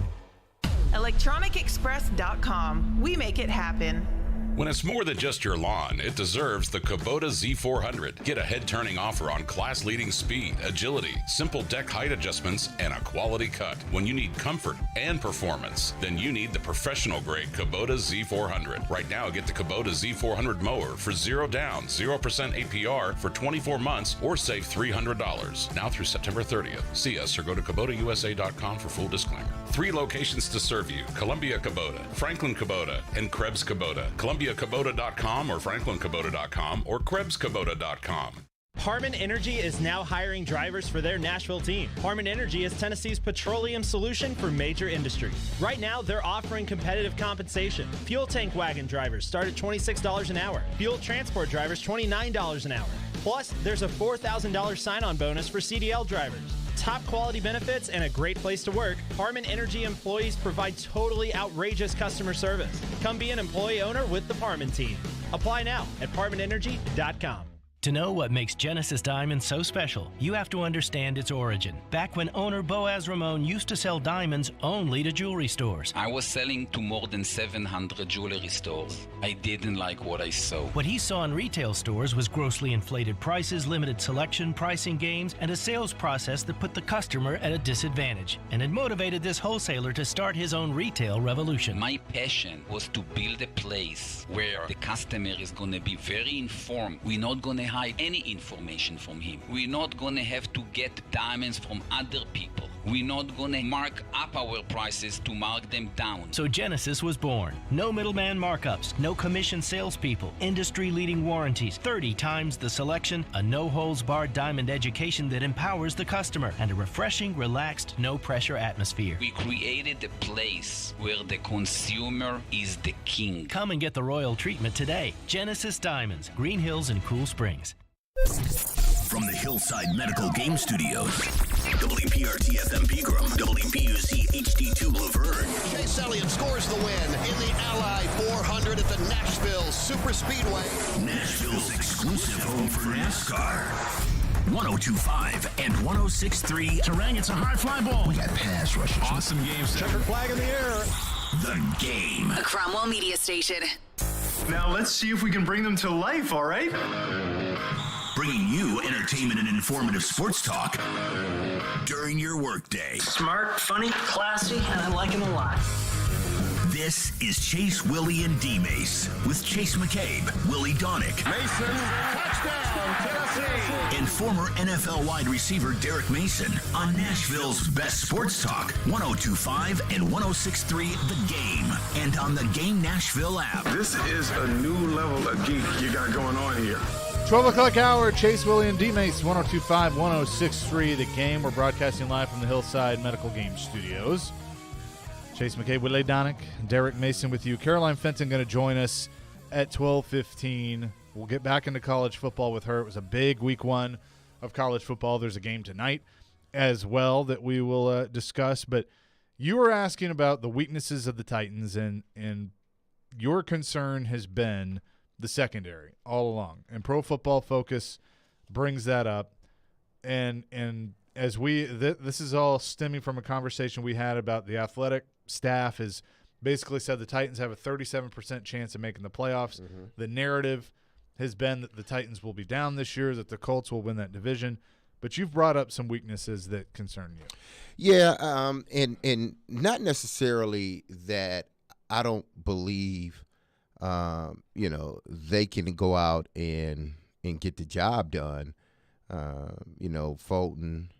ElectronicExpress.com. We make it happen. When it's more than just your lawn, it deserves the Kubota Z400. Get a head-turning offer on class-leading speed, agility, simple deck height adjustments, and a quality cut. When you need comfort and performance, then you need the professional-grade Kubota Z400. Right now, get the Kubota Z400 mower for 0 down, 0% APR for 24 months or save $300. Now through September 30th. See us or go to KubotaUSA.com for full disclaimer. 3 locations to serve you: Columbia Kubota, Franklin Kubota, and Krebs Kubota. ColumbiaKubota.com or FranklinKubota.com or KrebsKubota.com. Harman Energy is now hiring drivers for their Nashville team. Harman Energy is Tennessee's petroleum solution for major industries. Right now, they're offering competitive compensation. Fuel tank wagon drivers start at $26 an hour. Fuel transport drivers, $29 an hour. Plus, there's a $4,000 sign-on bonus for CDL drivers. Top quality benefits and a great place to work, Harman Energy employees provide totally outrageous customer service. Come be an employee owner with the Harman team. Apply now at HarmanEnergy.com. To know what makes Genesis Diamonds so special, you have to understand its origin. Back when owner Boaz Ramon used to sell diamonds only to jewelry stores. I was selling to more than 700 jewelry stores. I didn't like what I saw. What he saw in retail stores was grossly inflated prices, limited selection, pricing games, and a sales process that put the customer at a disadvantage. And it motivated this wholesaler to start his own retail revolution. My passion was to build a place where the customer is going to be very informed. We're not going to hide any information from him. We're not gonna have to get diamonds from other people. We're not gonna mark up our prices to mark them down. So Genesis was born. No middleman markups, no commission salespeople, industry-leading warranties, 30 times the selection, a no-holds-barred diamond education that empowers the customer, and a refreshing, relaxed, no-pressure atmosphere. We created a place where the consumer is the king. Come and get the royal treatment today. Genesis Diamonds, Green Hills and Cool Springs. From the Hillside Medical Game Studios, WPRT-FM Pegram, WPUC HD2 Laverne. Chase Elliott scores the win in the Ally 400 at the Nashville Super Speedway. Nashville's exclusive home for NASCAR. 102.5 and 106.3. Terang, it's a high fly ball. We got pass rushers. Awesome game. Checker flag in the air. The Game. A Cromwell Media Station. Now let's see if we can bring them to life, all right? Bringing you entertainment and informative sports talk during your workday. Smart, funny, classy, and I like him a lot. This is Chase, Willy, and D-Mase with Chase McCabe, Willy Donick. Mason, touchdown, Tennessee. And former NFL wide receiver Derek Mason on Nashville's best sports talk, 102.5 and 106.3 The Game, and on the Game Nashville app. This is a new level of geek you got going on here. 12 o'clock hour, Chase, Willy, and D-Mase, 102.5, 106.3 The Game. We're broadcasting live from the Hillside Medical Game Studios. Chase McCabe, Willy Donick, Derek Mason with you. Caroline Fenton going to join us at 12:15. We'll get back into college football with her. It was a big week one of college football. There's a game tonight as well that we will discuss. But you were asking about the weaknesses of the Titans, and your concern has been the secondary all along. And Pro Football Focus brings that up, and as this is all stemming from a conversation we had about the athletic staff has basically said the Titans have a 37% chance of making the playoffs. The narrative has been that the Titans will be down this year, that the Colts will win that division. But you've brought up some weaknesses that concern you. Yeah, and not necessarily that I don't believe, they can go out and get the job done. Fulton,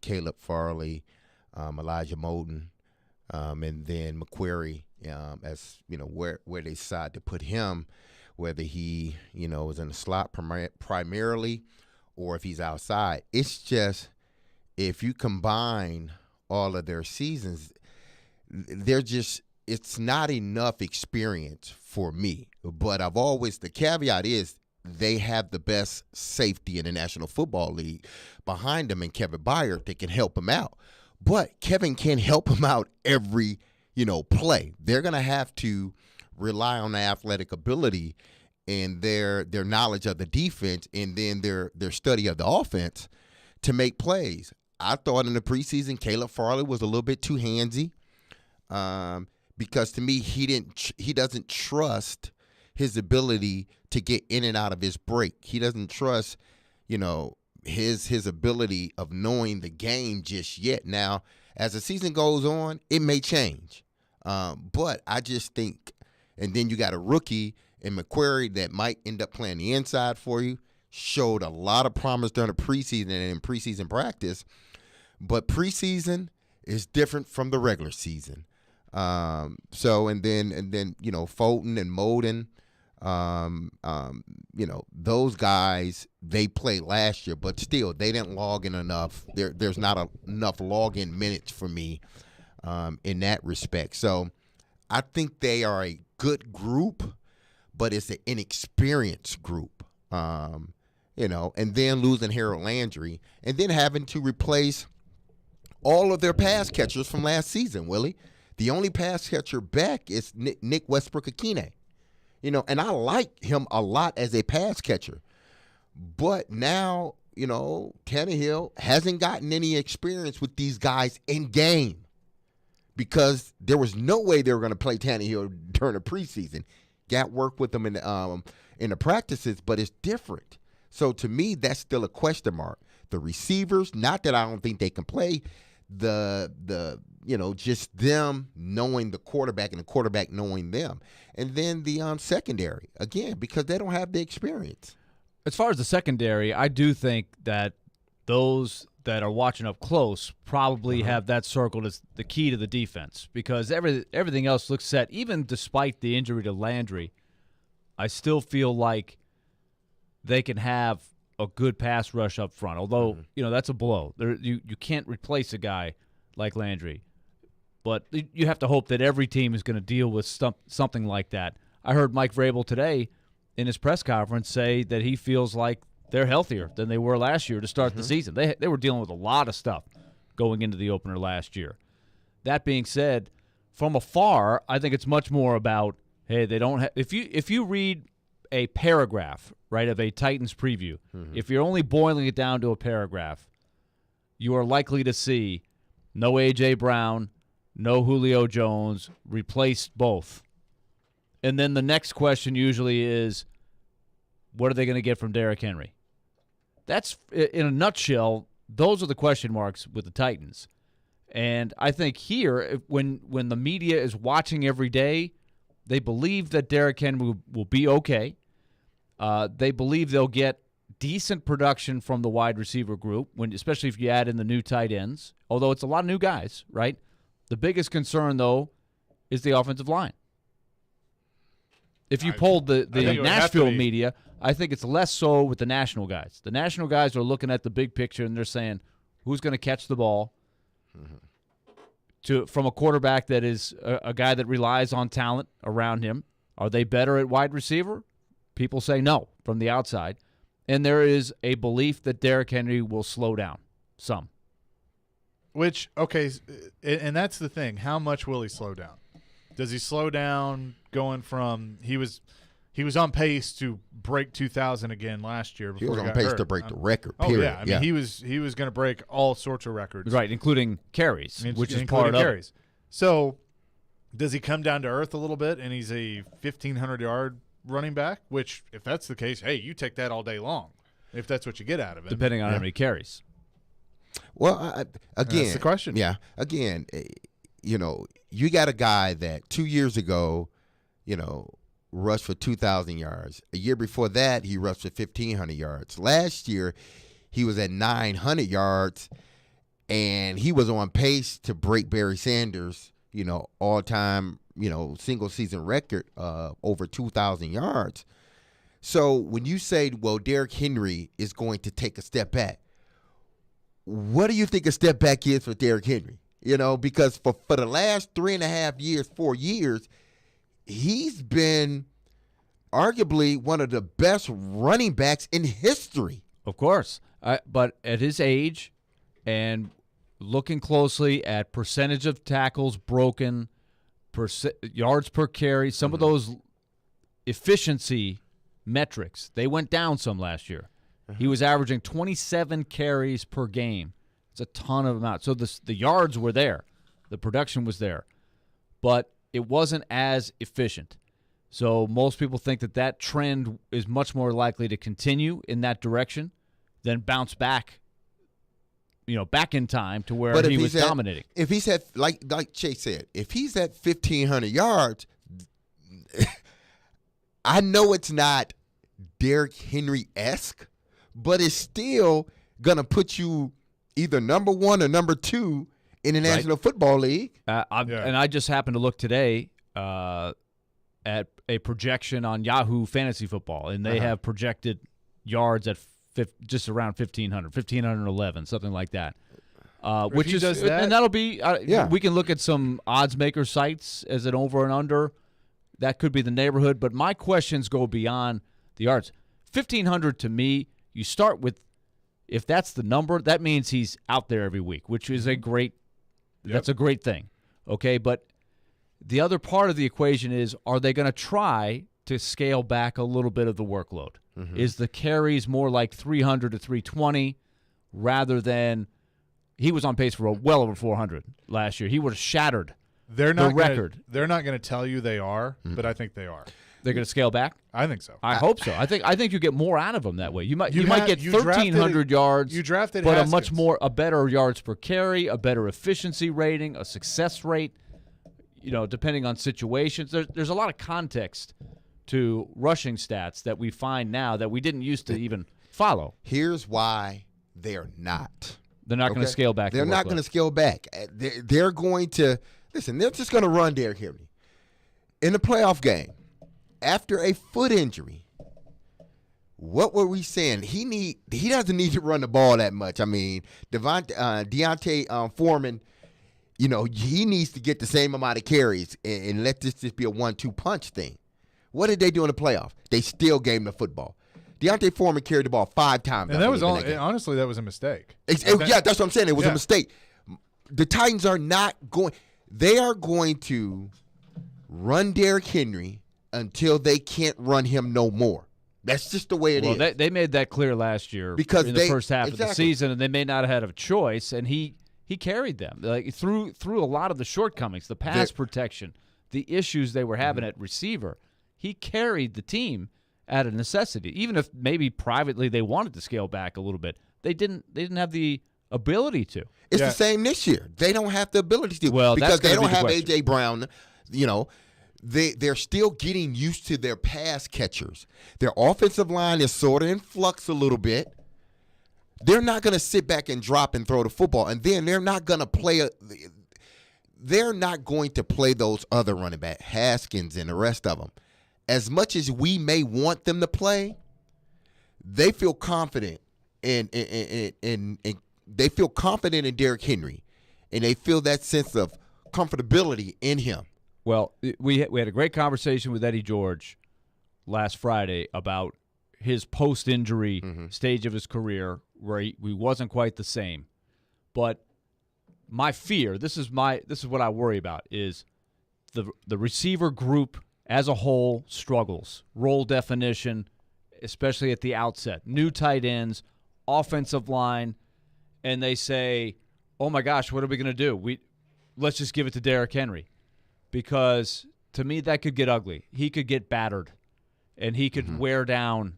Caleb Farley, Elijah Moulton, and then McQuarrie, as where they decide to put him, whether he is in the slot primarily or if he's outside. It's just if you combine all of their seasons, it's not enough experience for me. But the caveat is they have the best safety in the National Football League behind them in Kevin Byard that can help him out. But Kevin can't help him out every, play. They're going to have to rely on the athletic ability and their knowledge of the defense and then their study of the offense to make plays. I thought in the preseason Caleb Farley was a little bit too handsy because to me he doesn't trust his ability to get in and out of his break. He doesn't trust, his ability of knowing the game just yet. Now, as the season goes on, it may change. But I just think, and then you got a rookie in McQuarrie that might end up playing the inside for you, showed a lot of promise during the preseason and in preseason practice. But preseason is different from the regular season. And then Fulton and Moulton, those guys, they played last year, but still they didn't log in enough. There's not enough log-in minutes for me in that respect. So I think they are a good group, but it's an inexperienced group, and then losing Harold Landry and then having to replace all of their pass catchers from last season, Willie. The only pass catcher back is Nick Westbrook-Akine. And I like him a lot as a pass catcher. But now, Tannehill hasn't gotten any experience with these guys in game because there was no way they were going to play Tannehill during the preseason. Got work with them in the practices, but it's different. So to me, that's still a question mark. The receivers, not that I don't think they can play, just them knowing the quarterback and the quarterback knowing them. And then the secondary, again, because they don't have the experience. As far as the secondary, I do think that those that are watching up close probably have that circled as the key to the defense because everything else looks set. Even despite the injury to Landry, I still feel like they can have a good pass rush up front, although that's a blow. You can't replace a guy like Landry. But you have to hope that every team is going to deal with something like that. I heard Mike Vrabel today in his press conference say that he feels like they're healthier than they were last year to start the season. They were dealing with a lot of stuff going into the opener last year. That being said, from afar, I think it's much more about, hey, they don't have – if you read a paragraph, right, of a Titans preview, if you're only boiling it down to a paragraph, you are likely to see no A.J. Brown, no Julio Jones, replaced both. And then the next question usually is, what are they going to get from Derrick Henry? That's, in a nutshell, those are the question marks with the Titans. And I think here, when the media is watching every day, they believe that Derrick Henry will be okay. They believe they'll get decent production from the wide receiver group, especially if you add in the new tight ends, although it's a lot of new guys, right? The biggest concern, though, is the offensive line. If you polled the Nashville media, I think it's less so with the national guys. The national guys are looking at the big picture, and they're saying, who's going to catch the ball from a quarterback that is a guy that relies on talent around him? Are they better at wide receiver? People say no from the outside. And there is a belief that Derrick Henry will slow down some. Which, okay, and that's the thing. How much will he slow down? Does he slow down going from he was He was on pace to break 2,000 again last year. He Before was on got pace hurt. to break the record. Period. Oh yeah, I mean he was going to break all sorts of records, right, including carries, which is including part of carries. it. So, does he come down to earth a little bit, and he's a 1,500-yard running back? Which, if that's the case, hey, you take that all day long. If that's what you get out of it, depending on how many carries. Well, again, that's the question. Yeah, again, you got a guy that 2 years ago, rushed for 2,000 yards. A year before that, he rushed for 1,500 yards. Last year, he was at 900 yards, and he was on pace to break Barry Sanders, all-time, single-season record over 2,000 yards. So when you say, well, Derrick Henry is going to take a step back, what do you think a step back is for Derrick Henry? Because for the last 3.5 years, 4 years, he's been arguably one of the best running backs in history. Of course. But at his age and looking closely at percentage of tackles broken, yards per carry, some of those efficiency metrics, they went down some last year. He was averaging 27 carries per game. It's a ton of amount. So the yards were there. The production was there. But it wasn't as efficient. So most people think that trend is much more likely to continue in that direction than bounce back, back in time to where he was dominating. If he's at, like Chase said, if he's at 1,500 yards, I know it's not Derrick Henry-esque, but it's still going to put you either number 1 or number 2 in the National Football League. And I just happened to look today at a projection on Yahoo Fantasy Football, and they have projected yards at just around 1,500, 1,511, something like that. Which is, and that'll be, we can look at some odds maker sites as an over and under. That could be the neighborhood, but my questions go beyond the yards. 1,500 to me, you start with, if that's the number, that means he's out there every week, which is that's a great thing. Okay, but the other part of the equation is, are they going to try to scale back a little bit of the workload? Is the carries more like 300 to 320 rather than he was on pace for well over 400 last year? He would have shattered the record. They're not going to tell you they are, but I think they are. They're going to scale back? I think so. I hope so. I think you get more out of them that way. You might get 1,300 yards, you drafted but Haskins. a better yards per carry, a better efficiency rating, a success rate, depending on situations. There's a lot of context to rushing stats that we find now that we didn't used to even follow. Here's why they're not. They're not going to scale back. They're not going to scale back. They're going to – listen, they're just going to run Derrick Henry. In the playoff game, after a foot injury, what were we saying? He doesn't need to run the ball that much. I mean, Deontay Foreman, he needs to get the same amount of carries and let this just be a 1-2 punch thing. What did they do in the playoff? They still gave him the football. Deontay Foreman carried the ball 5 times. And that was honestly, that was a mistake. Yeah, that's what I'm saying. It was a mistake. The Titans are not going – they are going to run Derrick Henry until they can't run him no more. That's just the way it is. Well, they made that clear last year because in the first half of the season, and they may not have had a choice, and he carried them through a lot of the shortcomings, the pass protection, the issues they were having at receiver. He carried the team out of necessity, even if maybe privately they wanted to scale back a little bit. They didn't have the ability to. It's the same this year. They don't have the ability to. Well, because they don't have A.J. Brown. They're still getting used to their pass catchers. Their offensive line is sort of in flux a little bit. They're not going to sit back and drop and throw the football, and then they're not going to play. They're not going to play those other running back, Haskins and the rest of them. As much as we may want them to play, they feel confident in they feel confident in Derrick Henry, and they feel that sense of comfortability in him. Well, we had a great conversation with Eddie George last Friday about his post-injury stage of his career where he wasn't quite the same. But my fear, this is what I worry about, is the receiver group as a whole, struggles. Role definition, especially at the outset. New tight ends, offensive line, and they say, oh, my gosh, what are we going to do? Let's just give it to Derrick Henry. Because, to me, that could get ugly. He could get battered, and he could wear down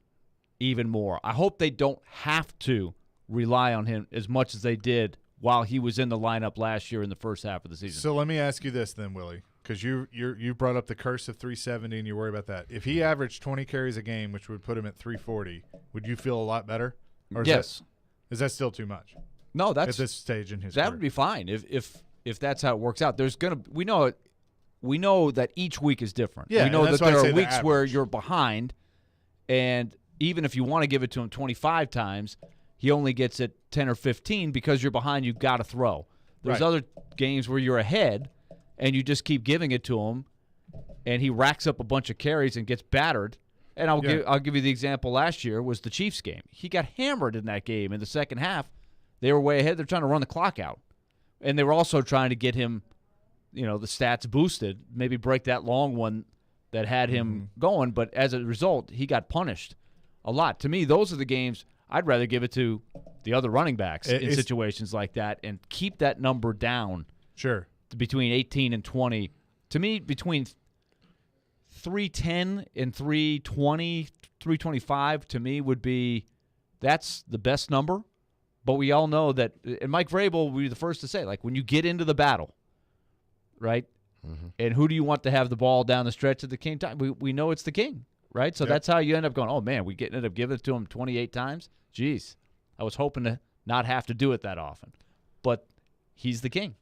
even more. I hope they don't have to rely on him as much as they did while he was in the lineup last year in the first half of the season. So let me ask you this then, Willie, because you brought up the curse of 370 and you worry about that. If he averaged 20 carries a game, which would put him at 340, would you feel a lot better? Or yes. Is that still too much? No, that's at this stage in his that career. would be fine if that's how it works out. There's gonna we know that each week is different. Yeah, we know that there are weeks the where you're behind, and even if you want to give it to him 25 times, he only gets it 10 or 15 because you're behind. You've got to throw. There's other games where you're ahead, and you just keep giving it to him, and he racks up a bunch of carries and gets battered. And I'll give you the example last year was the Chiefs game. He got hammered in that game in the second half. They were way ahead. They're trying to run the clock out. And they were also trying to get him, the stats boosted, maybe break that long one that had him going. But as a result, he got punished a lot. To me, those are the games I'd rather give it to the other running backs in situations like that and keep that number down. Sure. Between 18 and 20. To me, between 310 and 320, 325 to me would be that's the best number. But we all know that, and Mike Vrabel will be the first to say, like, when you get into the battle, right, and who do you want to have the ball down the stretch at the king time? We know it's the king, right? So that's how you end up going, oh, man, we ended up giving it to him 28 times? Jeez, I was hoping to not have to do it that often. But he's the king.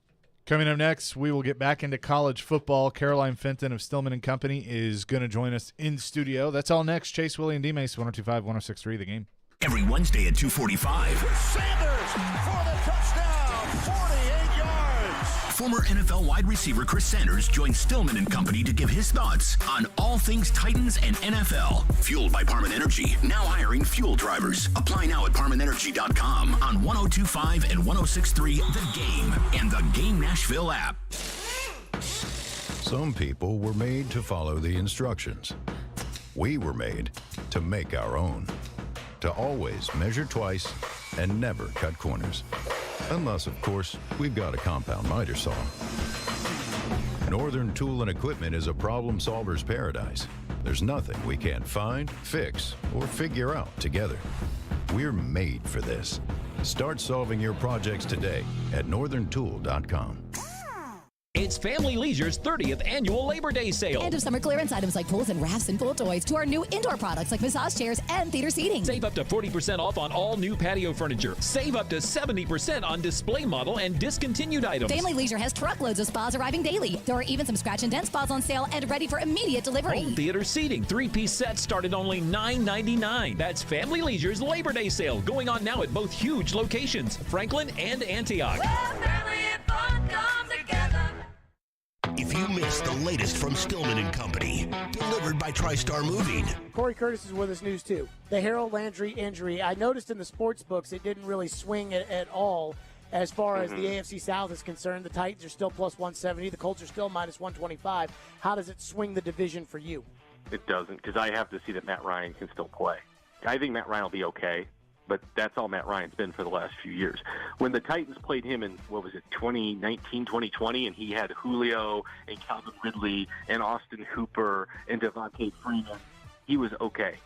Coming up next, we will get back into college football. Caroline Fenton of Stillman & Company is going to join us in studio. That's all next. Chase, Willy, and D-Mase, 102.5, 106.3, The Game. Every Wednesday at 2:45. Sanders for the touchdown, 48 yards. Former NFL wide receiver Chris Sanders joins Stillman & Company to give his thoughts on all things Titans and NFL. Fueled by Parman Energy, now hiring fuel drivers. Apply now at ParmanEnergy.com on 102.5 and 106.3 The Game and the Game Nashville app. Some people were made to follow the instructions. We were made to make our own. To always measure twice and never cut corners. Unless, of course, we've got a compound miter saw. Northern Tool and Equipment is a problem solver's paradise. There's nothing we can't find, fix, or figure out together. We're made for this. Start solving your projects today at northerntool.com. It's Family Leisure's 30th annual Labor Day sale. End of summer clearance items like pools and rafts and pool toys to our new indoor products like massage chairs and theater seating. Save up to 40% off on all new patio furniture. Save up to 70% on display model and discontinued items. Family Leisure has truckloads of spas arriving daily. There are even some scratch and dent spas on sale and ready for immediate delivery. Home theater seating 3-piece sets start at only $9.99. That's Family Leisure's Labor Day sale going on now at both huge locations, Franklin and Antioch. If you missed the latest from Stillman & Company, delivered by TriStar Moving. Corey Curtis is with us news too. The Harold Landry injury, I noticed in the sports books it didn't really swing at all as far as the AFC South is concerned. The Titans are still plus 170. The Colts are still minus 125. How does it swing the division for you? It doesn't, because I have to see that Matt Ryan can still play. I think Matt Ryan will be okay, but that's all Matt Ryan's been for the last few years. When the Titans played him in, 2019, 2020, and he had Julio and Calvin Ridley and Austin Hooper and Devontae Freeman, he was okay.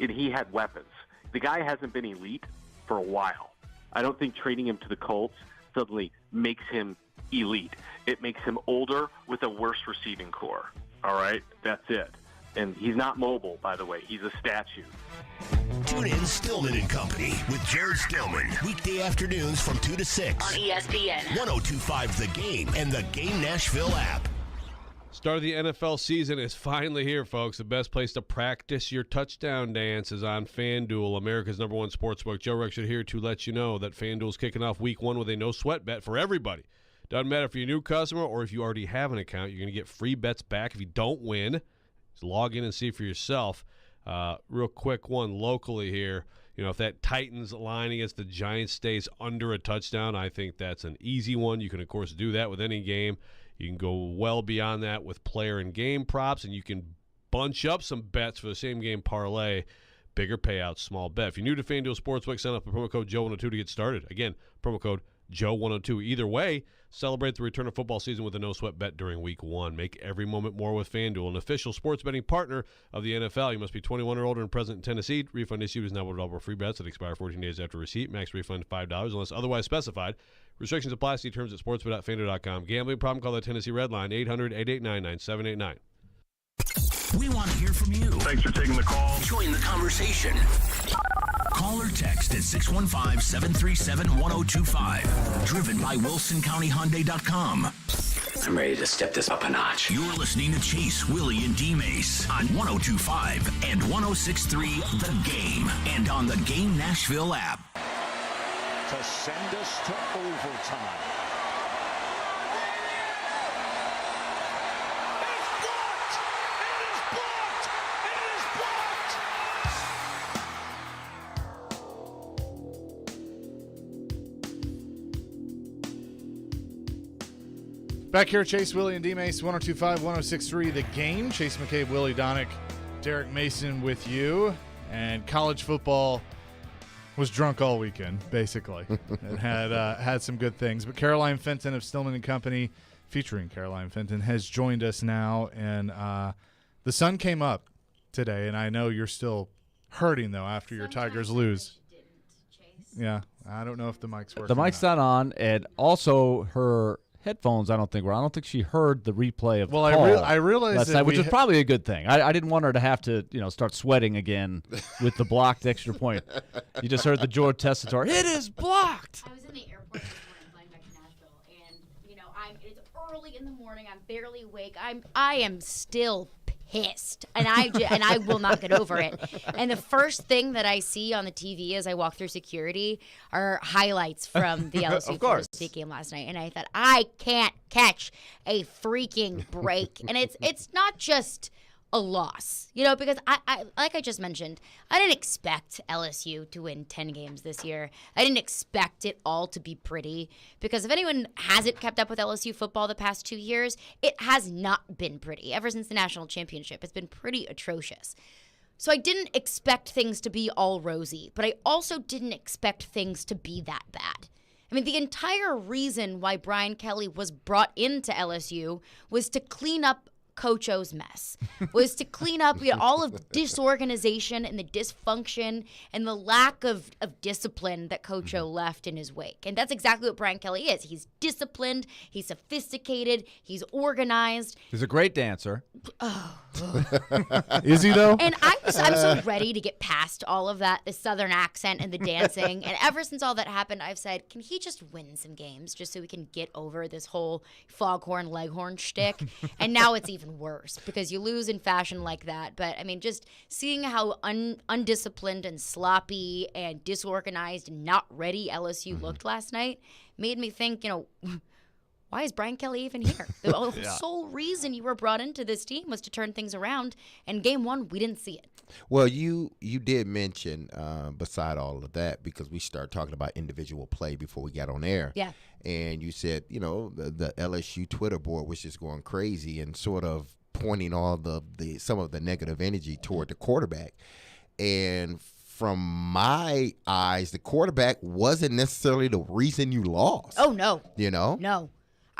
And he had weapons. The guy hasn't been elite for a while. I don't think trading him to the Colts suddenly makes him elite. It makes him older with a worse receiving core. All right? That's it. And he's not mobile, by the way. He's a statue. Tune in Stillman & Company with Jared Stillman. Weekday afternoons from 2 to 6. On ESPN. 102.5 The Game and the Game Nashville app. Start of the NFL season is finally here, folks. The best place to practice your touchdown dance is on FanDuel, America's #1 sportsbook. Joe Rexford here to let you know that FanDuel's kicking off week 1 with a no-sweat bet for everybody. Doesn't matter if you're a new customer or if you already have an account. You're going to get free bets back if you don't win. Just log in and see for yourself. Real quick one locally here. If that Titans line against the Giants stays under a touchdown, I think that's an easy one. You can, of course, do that with any game. You can go well beyond that with player and game props, and you can bunch up some bets for the same game parlay. Bigger payouts, small bet. If you're new to FanDuel Sportsbook, sign up for promo code Joe102 to get started. Again, promo code Joe102. Either way, celebrate the return of football season with a no-sweat bet during Week 1. Make every moment more with FanDuel, an official sports betting partner of the NFL. You must be 21 or older and present in Tennessee. Refund issued is now available for free bets that expire 14 days after receipt. Max refund $5 unless otherwise specified. Restrictions apply. See terms at sportsbet.fanduel.com. Gambling problem? Call the Tennessee Red Line, 800-889-9789. We want to hear from you. Thanks for taking the call. Join the conversation. Call or text at 615-737-1025. Driven by WilsonCountyHyundai.com. I'm ready to step this up a notch. You're listening to Chase, Willy, and D-Mase on 102.5 and 106.3 The Game and on the Game Nashville app. To send us to overtime. Back here, Chase, Willy, and D-Mase, 102.5, 106.3 The Game. Chase McCabe, Willy Donick, Derek Mason with you. And college football was drunk all weekend, basically. It had some good things. But Caroline Fenton of Stillman & Company, featuring Caroline Fenton, has joined us now. And the sun came up today, and I know you're still hurting, though, after your Tigers lose. Yeah, I don't know if the mic's working. The mic's not on, and also her headphones, I don't think were on. I don't think she heard the replay of the call. I realized last night, which was probably a good thing. I didn't want her to have to, start sweating again with the blocked extra point. You just heard the George Tessitore, it is blocked. I was in the airport this morning flying back to Nashville, and it's early in the morning. I'm barely awake. I am still pissed, and I will not get over it. And the first thing that I see on the TV as I walk through security are highlights from the LSU Florida State game last night, and I thought, I can't catch a freaking break. And it's not just a loss, because I like I just mentioned, I didn't expect LSU to win 10 games this year. I didn't expect it all to be pretty, because if anyone hasn't kept up with LSU football the past 2 years, it has not been pretty. Ever since the national championship, it's been pretty atrocious. So I didn't expect things to be all rosy, but I also didn't expect things to be that bad. I mean, the entire reason why Brian Kelly was brought into LSU was to clean up Coach O's mess, was to clean up all of the disorganization and the dysfunction and the lack of discipline that Coach O left in his wake. And that's exactly what Brian Kelly is. He's disciplined, he's sophisticated, he's organized. He's a great dancer. Oh. Is he, though? And I'm so ready to get past all of that, the Southern accent and the dancing. And ever since all that happened, I've said, can he just win some games just so we can get over this whole foghorn leghorn shtick? And now it's even worse because you lose in fashion like that. But I mean, just seeing how undisciplined and sloppy and disorganized and not ready LSU looked last night made me think, why is Brian Kelly even here? The sole reason you were brought into this team was to turn things around, and game one, we didn't see it. Well, you did mention, beside all of that, because we started talking about individual play before we got on air. Yeah. And you said, the LSU Twitter board was just going crazy and sort of pointing all some of the negative energy toward the quarterback. And from my eyes, the quarterback wasn't necessarily the reason you lost. Oh, no. No.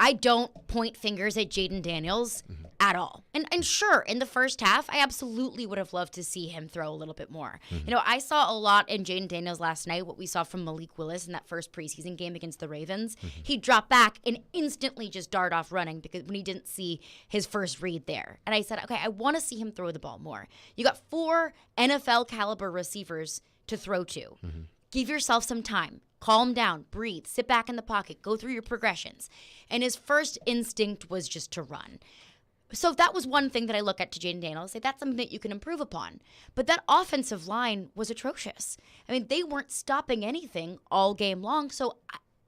I don't point fingers at Jaden Daniels at all. And sure, in the first half, I absolutely would have loved to see him throw a little bit more. I saw a lot in Jaden Daniels last night, what we saw from Malik Willis in that first preseason game against the Ravens. He'd drop back and instantly just dart off running because when he didn't see his first read there. And I said, okay, I want to see him throw the ball more. You got 4 NFL caliber receivers to throw to. Give yourself some time. Calm down, breathe, sit back in the pocket, go through your progressions. And his first instinct was just to run. So that was one thing that I look at to Jaden Daniels, say that's something that you can improve upon. But that offensive line was atrocious. I mean, they weren't stopping anything all game long. So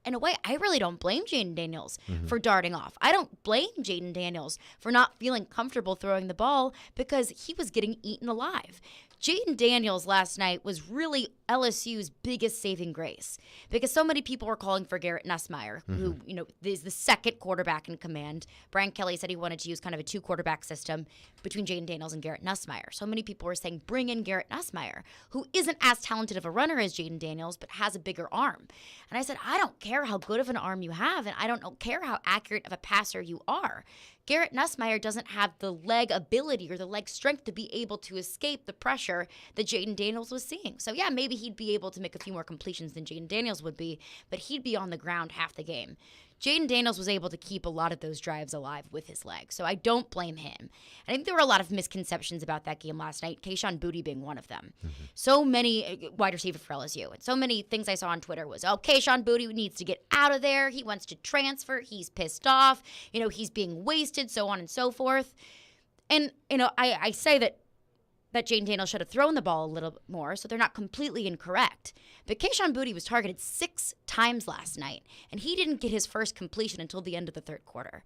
in a way, I really don't blame Jaden Daniels for darting off. I don't blame Jaden Daniels for not feeling comfortable throwing the ball because he was getting eaten alive. Jaden Daniels last night was really LSU's biggest saving grace because so many people were calling for Garrett Nussmeier, who, is the second quarterback in command. Brian Kelly said he wanted to use kind of a 2-quarterback system between Jaden Daniels and Garrett Nussmeier. So many people were saying, bring in Garrett Nussmeier, who isn't as talented of a runner as Jaden Daniels, but has a bigger arm. And I said, I don't care how good of an arm you have, and I don't care how accurate of a passer you are. Garrett Nussmeier doesn't have the leg ability or the leg strength to be able to escape the pressure that Jaden Daniels was seeing. So, yeah, maybe he'd be able to make a few more completions than Jaden Daniels would be, but he'd be on the ground half the game. Jaden Daniels was able to keep a lot of those drives alive with his legs, so I don't blame him. I think there were a lot of misconceptions about that game last night, Kayshon Boutte being one of them. So many wide receiver for LSU, and so many things I saw on Twitter was, Kayshon Boutte needs to get out of there. He wants to transfer. He's pissed off. He's being wasted, so on and so forth. And, I say that Jaden Daniels should have thrown the ball a little bit more, so they're not completely incorrect. But Kayshon Boutte was targeted 6 times last night, and he didn't get his first completion until the end of the third quarter.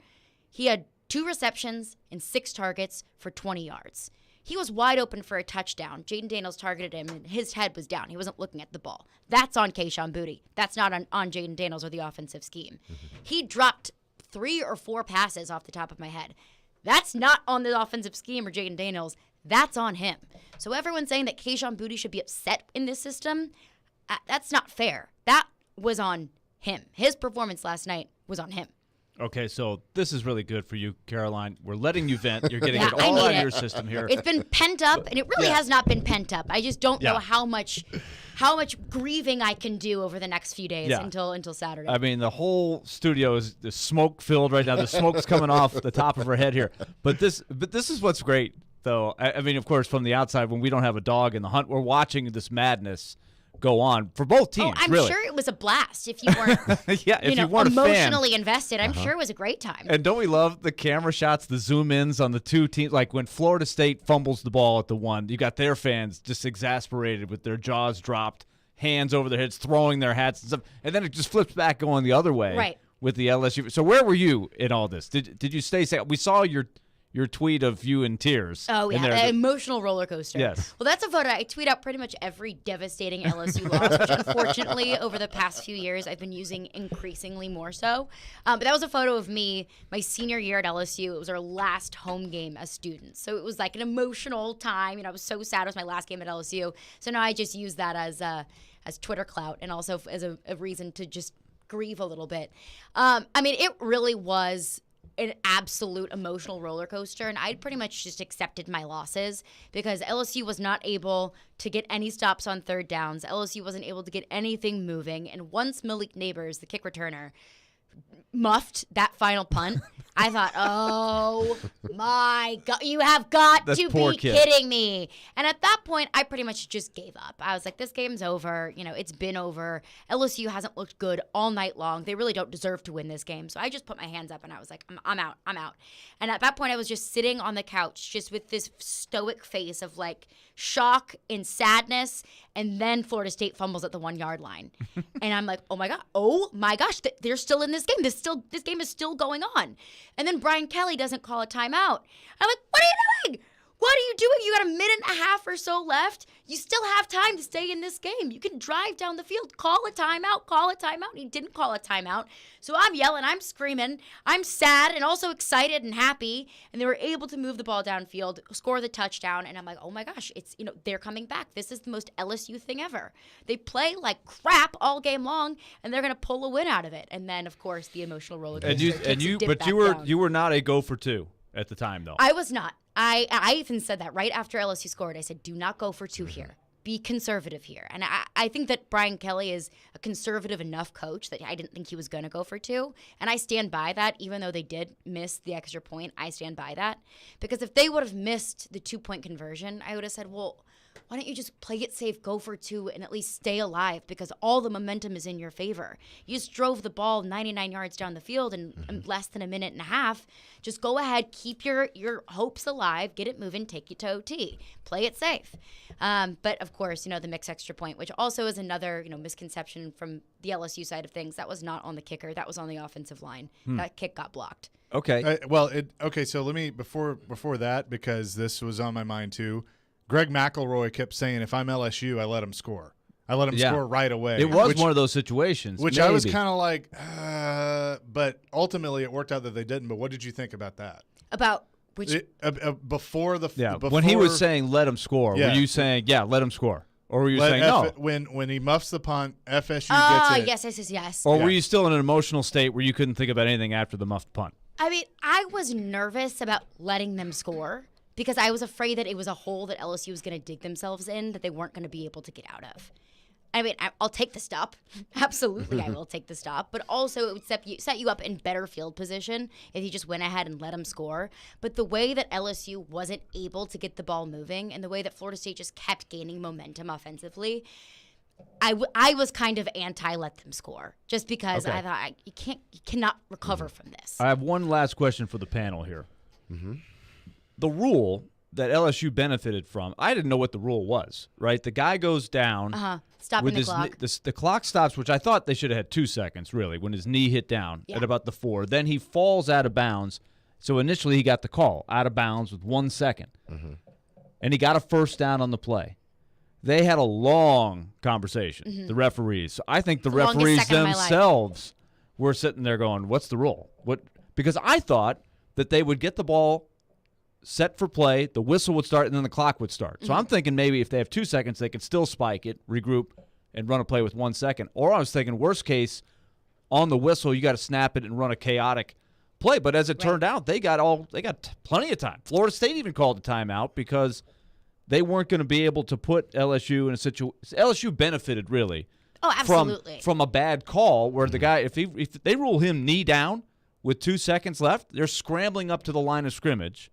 He had 2 receptions and 6 targets for 20 yards. He was wide open for a touchdown. Jaden Daniels targeted him, and his head was down. He wasn't looking at the ball. That's on Kayshon Boutte. That's not on Jaden Daniels or the offensive scheme. He dropped 3 or 4 passes off the top of my head. That's not on the offensive scheme or Jaden Daniels. That's on him. So everyone's saying that Kayshon Boutte should be upset in this system, that's not fair. That was on him. His performance last night was on him. Okay, so this is really good for you, Caroline. We're letting you vent. You're getting it all out of your system here. It's been pent up, and it really has not been pent up. I just don't know how much grieving I can do over the next few days until Saturday. I mean, the whole studio is smoke filled right now. The smoke's coming off the top of her head here. But this is what's great, though. I mean, of course, from the outside, when we don't have a dog in the hunt, we're watching this madness go on for both teams. I'm really. sure it was a blast if you weren't, if you weren't emotionally invested. I'm sure it was a great time. And don't we love the camera shots, the zoom ins on the two teams? Like when Florida State fumbles the ball at the one, you got their fans just exasperated with their jaws dropped, hands over their heads, throwing their hats and stuff. And then it just flips back going the other way, right, with the LSU. So where were you in all this? Did you stay safe? We saw your tweet of you in tears. Oh, yeah, an emotional roller coaster. Yes. Well, that's a photo. I tweet out pretty much every devastating LSU loss, which unfortunately over the past few years I've been using increasingly more so. But that was a photo of me my senior year at LSU. It was our last home game as students. So it was like an emotional time. I was so sad. It was my last game at LSU. So now I just use that as Twitter clout and also as a reason to just grieve a little bit. I mean, it really was an absolute emotional roller coaster, and I'd pretty much just accepted my losses because LSU was not able to get any stops on third downs. LSU wasn't able to get anything moving, and once Malik Neighbors, the kick returner, muffed that final punt, I thought, oh my God, you have got to be kidding me. And at that point, I pretty much just gave up. I was like, this game's over. It's been over. LSU hasn't looked good all night long. They really don't deserve to win this game. So I just put my hands up and I was like, I'm out. And at that point, I was just sitting on the couch just with this stoic face of like shock and sadness. And then Florida State fumbles at the 1 yard line. And I'm like, oh my gosh, they're still in this game. This game is still going on. And then Brian Kelly doesn't call a timeout. I'm like, what are you doing? What are you doing? You got a minute and a half or so left. You still have time to stay in this game. You can drive down the field. Call a timeout. And he didn't call a timeout. So I'm yelling. I'm screaming. I'm sad and also excited and happy. And they were able to move the ball downfield, score the touchdown. And I'm like, oh my gosh, it's they're coming back. This is the most LSU thing ever. They play like crap all game long, and they're gonna pull a win out of it. And then of course the emotional roller coaster. You were not a go for two at the time though. I was not. I even said that right after LSU scored. I said, do not go for two here. Be conservative here. And I think that Brian Kelly is a conservative enough coach that I didn't think he was going to go for two. And I stand by that. Even though they did miss the extra point, I stand by that. Because if they would have missed the 2-point conversion, I would have said, well, why don't you just play it safe, go for two, and at least stay alive because all the momentum is in your favor. You just drove the ball 99 yards down the field in less than a minute and a half. Just go ahead, keep your hopes alive, get it moving, take you to OT. Play it safe. But, of course, the mixed extra point, which also is another misconception from the LSU side of things. That was not on the kicker. That was on the offensive line. That kick got blocked. Okay. So let me, before that, because this was on my mind too, Greg McElroy kept saying, if I'm LSU, I let him score. I let him score right away. It was one of those situations. Which I was kind of like, but ultimately it worked out that they didn't. But what did you think about that? About which? Before when he was saying let him score, were you saying, let him score? Or were you saying no? When he muffs the punt, FSU gets it. Yes. Or were you still in an emotional state where you couldn't think about anything after the muffed punt? I mean, I was nervous about letting them score because I was afraid that it was a hole that LSU was going to dig themselves in that they weren't going to be able to get out of. I mean, I'll take the stop. Absolutely, I will take the stop. But also, it would set you up in better field position if you just went ahead and let them score. But the way that LSU wasn't able to get the ball moving and the way that Florida State just kept gaining momentum offensively, I was kind of anti-let them score just because I thought you cannot recover from this. I have one last question for the panel here. The rule that LSU benefited from, I didn't know what the rule was, right? The guy goes down. Stopping the clock. The clock stops, which I thought they should have had 2 seconds, really, when his knee hit down at about the 4. Then he falls out of bounds. So initially he got the call, out of bounds with 1 second. And he got a first down on the play. They had a long conversation, the referees. So I think the referees themselves were sitting there going, what's the rule? Because I thought that they would get the ball set for play, the whistle would start, and then the clock would start. So I'm thinking maybe if they have 2 seconds, they could still spike it, regroup, and run a play with 1 second. Or I was thinking, worst case, on the whistle, you got to snap it and run a chaotic play. But as it turned out, they got plenty of time. Florida State even called a timeout because they weren't going to be able to put LSU in a situation. LSU benefited, really. Oh, absolutely. From a bad call where the guy, if they rule him knee down with 2 seconds left, they're scrambling up to the line of scrimmage.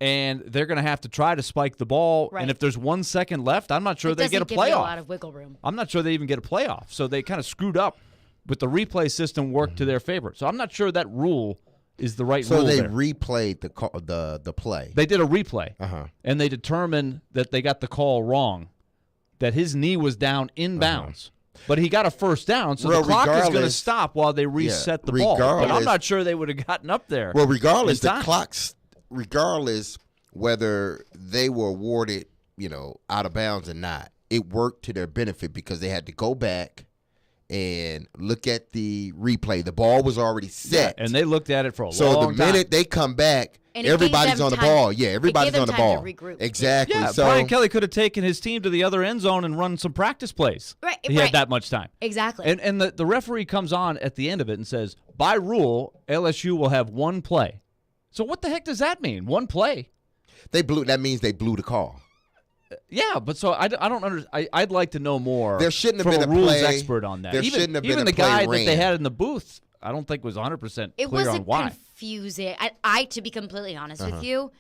And they're going to have to try to spike the ball. Right. And if there's 1 second left, I'm not sure they get a playoff. It doesn't give you a lot of wiggle room. I'm not sure they even get a playoff. So they kind of screwed up, but the replay system worked to their favor. So I'm not sure that rule is the right rule. So they there. replayed the play. They did a replay, and they determined that they got the call wrong, that his knee was down inbounds. But he got a first down, so the clock is going to stop while they reset the ball. But I'm not sure they would have gotten up there. Well, regardless, the clock's regardless whether they were awarded, out of bounds or not, it worked to their benefit because they had to go back and look at the replay. The ball was already set. Yeah, and they looked at it for a long time. So the minute they come back, everybody's on the ball. Yeah, everybody's on the ball. Exactly. Yeah, so Brian Kelly could have taken his team to the other end zone and run some practice plays. Right. He had that much time. Exactly. And the referee comes on at the end of it and says, by rule, LSU will have one play. So what the heck does that mean? One play? That means they blew the call. Yeah, but so I don't understand. I'd like to know more. There shouldn't have from been a a rules play. expert on that. There shouldn't have been even a the play guy ran. that they had in the booth, I don't think was 100% clear on why. It wasn't confusing. I to be completely honest with you,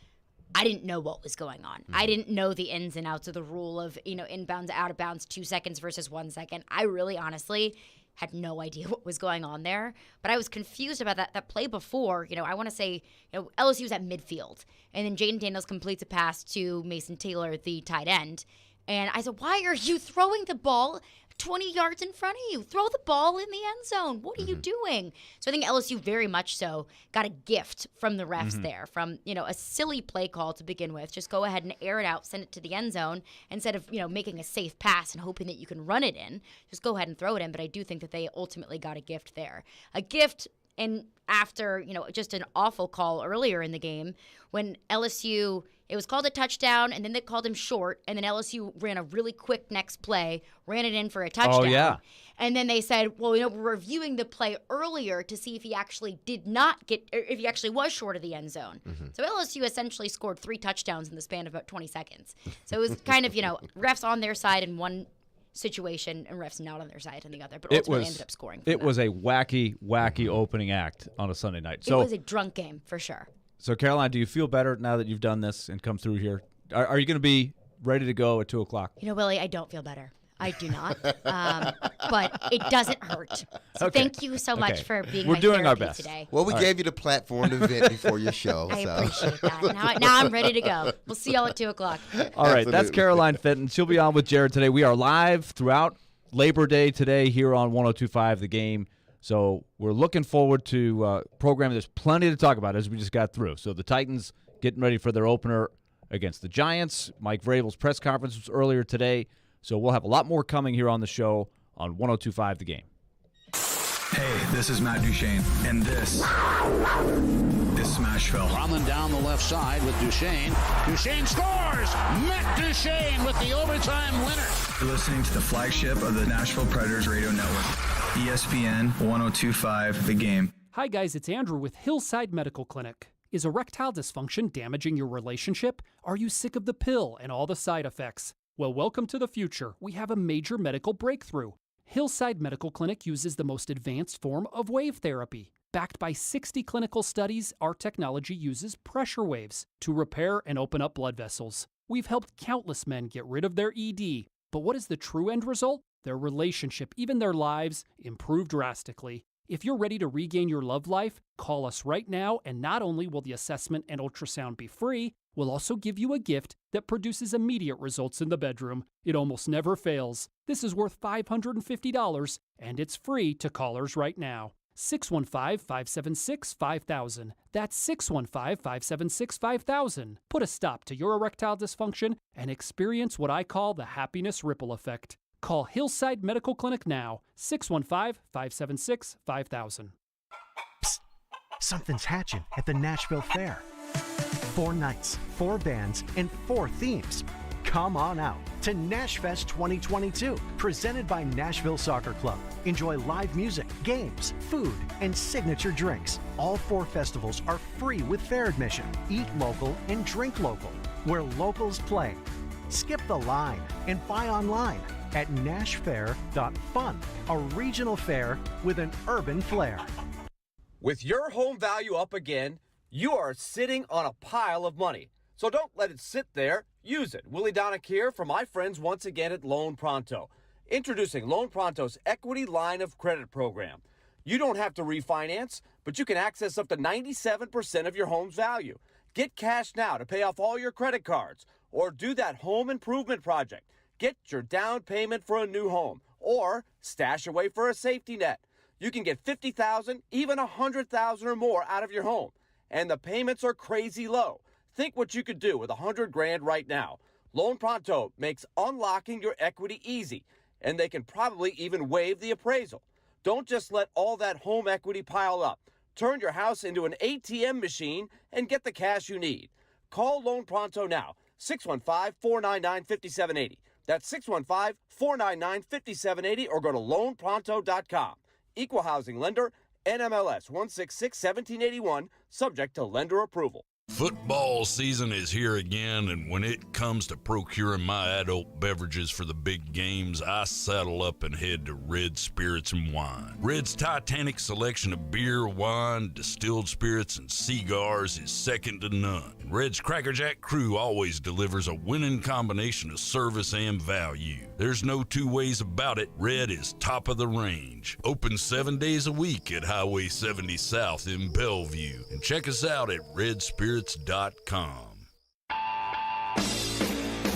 I didn't know what was going on. I didn't know the ins and outs of the rule of inbounds, out of bounds, 2 seconds versus 1 second. I really honestly had no idea what was going on there, but I was confused about that play before. I want to say LSU was at midfield, and then Jaden Daniels completes a pass to Mason Taylor, the tight end, and I said, "Why are you throwing the ball 20 yards in front of you? Throw the ball in the end zone. What are you doing?" So I think LSU very much so got a gift from the refs there, from a silly play call to begin with. Just go ahead and air it out, send it to the end zone instead of making a safe pass and hoping that you can run it in. Just go ahead and throw it in. But I do think that they ultimately got a gift there, a gift. And after just an awful call earlier in the game when LSU. It was called a touchdown, and then they called him short, and then LSU ran a really quick next play, ran it in for a touchdown. Oh, yeah. And then they said, well, we're reviewing the play earlier to see if he actually did not get, or if he actually was short of the end zone. So LSU essentially scored 3 touchdowns in the span of about 20 seconds. So it was kind of, refs on their side in one situation and refs not on their side in the other, but ultimately ended up scoring. It was a wacky opening act on a Sunday night. So it was a drunk game, for sure. So, Caroline, do you feel better now that you've done this and come through here? Are you going to be ready to go at 2 o'clock? Willie, I don't feel better. I do not. But it doesn't hurt. So thank you so much for being We're my doing our therapy best today. Well, we gave you the platform to vent before your show. I appreciate that. Now I'm ready to go. We'll see y'all at 2 o'clock. All right, that's Caroline Fenton. She'll be on with Jared today. We are live throughout Labor Day today here on 102.5 The Game. So we're looking forward to programming. There's plenty to talk about as we just got through. So the Titans getting ready for their opener against the Giants. Mike Vrabel's press conference was earlier today, so we'll have a lot more coming here on the show on 102.5 The Game. Hey, this is Matt Duchene, and this is Smashville. Drummond down the left side with Duchene. Duchene scores! Matt Duchene with the overtime winner. You're listening to the flagship of the Nashville Predators Radio Network, ESPN 102.5 The Game. Hi guys, it's Andrew with Hillside Medical Clinic. Is erectile dysfunction damaging your relationship? Are you sick of the pill and all the side effects? Well, welcome to the future. We have a major medical breakthrough. Hillside Medical Clinic uses the most advanced form of wave therapy. Backed by 60 clinical studies, our technology uses pressure waves to repair and open up blood vessels. We've helped countless men get rid of their ED. But what is the true end result? Their relationship, even their lives, improve drastically. If you're ready to regain your love life, call us right now, and not only will the assessment and ultrasound be free, we'll also give you a gift that produces immediate results in the bedroom. It almost never fails. This is worth $550, and it's free to callers right now. 615-576-5000. That's 615-576-5000. Put a stop to your erectile dysfunction and experience what I call the happiness ripple effect. Call Hillside Medical Clinic now, 615-576-5000. Psst. Something's hatching at the Nashville Fair. 4 nights, 4 bands, and 4 themes. Come on out to Nashfest 2022, presented by Nashville Soccer Club. Enjoy live music, games, food, and signature drinks. All 4 festivals are free with fair admission. Eat local and drink local, where locals play. Skip the line and buy online at nashfair.fun, a regional fair with an urban flair. With your home value up again, you are sitting on a pile of money. So don't let it sit there. Use it. Willy Donick here for my friends once again at Loan Pronto. Introducing Loan Pronto's Equity Line of Credit program. You don't have to refinance, but you can access up to 97% of your home's value. Get cash now to pay off all your credit cards, or do that home improvement project. Get your down payment for a new home, or stash away for a safety net. You can get $50,000, even $100,000 or more out of your home, and the payments are crazy low. Think what you could do with $100,000 right now. Loan Pronto makes unlocking your equity easy, and they can probably even waive the appraisal. Don't just let all that home equity pile up. Turn your house into an ATM machine and get the cash you need. Call Loan Pronto now, 615-499-5780. That's 615-499-5780, or go to loanpronto.com. Equal housing lender, NMLS 166-1781, subject to lender approval. Football season is here again, and when it comes to procuring my adult beverages for the big games, I saddle up and head to Red Spirits and Wine. Red's titanic selection of beer, wine, distilled spirits, and cigars is second to none. And Red's Cracker Jack crew always delivers a winning combination of service and value. There's no two ways about it. Red is top of the range. Open 7 days a week at Highway 70 South in Bellevue. And check us out at redspirits.com.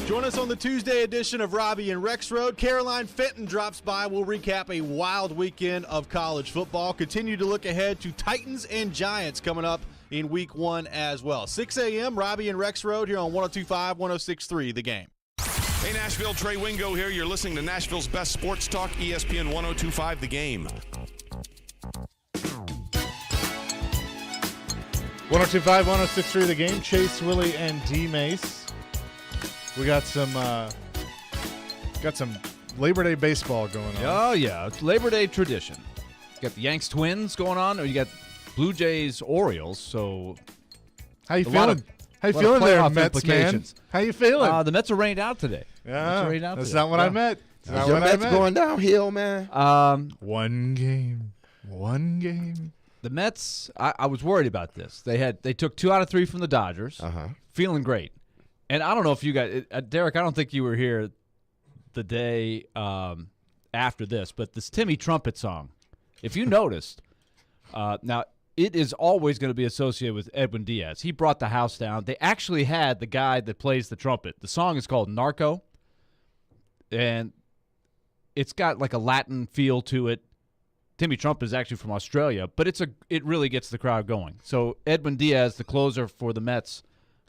Join us on the Tuesday edition of Robbie and Rex Road. Caroline Fenton drops by. We'll recap a wild weekend of college football. Continue to look ahead to Titans and Giants coming up in week 1 as well. 6 a.m., Robbie and Rex Road here on 102.5, 106.3 The Game. Hey, Nashville, Trey Wingo here. You're listening to Nashville's best sports talk, ESPN 102.5 The Game. 102.5, 106.3 The Game. Chase, Willy, and D-Mase. We got some Labor Day baseball going on. Oh, yeah. It's Labor Day tradition. You got the Yanks Twins going on, or you got Blue Jays Orioles. So, how you feeling? How you feeling there, Mets, man? How you feeling? The Mets are rained out today. Yeah, that's not what I meant. Is your Mets going downhill, man? One game. The Mets, I was worried about this. They took 2 out of 3 from the Dodgers. Feeling great. And I don't know if you guys, Derek, I don't think you were here the day after this, but this Timmy Trumpet song, if you noticed, now it is always going to be associated with Edwin Diaz. He brought the house down. They actually had the guy that plays the trumpet. The song is called Narco, and it's got like a Latin feel to it. Timmy Trumpet is actually from Australia, but it really gets the crowd going. So Edwin Diaz, the closer for the Mets,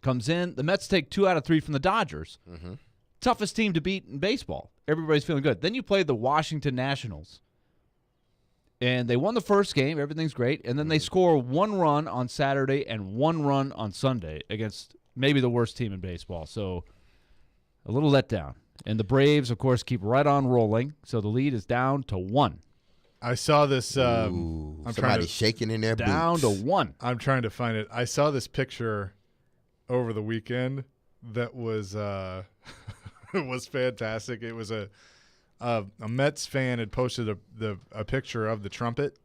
comes in. The Mets take 2 out of 3 from the Dodgers. Toughest team to beat in baseball. Everybody's feeling good. Then you play the Washington Nationals. And they won the first game. Everything's great. And then they score 1 run on Saturday and 1 run on Sunday against maybe the worst team in baseball. So a little letdown. And the Braves, of course, keep right on rolling. So the lead is down to 1. I saw this. Somebody shaking in their down boots. to 1. I'm trying to find it. I saw this picture over the weekend that was it was fantastic. It was a Mets fan had posted a picture of the trumpet,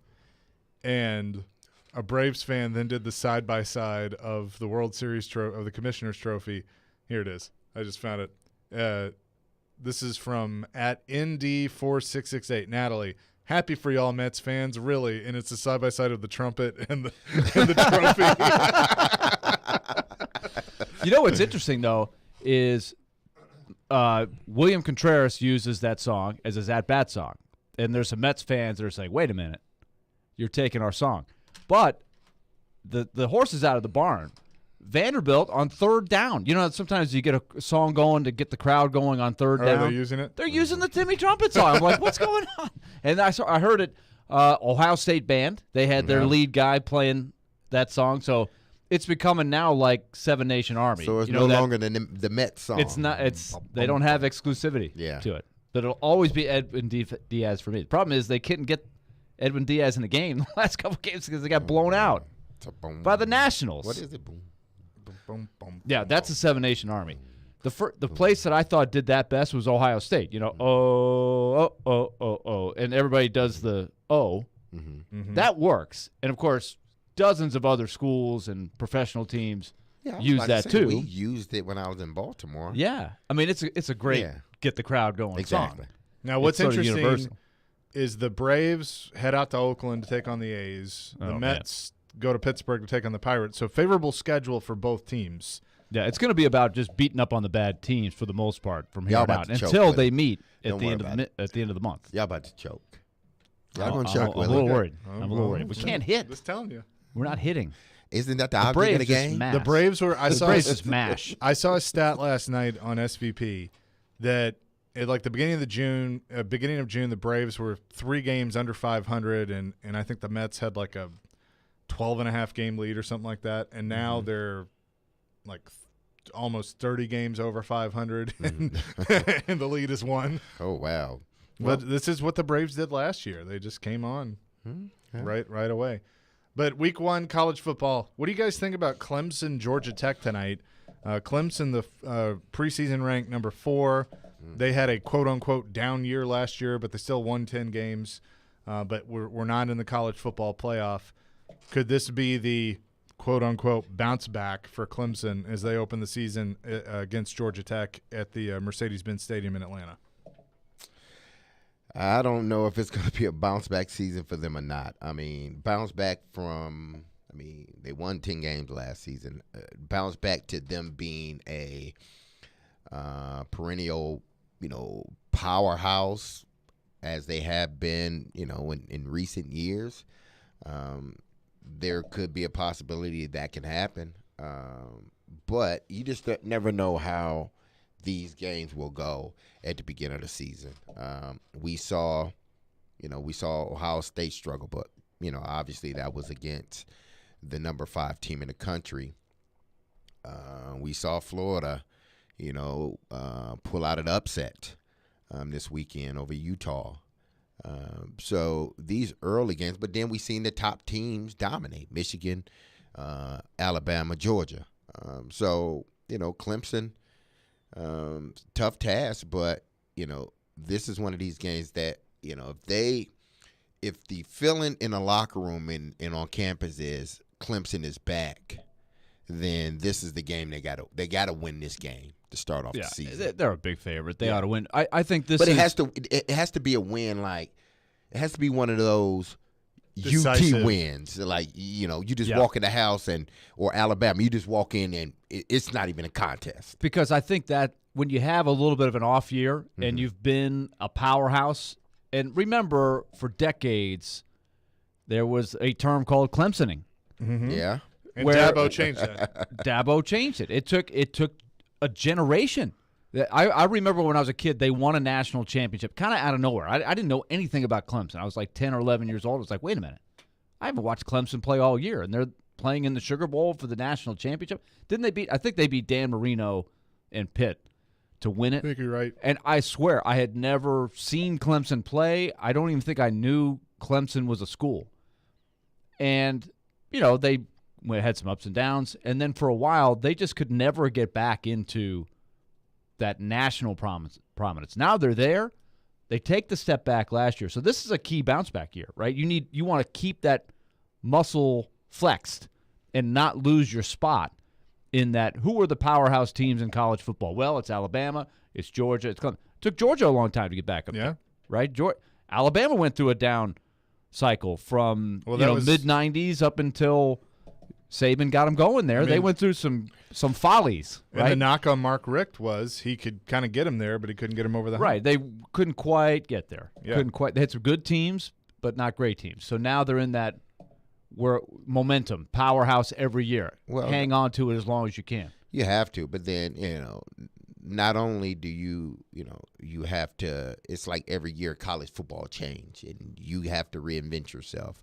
and a Braves fan then did the side-by-side of the World Series of the Commissioner's Trophy. Here it is. I just found it. This is from @ND4668. Natalie, happy for y'all Mets fans, really. And it's a side-by-side of the trumpet and the trophy. You know what's interesting, though, is William Contreras uses that song as his at-bat song. And there's some Mets fans that are saying, wait a minute, you're taking our song. But the horse is out of the barn. Vanderbilt on 3rd down. You know, sometimes you get a song going to get the crowd going on 3rd down. Are they using it? They're using the Timmy Trumpet song. I'm like, what's going on? And I heard it, Ohio State Band. They had their lead guy playing that song. So it's becoming now like Seven Nation Army. So it's no longer the Mets song. It's not. They don't have exclusivity to it. But it'll always be Edwin Diaz for me. The problem is they couldn't get Edwin Diaz in the game the last couple games because they got blown out by the Nationals. What is it? Boom. Yeah, that's the Seven Nation Army. The place that I thought did that best was Ohio State. You know, oh, and everybody does the oh. That works. And, of course, dozens of other schools and professional teams use that too. We used it when I was in Baltimore. Yeah. I mean, it's a great get the crowd going song. Now, what's interesting is the Braves head out to Oakland to take on the A's. The Mets go to Pittsburgh to take on the Pirates. So favorable schedule for both teams. Yeah, it's going to be about just beating up on the bad teams for the most part from here on out until they meet at the end of the month. Y'all about to choke. Y'all going to choke. I'm a little worried. I'm a little worried. We can't hit. Just telling you. We're not hitting. Isn't that the object of the game? The Braves were. The Braves just mash. I saw a stat last night on SVP that at like the beginning of June, the Braves were 3 games under 500, and I think the Mets had like a 12.5 game lead or something like that, and now they're like almost 30 games over 500, and the lead is 1. Oh wow! But this is what the Braves did last year. They just came on right away. But week 1 college football. What do you guys think about Clemson, Georgia Tech tonight? Clemson, the preseason ranked number 4. They had a quote unquote down year last year, but they still won 10 games. But we're not in the college football playoff. Could this be the quote-unquote bounce back for Clemson as they open the season against Georgia Tech at the Mercedes-Benz Stadium in Atlanta? I don't know if it's going to be a bounce-back season for them or not. I mean, bounce back from – they won 10 games last season. Bounce back to them being a perennial, powerhouse as they have been, in recent years. There could be a possibility that can happen, but you just never know how these games will go at the beginning of the season. We saw Ohio State struggle, but obviously that was against the number 5 team in the country. We saw Florida, pull out an upset this weekend over Utah. So these early games, but then we've seen the top teams dominate: Michigan, Alabama, Georgia. So Clemson, tough task, but this is one of these games that if the feeling in the locker room and on campus is Clemson is back, then this is the game they gotta win this game to start off the season. They're a big favorite. They ought to win. I think this. But it has to be a win. Like it has to be one of those decisive UT wins. Like you just walk in the house or Alabama, you just walk in and it's not even a contest. Because I think that when you have a little bit of an off year and you've been a powerhouse, and remember for decades there was a term called Clemsoning. Yeah. And Dabo changed that. Dabo changed it. It took a generation. I remember when I was a kid, they won a national championship kind of out of nowhere. I didn't know anything about Clemson. I was like 10 or 11 years old. I was like, wait a minute. I haven't watched Clemson play all year, and they're playing in the Sugar Bowl for the national championship. I think they beat Dan Marino and Pitt to win it. I think you're right. And I swear, I had never seen Clemson play. I don't even think I knew Clemson was a school. And, they had some ups and downs. And then for a while, they just could never get back into that national prominence. Now they're there. They take the step back last year. So this is a key bounce back year, right? You want to keep that muscle flexed and not lose your spot in that. Who are the powerhouse teams in college football? Well, it's Alabama, it's Georgia, it's Clemson. It took Georgia a long time to get back up there, right? Alabama went through a down cycle from mid-90s up until Saban got them going there. They went through some follies, right? And the knock on Mark Richt was he could kind of get him there, but he couldn't get him over the hump. Right. They couldn't quite get there. Yeah. They had some good teams, but not great teams. So now they're in that momentum, powerhouse every year. Well, hang on to it as long as you can. You have to, but then, not only do you have to, it's like every year college football change, and you have to reinvent yourself.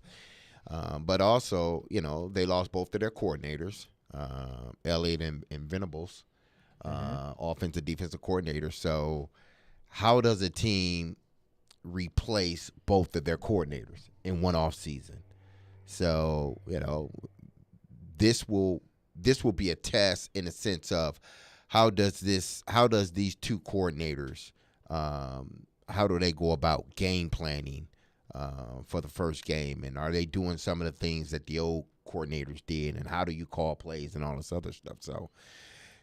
But also, they lost both of their coordinators, Elliott and Venables, offensive, defensive coordinators. So how does a team replace both of their coordinators in one off season? So, this will be a test in a sense of how does these two coordinators, how do they go about game planning for the first game, and are they doing some of the things that the old coordinators did, and how do you call plays and all this other stuff? So,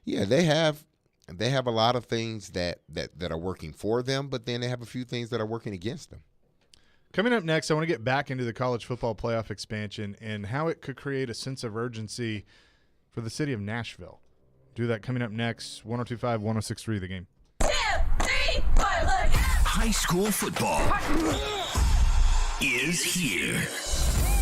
yeah, they have a lot of things that are working for them, but then they have a few things that are working against them. Coming up next, I want to get back into the college football playoff expansion and how it could create a sense of urgency for the city of Nashville. Do that coming up next. 102.5, 106.3 The Game. 2, 3, 4, look. High school football is here.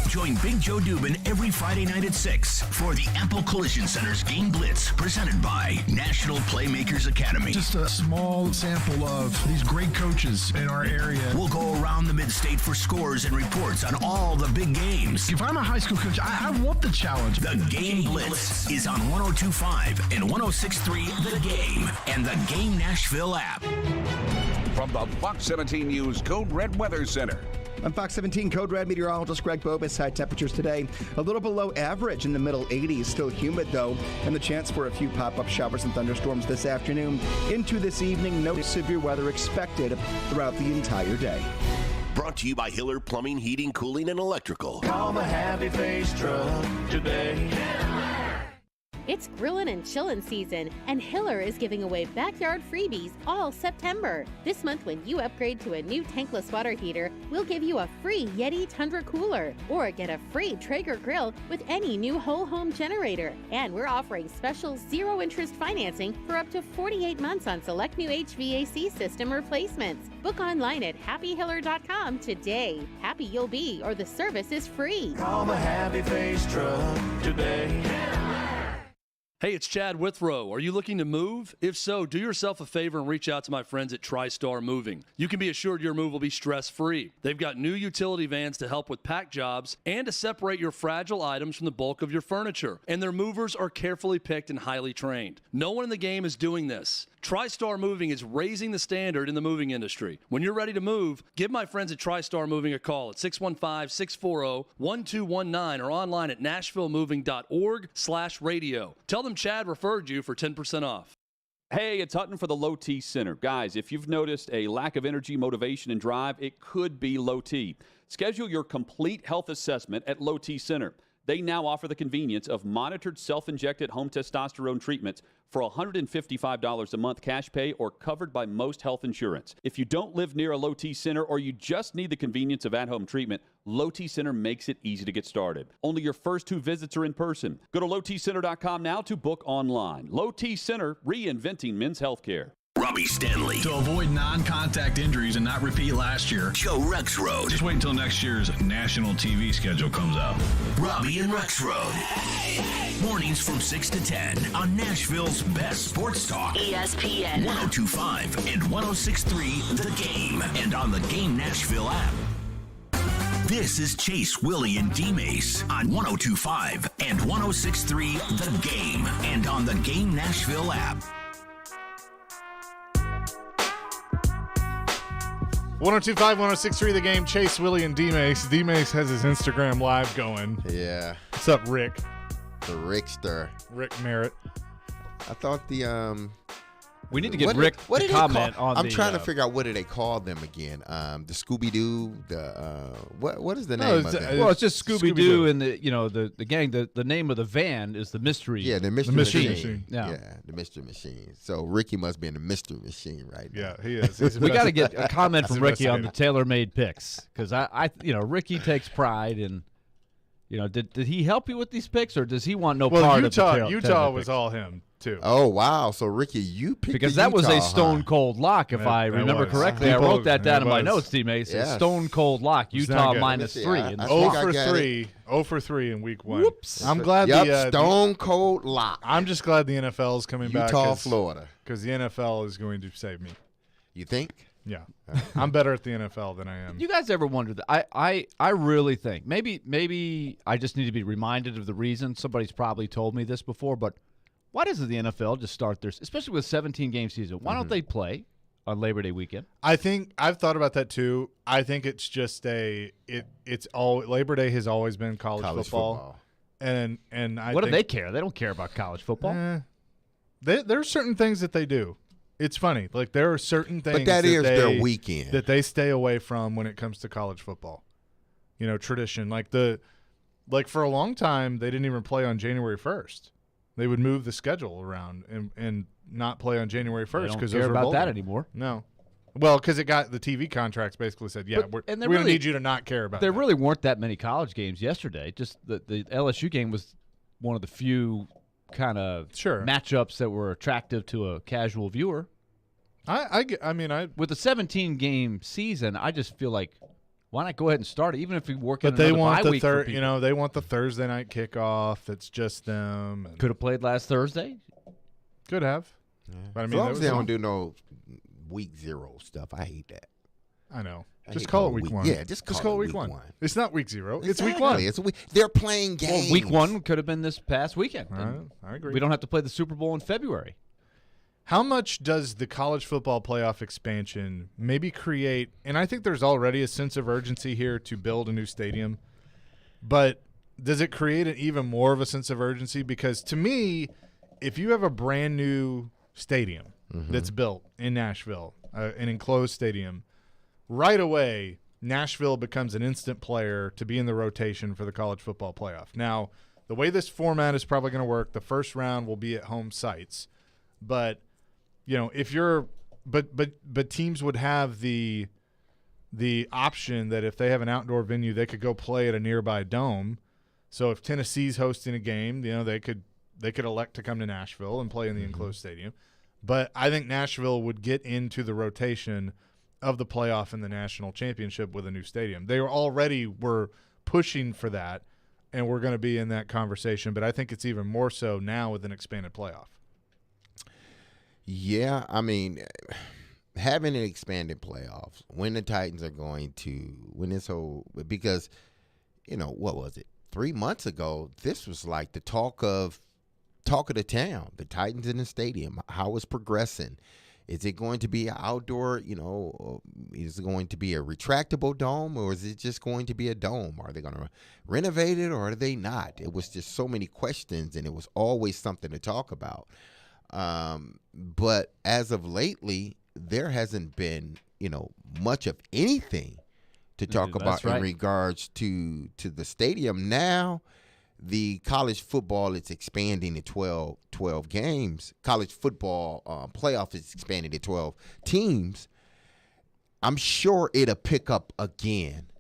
Join Big Joe Dubin every Friday night at 6 for the Apple Collision Center's Game Blitz, presented by National Playmakers Academy. Just a small sample of these great coaches in our area. We'll go around the mid-state for scores and reports on all the big games. If I'm a high school coach, I want the challenge. The Game Blitz is on 102.5 and 106.3 The Game and the Game Nashville app. From the Fox 17 News Code Red Weather Center. I'm Fox 17 Code Red meteorologist Greg Bobus. High temperatures today a little below average in the middle 80s. Still humid, though, and the chance for a few pop-up showers and thunderstorms this afternoon. Into this evening, no severe weather expected throughout the entire day. Brought to you by Hiller Plumbing, Heating, Cooling, and Electrical. Call the Happy Face Truck today. It's grillin' and chillin' season, and Hiller is giving away backyard freebies all September. This month, when you upgrade to a new tankless water heater, we'll give you a free Yeti Tundra cooler, or get a free Traeger grill with any new whole home generator. And we're offering special zero-interest financing for up to 48 months on select new HVAC system replacements. Book online at happyhiller.com today. Happy you'll be, or the service is free. Call the Happy Face Truck today. Hey, it's Chad Withrow. Are you looking to move? If so, do yourself a favor and reach out to my friends at TriStar Moving. You can be assured your move will be stress-free. They've got new utility vans to help with pack jobs and to separate your fragile items from the bulk of your furniture. And their movers are carefully picked and highly trained. No one in the game is doing this. TriStar Moving is raising the standard in the moving industry. When you're ready to move, give my friends at TriStar Moving a call at 615-640-1219 or online at nashvillemoving.org/radio. Tell them Chad referred you for 10% off. Hey, it's Hutton for the Low T Center. Guys, if you've noticed a lack of energy, motivation, and drive, it could be low T. Schedule your complete health assessment at Low T Center. They now offer the convenience of monitored self-injected home testosterone treatments for $155 a month cash pay or covered by most health insurance. If you don't live near a Low T Center or you just need the convenience of at-home treatment, Low T Center makes it easy to get started. Only your first 2 visits are in person. Go to lowtcenter.com now to book online. Low T Center, reinventing men's healthcare. Robbie Stanley. To avoid non-contact injuries and not repeat last year, Joe Rexrode. just wait until next year's national TV schedule comes out. Robbie and Rexrode. Mornings from 6 to 10 on Nashville's best sports talk. ESPN 102.5 and 106.3 The Game, and on the Game Nashville app. This is Chase, Willy, and D-Mase on 102.5 and 106.3 The Game, and on the Game Nashville app. 102.5, 106.3 The Game. Chase, Willy, and D-Mase. D-Mase has his Instagram live going. Yeah. What's up, Rick? The Rickster. Rick Merritt. I thought the we need to get Rick to comment on I'm the, trying to figure out what do they call them again. The Scooby-Doo, the what is the name of it? Well, it's just Scooby-Doo and the gang. The name of the van is the Mystery. Yeah, the Mystery Machine. Yeah, the Mystery Machine. So Ricky must be in the Mystery Machine right now. Yeah, he is. We got to get a comment from Ricky on the tailor-made picks, because I Ricky takes pride in. Did he help you with these picks, or does he want no part of the Utah was all him too. Oh wow! So Ricky, you picked because the that was Utah, a stone cold lock, if I remember correctly. I wrote that down in my notes, D-Mase. Yes. Stone cold lock. Utah -3. 0 for 3 in week 1. Whoops! I'm glad. Stone cold lock. I'm just glad the NFL is coming back. Utah, Florida, because the NFL is going to save me. You think? Yeah, I'm better at the NFL than I am. You guys ever wondered that? I really think maybe I just need to be reminded of the reason. Somebody's probably told me this before, but why doesn't the NFL just start their, especially with 17-game season? Why don't they play on Labor Day weekend? I think I've thought about that too. I think it's just it's all Labor Day has always been college football. And I what do they care? They don't care about college football. There are certain things that they do. It's funny. Like, there are certain things but that is their weekend that they stay away from when it comes to college football. Tradition. Like for a long time, they didn't even play on January 1st. They would move the schedule around and not play on January 1st because they don't care about that anymore. No. Well, because it got the TV contracts basically said, yeah, we don't need you to not care about there that. There really weren't that many college games yesterday. Just the LSU game was one of the few kind of matchups that were attractive to a casual viewer. I mean, with the 17-game season, I just feel like why not go ahead and start it, even if we work in another bye week. But they want they want the Thursday night kickoff. It's just them. Could have played last Thursday. Could have. Yeah. But I mean, as long as they don't do no week 0 stuff, I hate that. I know. Just call it week 1. Yeah, just call it week 1. It's not week 0. Exactly. It's week 1. It's they're playing games. Well, week 1 could have been this past weekend. I agree. We don't have to play the Super Bowl in February. How much does the college football playoff expansion maybe create, and I think there's already a sense of urgency here to build a new stadium, but does it create even more of a sense of urgency? Because to me, if you have a brand new stadium that's built in Nashville, an enclosed stadium, right away Nashville becomes an instant player to be in the rotation for the college football playoff. Now, the way this format is probably going to work, the first round will be at home sites, but if you're, but teams would have the option that if they have an outdoor venue, they could go play at a nearby dome. So if Tennessee's hosting a game, they could elect to come to Nashville and play in the enclosed stadium. But I think Nashville would get into the rotation of the playoff and the national championship with a new stadium. They were pushing for that, and we're going to be in that conversation. But I think it's even more so now with an expanded playoff. Yeah, I mean, having an expanded playoffs, when the Titans are going to win this whole, because, what was it? 3 months ago, this was like the talk of the town, the Titans in the stadium, how it's progressing. Is it going to be an outdoor, is it going to be a retractable dome, or is it just going to be a dome? Are they going to renovate it, or are they not? It was just so many questions, and it was always something to talk about. But as of lately, there hasn't been, much of anything to talk about in regards to the stadium. Now, the college football is expanding to 12 games. College football playoff is expanding to 12 teams. I'm sure it'll pick up again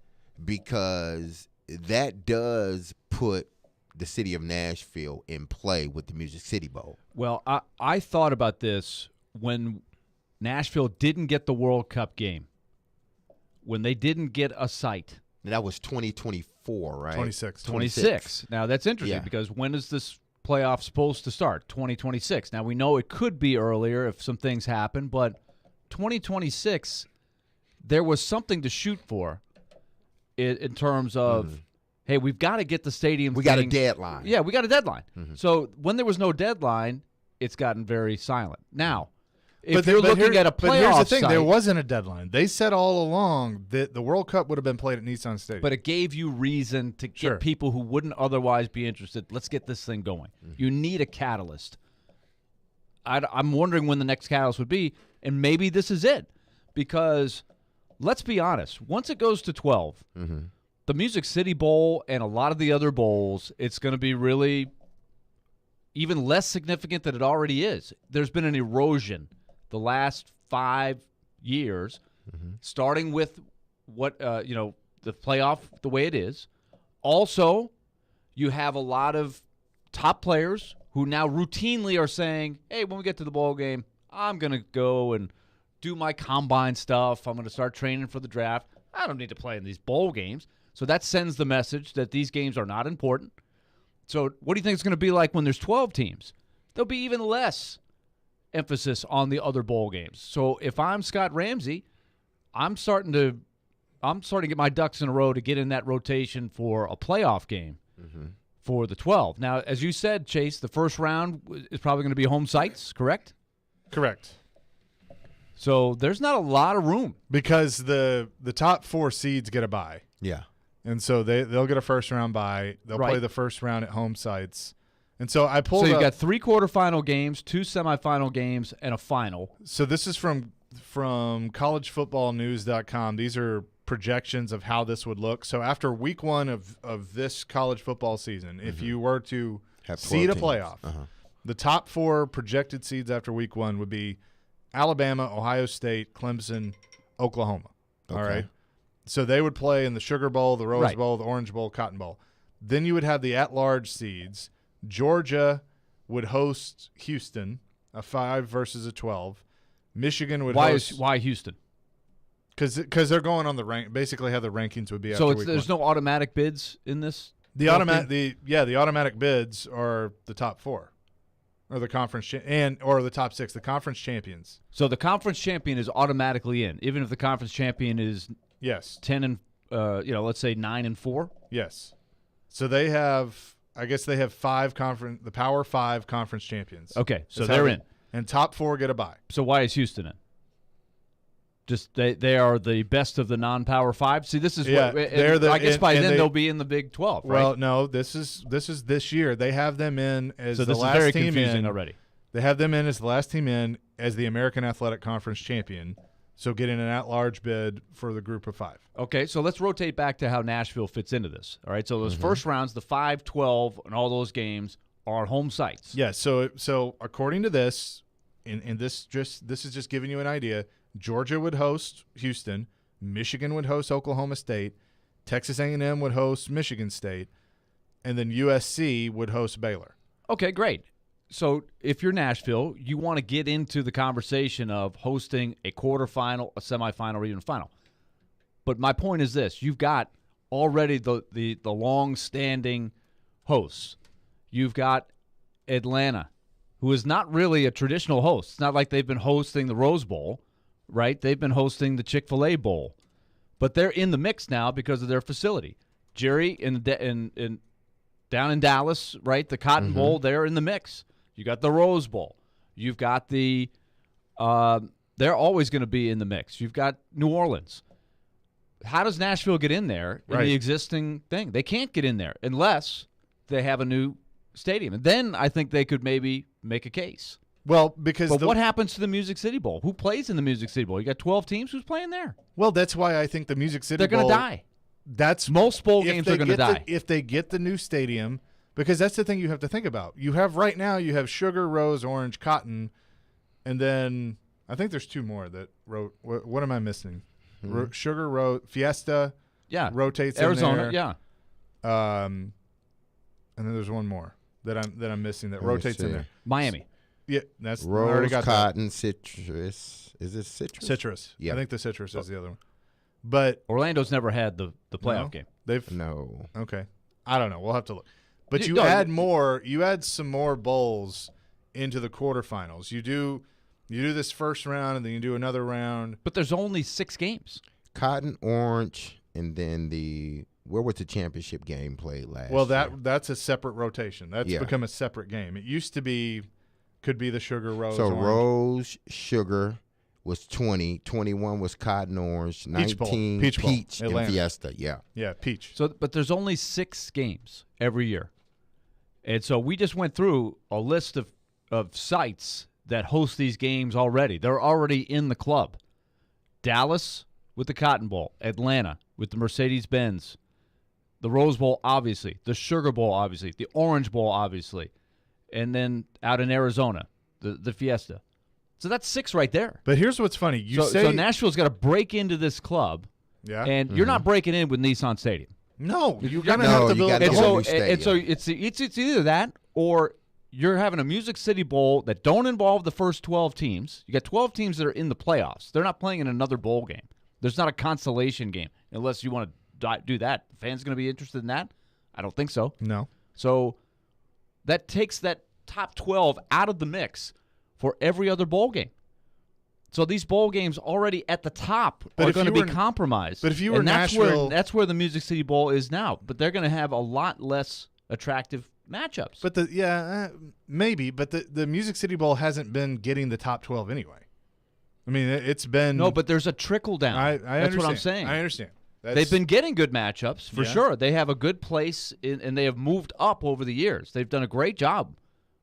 because that does put the city of Nashville in play with the Music City Bowl. Well, I thought about this when Nashville didn't get the World Cup game, when they didn't get a site. And that was 2024, right? 26. Now, that's interesting because when is this playoff supposed to start? 2026. Now, we know it could be earlier if some things happen, but 2026, there was something to shoot for in terms of, hey, we've got to get the stadium. We got a deadline. Yeah, we got a deadline. So when there was no deadline, it's gotten very silent. Now, if you're looking at a playoff but here's the thing, site, there wasn't a deadline. They said all along that the World Cup would have been played at Nissan Stadium. but it gave you reason to get people who wouldn't otherwise be interested. Let's get this thing going. You need a catalyst. I'm wondering when the next catalyst would be, and maybe this is it. Because let's be honest, once it goes to 12, the Music City Bowl and a lot of the other bowls, it's going to be really even less significant than it already is. There's been an erosion the last 5 years, starting with what the playoff the way it is. Also, you have a lot of top players who now routinely are saying, hey, when we get to the bowl game, I'm going to go and do my combine stuff. I'm going to start training for the draft. I don't need to play in these bowl games. So that sends the message that these games are not important. So what do you think it's going to be like when there's 12 teams? There'll be even less emphasis on the other bowl games. So if I'm Scott Ramsey, I'm starting to get my ducks in a row to get in that rotation for a playoff game for the 12. Now, as you said, Chase, the first round is probably going to be home sites, correct? Correct. So there's not a lot of room. Because the top 4 seeds get a bye. Yeah. And so they'll get a first-round bye. They'll play the first round at home sites. And so I pulled So you've got 3 quarterfinal games, 2 semifinal games, and a final. So this is from collegefootballnews.com. These are projections of how this would look. So after week 1 of this college football season, if you were to seed a playoff, the top 4 projected seeds after week 1 would be Alabama, Ohio State, Clemson, Oklahoma. Okay. All right. So they would play in the Sugar Bowl, the Rose Bowl, the Orange Bowl, Cotton Bowl. Then you would have the at-large seeds. Georgia would host Houston, a 5 versus a 12. Michigan would host. Why Houston? Because they're going on the rank. Basically, how the rankings would be. After week there's 1. no automatic bids in this. The automatic bids are the top 4, or the conference or the top 6, the conference champions. So the conference champion is automatically in, even if the conference champion is 10 and let's say 9-4. Yes. So they have, I guess they have 5 the Power 5 conference champions. Okay, so they're in, and top 4 get a bye. So why is Houston in? Just they are the best of the non-Power 5. See, this is what I guess by then they'll be in the Big 12. Right? Well, no, this is this year. They have them in as the last very team confusing in already. They have them in as the last team in as the American Athletic Conference champion. So getting an at-large bid for the group of 5. Okay, so let's rotate back to how Nashville fits into this. All right, so those first rounds, the 5, 12, and all those games are home sites. Yeah. So according to this, this is just giving you an idea. Georgia would host Houston, Michigan would host Oklahoma State, Texas A&M would host Michigan State, and then USC would host Baylor. Okay, great. So if you're Nashville, you want to get into the conversation of hosting a quarterfinal, a semifinal, or even a final. But my point is this. You've got already the long-standing hosts. You've got Atlanta, who is not really a traditional host. It's not like they've been hosting the Rose Bowl, right? They've been hosting the Chick-fil-A Bowl. But they're in the mix now because of their facility. Jerry, down in Dallas, right, the Cotton Bowl, they're in the mix. You got the Rose Bowl. You've got they're always going to be in the mix. You've got New Orleans. How does Nashville get in there in the existing thing? They can't get in there unless they have a new stadium. And then I think they could maybe make a case. Well, because what happens to the Music City Bowl? Who plays in the Music City Bowl? You got 12 teams. Who's playing there? Well, that's why I think the Music City Bowl. They're going to die. That's most bowl games are going to die. If they get the new stadium, because that's the thing you have to think about. You have right now, you have Sugar, Rose, Orange, Cotton, and then I think there's 2 more that wrote. What am I missing? Sugar, Rose, Fiesta. Yeah, rotates Arizona. in there. Yeah. And then there's one more that I'm missing that rotates in there. Miami. Yeah, that's Rose, I already got cotton, citrus. Is it citrus? Citrus. Yeah. I think the citrus is the other one. But Orlando's never had the playoff game. No. Okay. I don't know. We'll have to look. But you No, add more. You add some more bowls into the quarterfinals. You do this first round, and then you do another round. But there's only 6 games. Cotton, orange, and then where was the championship game played last Well, year? that's a separate rotation. That's become a separate game. It used to could be the sugar rose. So orange. rose, sugar was 20. 21 was cotton, orange. 19 Peach Bowl, peach and Atlanta. fiesta. Yeah. Yeah, peach. So, but there's only 6 games every year. And so we just went through a list of sites that host these games already. They're already in the club. Dallas with the Cotton Bowl, Atlanta with the Mercedes-Benz, the Rose Bowl, obviously, the Sugar Bowl, obviously, the Orange Bowl, obviously, and then out in Arizona, the Fiesta. So that's 6 right there. But here's what's funny. So Nashville's got to break into this club, and you're not breaking in with Nissan Stadium. No, you're going to have to build a whole new stadium. And so it's either that or you're having a Music City Bowl that don't involve the first 12 teams. You got 12 teams that are in the playoffs. They're not playing in another bowl game. There's not a consolation game unless you want to do that. Fans going to be interested in that? I don't think so. No. So that takes that top 12 out of the mix for every other bowl game. So these bowl games already at the top are going to be compromised. But if you were and Nashville, that's where the Music City Bowl is now. But they're going to have a lot less attractive matchups. But maybe. But the Music City Bowl hasn't been getting the top 12 anyway. I mean, it's been but there's a trickle down. That's understand. What I'm saying. I understand. They've been getting good matchups for sure. They have a good place, and they have moved up over the years. They've done a great job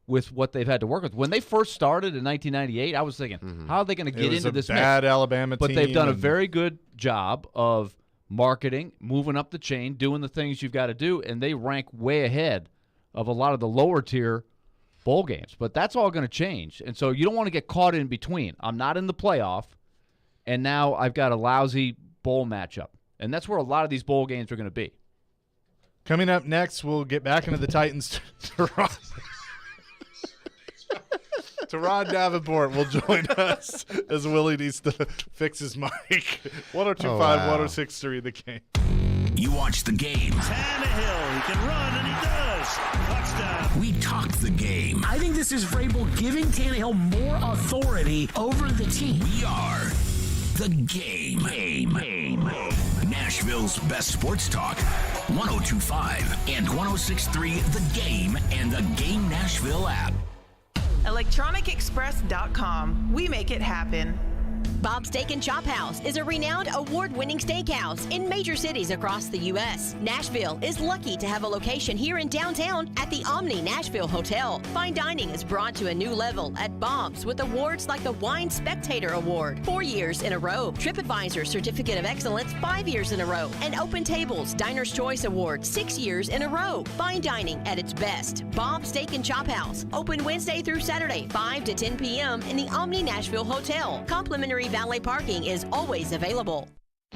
with what they've had to work with. When they first started in 1998, I was thinking, how are they going to get into this bad mix? Alabama but team? They've done a very good job of marketing, moving up the chain, doing the things you've got to do, and they rank way ahead of a lot of the lower tier bowl games. But that's all going to change, and so you don't want to get caught in between. I'm not in the playoff, and now I've got a lousy bowl matchup. And that's where a lot of these bowl games are going to be. Coming up next, we'll get back into the Titans. Teron Davenport will join us as Willie needs to fix his mic. 102.5, 106.3 The Game. You watch the game. Tannehill, he can run, and he does. Touchdown. We talked the game. I think this is Vrabel giving Tannehill more authority over the team. We are the game. Nashville's best sports talk. 102.5 and 106.3 The Game and the Game Nashville app. ElectronicExpress.com. We make it happen. Bob's Steak and Chop House is a renowned award-winning steakhouse in major cities across the U.S. Nashville is lucky to have a location here in downtown at the Omni Nashville Hotel. Fine dining is brought to a new level at Bob's with awards like the Wine Spectator Award 4 years in a row, TripAdvisor Certificate of Excellence 5 years in a row, and Open Tables Diner's Choice Award 6 years in a row. Fine dining at its best. Bob's Steak and Chop House, open Wednesday through Saturday, 5 to 10 p.m. in the Omni Nashville Hotel. Complimentary valet parking is always available.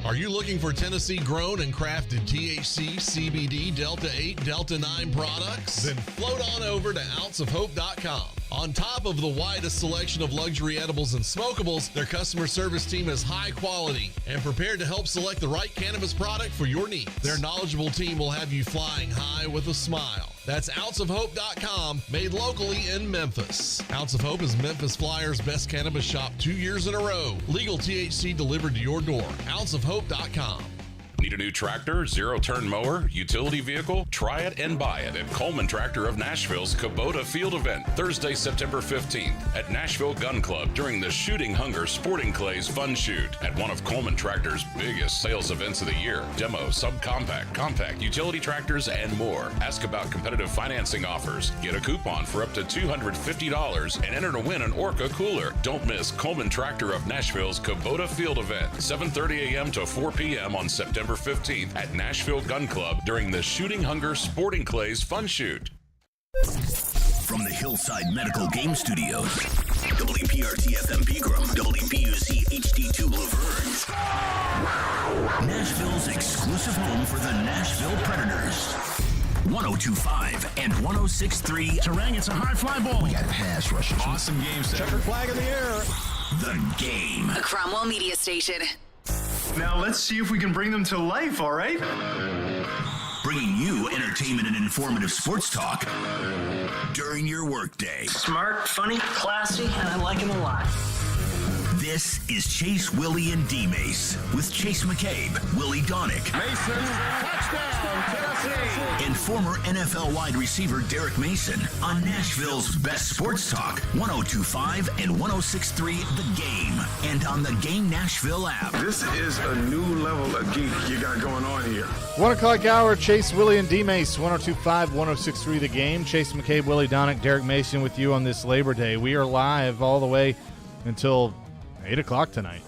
Are you looking for Tennessee-grown and crafted THC, CBD, Delta 8, Delta 9 products? Then float on over to OunceOfHope.com. On top of the widest selection of luxury edibles and smokables, their customer service team is high quality and prepared to help select the right cannabis product for your needs. Their knowledgeable team will have you flying high with a smile. That's OunceOfHope.com, made locally in Memphis. Ounce of Hope is Memphis Flyers' best cannabis shop 2 years in a row. Legal THC delivered to your door. OunceOfHope.com. Need a new tractor, zero-turn mower, utility vehicle? Try it and buy it at Coleman Tractor of Nashville's Kubota Field Event, Thursday, September 15th at Nashville Gun Club during the Shooting Hunger Sporting Clays Fun Shoot at one of Coleman Tractor's biggest sales events of the year. Demo, subcompact, compact, utility tractors, and more. Ask about competitive financing offers. Get a coupon for up to $250 and enter to win an Orca cooler. Don't miss Coleman Tractor of Nashville's Kubota Field Event, 7:30 a.m. to 4 p.m. on September 15th at Nashville Gun Club during the Shooting Hunger Sporting Clays Fun Shoot. From the Hillside Medical Game Studios, WPRT FM Pegram, WPUC HD2 Laverne, Nashville's exclusive home for the Nashville Predators. 102.5 and 106.3. Terang, it's a high fly ball. We got pass rushers. Awesome game set. Checker flag in the air. The Game. A Cromwell Media Station. Now let's see if we can bring them to life, all right? Bringing you entertainment and informative sports talk during your workday. Smart, funny, classy, and I like him a lot. This is Chase, Willy, and D-Mase with Chase McCabe, Willy Donick. Mason, touchdown, Tennessee. And former NFL wide receiver Derek Mason on Nashville's best sports talk, 102.5 and 106.3 The Game, and on the Game Nashville app. This is a new level of geek you got going on here. 1 o'clock hour, Chase, Willy, and D-Mace, 102.5, 106.3 The Game. Chase McCabe, Willy Donick, Derek Mason with you on this Labor Day. We are live all the way until 8 o'clock tonight,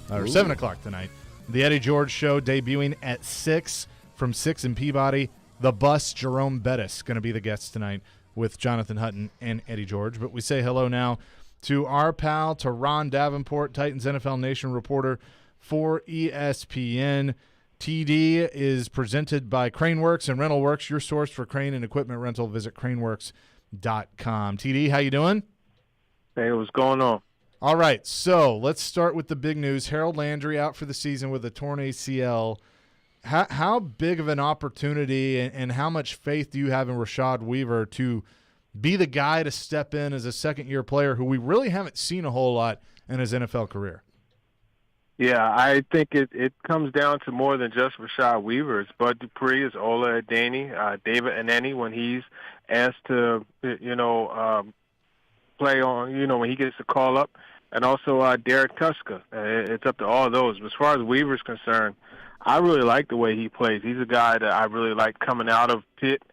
or 7 o'clock tonight. The Eddie George Show debuting at 6 from 6 in Peabody. The Bus, Jerome Bettis, going to be the guest tonight with Jonathan Hutton and Eddie George. But we say hello now to our pal, to Ron Davenport, Titans NFL Nation reporter for ESPN. TD is presented by Craneworks and RentalWorks, your source for crane and equipment rental. Visit craneworks.com. TD, how you doing? Hey, what's going on? All right, so let's start with the big news. Harold Landry out for the season with a torn ACL. How big of an opportunity and how much faith do you have in Rashad Weaver to be the guy to step in as a second-year player who we really haven't seen a whole lot in his NFL career? Yeah, I think it comes down to more than just Rashad Weaver. It's Bud Dupree, it's Ola Adeni, David Aneni when he's asked to, play on, when he gets a call up, and also Derek Tuska. It's up to all of those. But as far as Weaver's concerned, I really like the way he plays. He's a guy that I really like coming out of Pitt.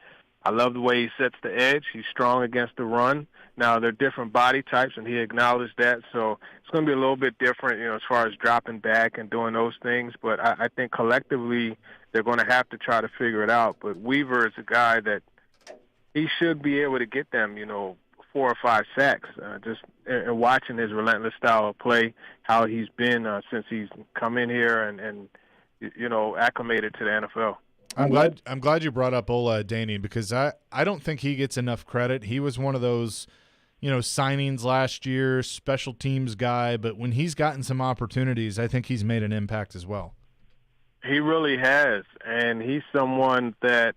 I love the way he sets the edge. He's strong against the run. Now, they're different body types, and he acknowledged that. So it's going to be a little bit different, as far as dropping back and doing those things. But I think collectively they're going to have to try to figure it out. But Weaver is a guy that he should be able to get them, 4 or 5 sacks. Just and watching his relentless style of play, how he's been since he's come in here and acclimated to the NFL. I'm glad you brought up Ola Adeni because I don't think he gets enough credit. He was one of those, signings last year, special teams guy, but when he's gotten some opportunities, I think he's made an impact as well. He really has, and he's someone that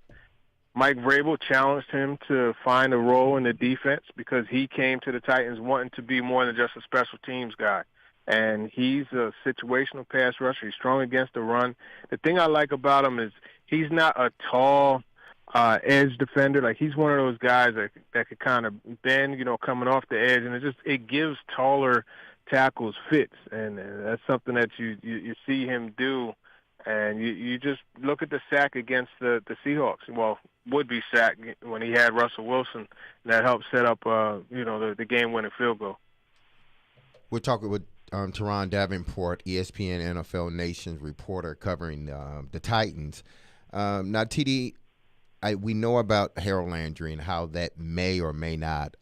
Mike Vrabel challenged him to find a role in the defense because he came to the Titans wanting to be more than just a special teams guy. And he's a situational pass rusher. He's strong against the run. The thing I like about him is he's not a tall edge defender. Like, he's one of those guys that could kind of bend, coming off the edge, and it gives taller tackles fits. And that's something that you see him do. And you just look at the sack against the Seahawks. Well, would-be sack when he had Russell Wilson. And that helped set up, the game-winning field goal. We're talking with Teron Davenport, ESPN NFL Nation's reporter covering the Titans. Now, TD, we know about Harold Landry and how that may or may not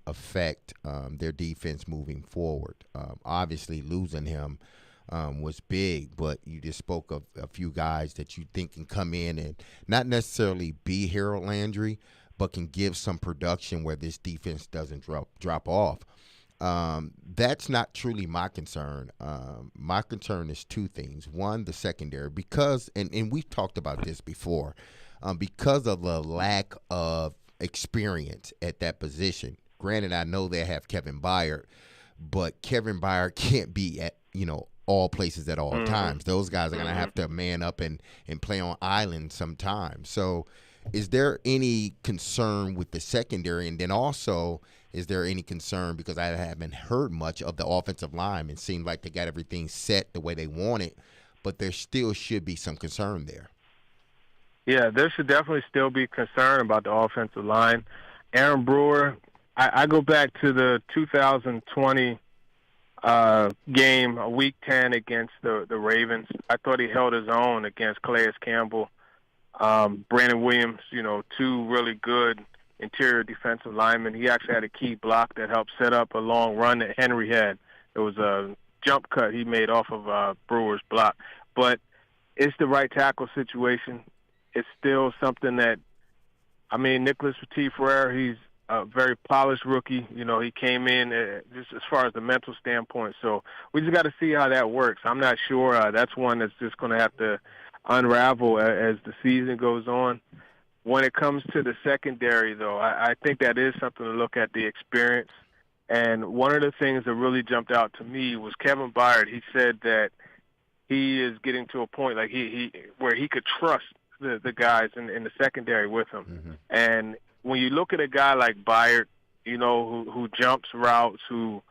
affect their defense moving forward. Obviously, losing him was big, but you just spoke of a few guys that you think can come in and not necessarily be Harold Landry, but can give some production where this defense doesn't drop off. That's not truly my concern. My concern is two things. One, the secondary, because, and we've talked about this before, because of the lack of experience at that position. Granted, I know they have Kevin Byard, but Kevin Byard can't be at, all places at all times. Those guys are going to have to man up and play on islands sometimes. So is there any concern with the secondary? And then also, is there any concern, because I haven't heard much of the offensive line, it seemed like they got everything set the way they want it, but there still should be some concern there. Yeah, there should definitely still be concern about the offensive line. Aaron Brewer, I go back to the 2020 game, Week 10 against the Ravens. I thought he held his own against Calais Campbell, Brandon Williams, two really good interior defensive linemen. He actually had a key block that helped set up a long run that Henry had. It was a jump cut he made off of Brewer's block. But it's the right tackle situation. It's still something that I mean, Nicholas Petit-Frere, he's a very polished rookie. You know, he came in just as far as the mental standpoint. So we just got to see how that works. I'm not sure. That's one that's just going to have to unravel as the season goes on. When it comes to the secondary, though, I think that is something to look at, the experience. And one of the things that really jumped out to me was Kevin Byard. He said that he is getting to a point like he where he could trust the guys in the secondary with him. Mm-hmm. And when you look at a guy like Byard, you know, who jumps routes, who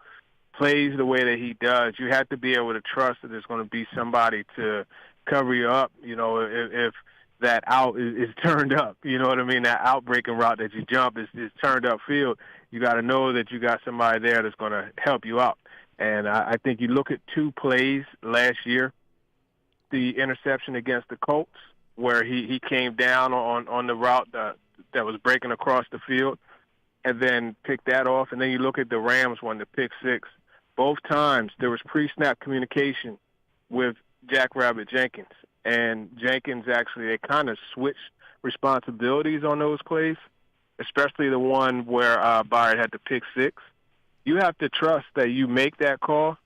plays the way that he does, you have to be able to trust that there's going to be somebody to cover you up, you know, if that out is turned up, you know what I mean? That outbreaking route that you jump is turned up field. You got to know that you got somebody there that's going to help you out. And I think you look at 2 plays last year, the interception against the Colts, where he came down on the route that was breaking across the field and then picked that off. And then you look at the Rams one, the pick 6. Both times there was pre-snap communication with Jackrabbit Jenkins. And Jenkins actually, they kind of switched responsibilities on those plays, especially the one where Byard had the pick 6. You have to trust that you make that call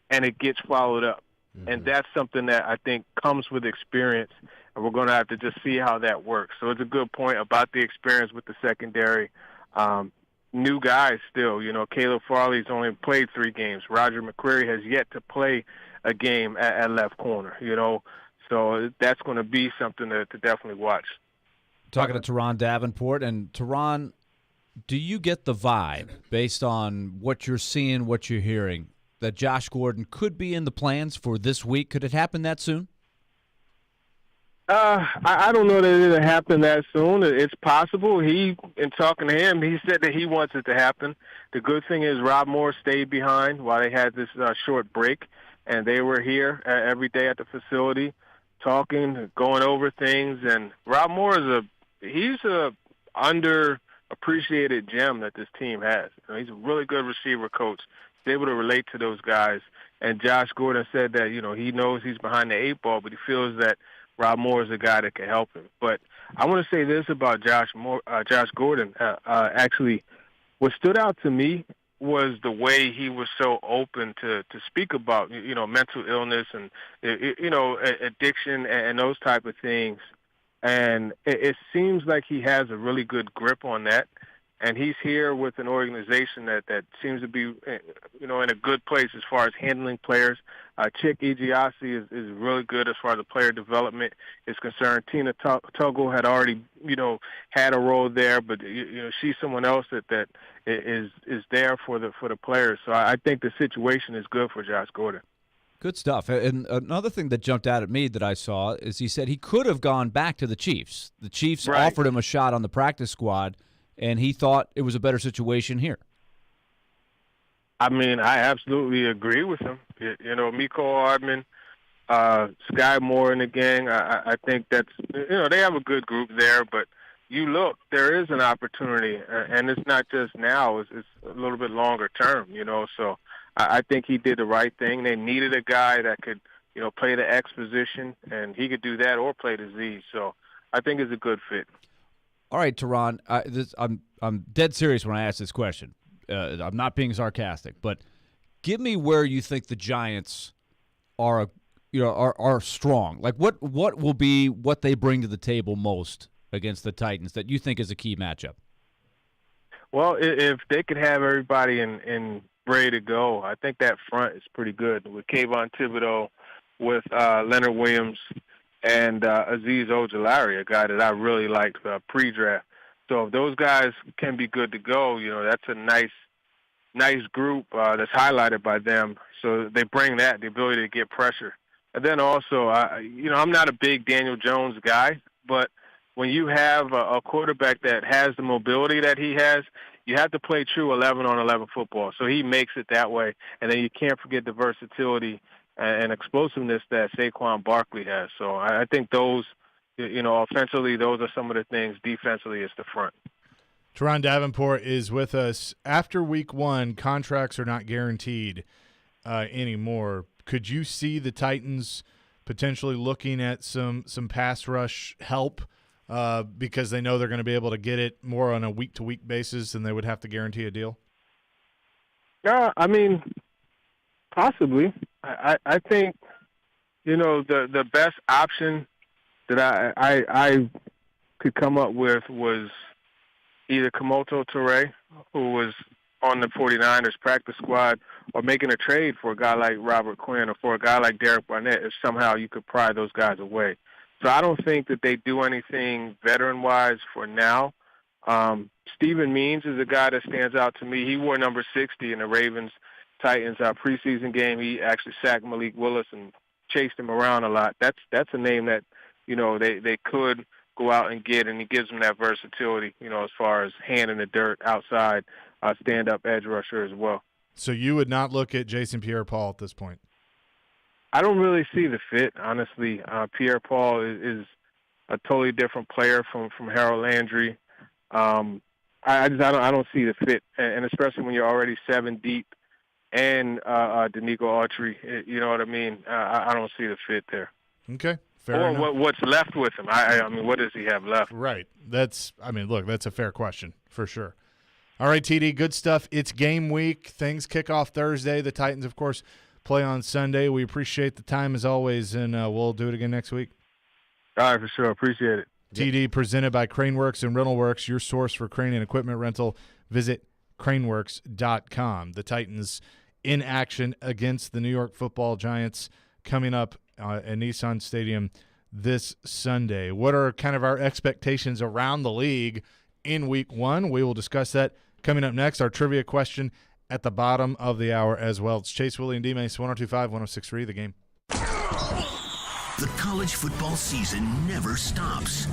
and it gets followed up. Mm-hmm. And that's something that I think comes with experience, and we're going to have to just see how that works. So it's a good point about the experience with the secondary. New guys still, you know, Caleb Farley's only played 3 games. Roger McCreary has yet to play a game at left corner, you know. So that's going to be something to definitely watch. Talking to Teron Davenport. And, Teron, do you get the vibe, based on what you're seeing, what you're hearing, that Josh Gordon could be in the plans for this week? Could it happen that soon? I don't know that it'll happen that soon. It's possible. In talking to him, he said that he wants it to happen. The good thing is Rob Moore stayed behind while they had this short break, and they were here every day at the facility talking, going over things. And Rob Moore he's a underappreciated gem that this team has. You know, he's a really good receiver coach. He's able to relate to those guys. And Josh Gordon said that, you know, he knows he's behind the 8 ball, but he feels that Rob Moore is a guy that can help him. But I want to say this about Josh Gordon. Actually, what stood out to me was the way he was so open to speak about, you know, mental illness and, you know, addiction and those type of things. And it seems like he has a really good grip on that. And he's here with an organization that seems to be, you know, in a good place as far as handling players. Chick Ejiasi is really good as far as the player development is concerned. Tina Tuggle had already, you know, had a role there, but you know, she's someone else that is there for the players. So I think the situation is good for Josh Gordon. Good stuff. And another thing that jumped out at me that I saw is he said he could have gone back to the Chiefs. The Chiefs offered him a shot on the practice squad, and he thought it was a better situation here. I mean, I absolutely agree with him. You know, Miko Hardman, Sky Moore and the gang, I think that's, you know, they have a good group there, but you look, there is an opportunity, and it's not just now, it's a little bit longer term, you know, so I think he did the right thing. They needed a guy that could, you know, play the X position, and he could do that or play the Z, so I think it's a good fit. All right, Teron, I'm dead serious when I ask this question. I'm not being sarcastic, but give me where you think the Giants are strong. Like what will be what they bring to the table most against the Titans that you think is a key matchup? Well, if they could have everybody in ready to go, I think that front is pretty good with Kayvon Thibodeau, with Leonard Williams, and Azeez Ojulari, a guy that I really liked pre-draft. So if those guys can be good to go, you know, that's a nice group that's highlighted by them. So they bring that, the ability to get pressure. And then also, you know, I'm not a big Daniel Jones guy, but when you have a quarterback that has the mobility that he has, you have to play true 11-on-11 football. So he makes it that way. And then you can't forget the versatility and explosiveness that Saquon Barkley has. So I think those, you know, offensively, those are some of the things. Defensively, it's the front. Teron Davenport is with us. After week 1, contracts are not guaranteed anymore. Could you see the Titans potentially looking at some pass rush help because they know they're going to be able to get it more on a week-to-week basis and they would have to guarantee a deal? I mean, possibly. I think, the best option that I could come up with was either Kamoto Toure, who was on the 49ers practice squad, or making a trade for a guy like Robert Quinn or for a guy like Derek Barnett if somehow you could pry those guys away. So I don't think that they do anything veteran-wise for now. Steven Means is a guy that stands out to me. He wore number 60 in the Ravens-Titans preseason game. He actually sacked Malik Willis and chased him around a lot. That's a name that, they could go out and get, and he gives them that versatility, as far as hand in the dirt outside, stand-up edge rusher as well. So you would not look at Jason Pierre-Paul at this point? I don't really see the fit, honestly. Pierre-Paul is a totally different player from Harold Landry. I don't see the fit, and especially when you're already 7 deep and Danico Autry, you know what I mean? I don't see the fit there. Okay, fair enough. Or what's left with him? I mean, what does he have left? Right. That's a fair question for sure. All right, TD, good stuff. It's game week. Things kick off Thursday. The Titans, of course, play on Sunday. We appreciate the time as always, and we'll do it again next week. All right, for sure. Appreciate it. TD presented by Craneworks and Rentalworks, your source for crane and equipment rental. Visit craneworks.com. The Titans in action against the New York Football Giants coming up at Nissan Stadium this Sunday. What are kind of our expectations around the league in week one? We will discuss that coming up next. Our trivia question at the bottom of the hour as well. It's Chase, Willy, and D-Mase, 102.5, 106.3, The Game. The college football season never stops.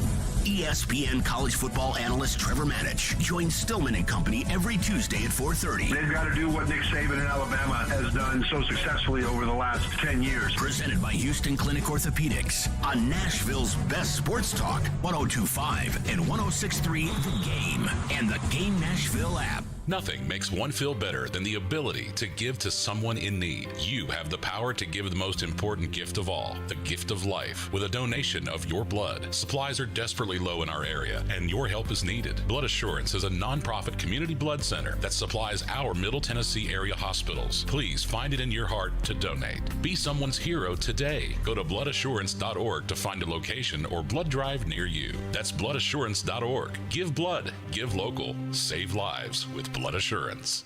ESPN college football analyst Trevor Manich joins Stillman and Company every Tuesday at 4:30. They've got to do what Nick Saban in Alabama has done so successfully over the last 10 years. Presented by Houston Clinic Orthopedics on Nashville's best sports talk, 102.5 and 106.3 The Game and the Game Nashville app. Nothing makes one feel better than the ability to give to someone in need. You have the power to give the most important gift of all, the gift of life, with a donation of your blood. Supplies are desperately low in our area, and your help is needed. Blood Assurance is a nonprofit community blood center that supplies our Middle Tennessee area hospitals. Please find it in your heart to donate. Be someone's hero today. Go to bloodassurance.org to find a location or blood drive near you. That's bloodassurance.org. Give blood, give local, save lives with Blood Assurance.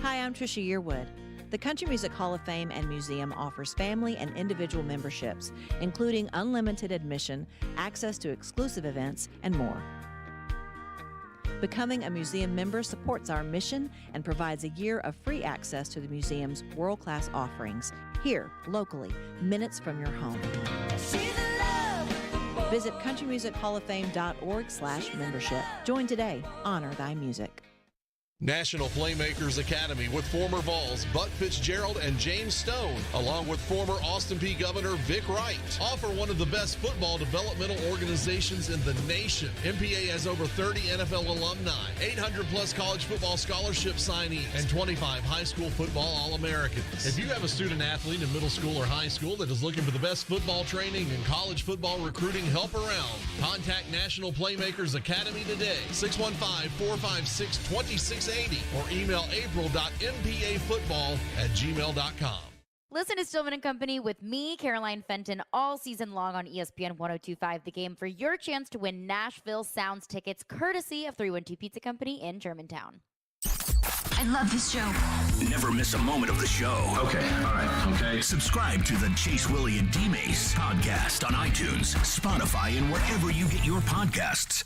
Hi, I'm Trisha Yearwood. The Country Music Hall of Fame and Museum offers family and individual memberships, including unlimited admission, access to exclusive events, and more. Becoming a museum member supports our mission and provides a year of free access to the museum's world-class offerings, here, locally, minutes from your home. Visit countrymusichallaffame.org/membership. Join today. Honor thy music. National Playmakers Academy with former Vols Buck Fitzgerald and James Stone, along with former Austin Peay Governor Vic Wright, offer one of the best football developmental organizations in the nation. MPA has over 30 NFL alumni, 800-plus college football scholarship signees, and 25 high school football All-Americans. If you have a student athlete in middle school or high school that is looking for the best football training and college football recruiting help around, contact National Playmakers Academy today, 615-456-2680, or email april.mpafootball@gmail.com. Listen to Stillman and Company with me, Caroline Fenton, all season long on ESPN 102.5 The Game for your chance to win Nashville Sounds tickets courtesy of 312 Pizza Company in Germantown. I love this show. Never miss a moment of the show. Okay, all right, okay. Subscribe to the Chase, Willy, and D-Mase podcast on iTunes, Spotify, and wherever you get your podcasts.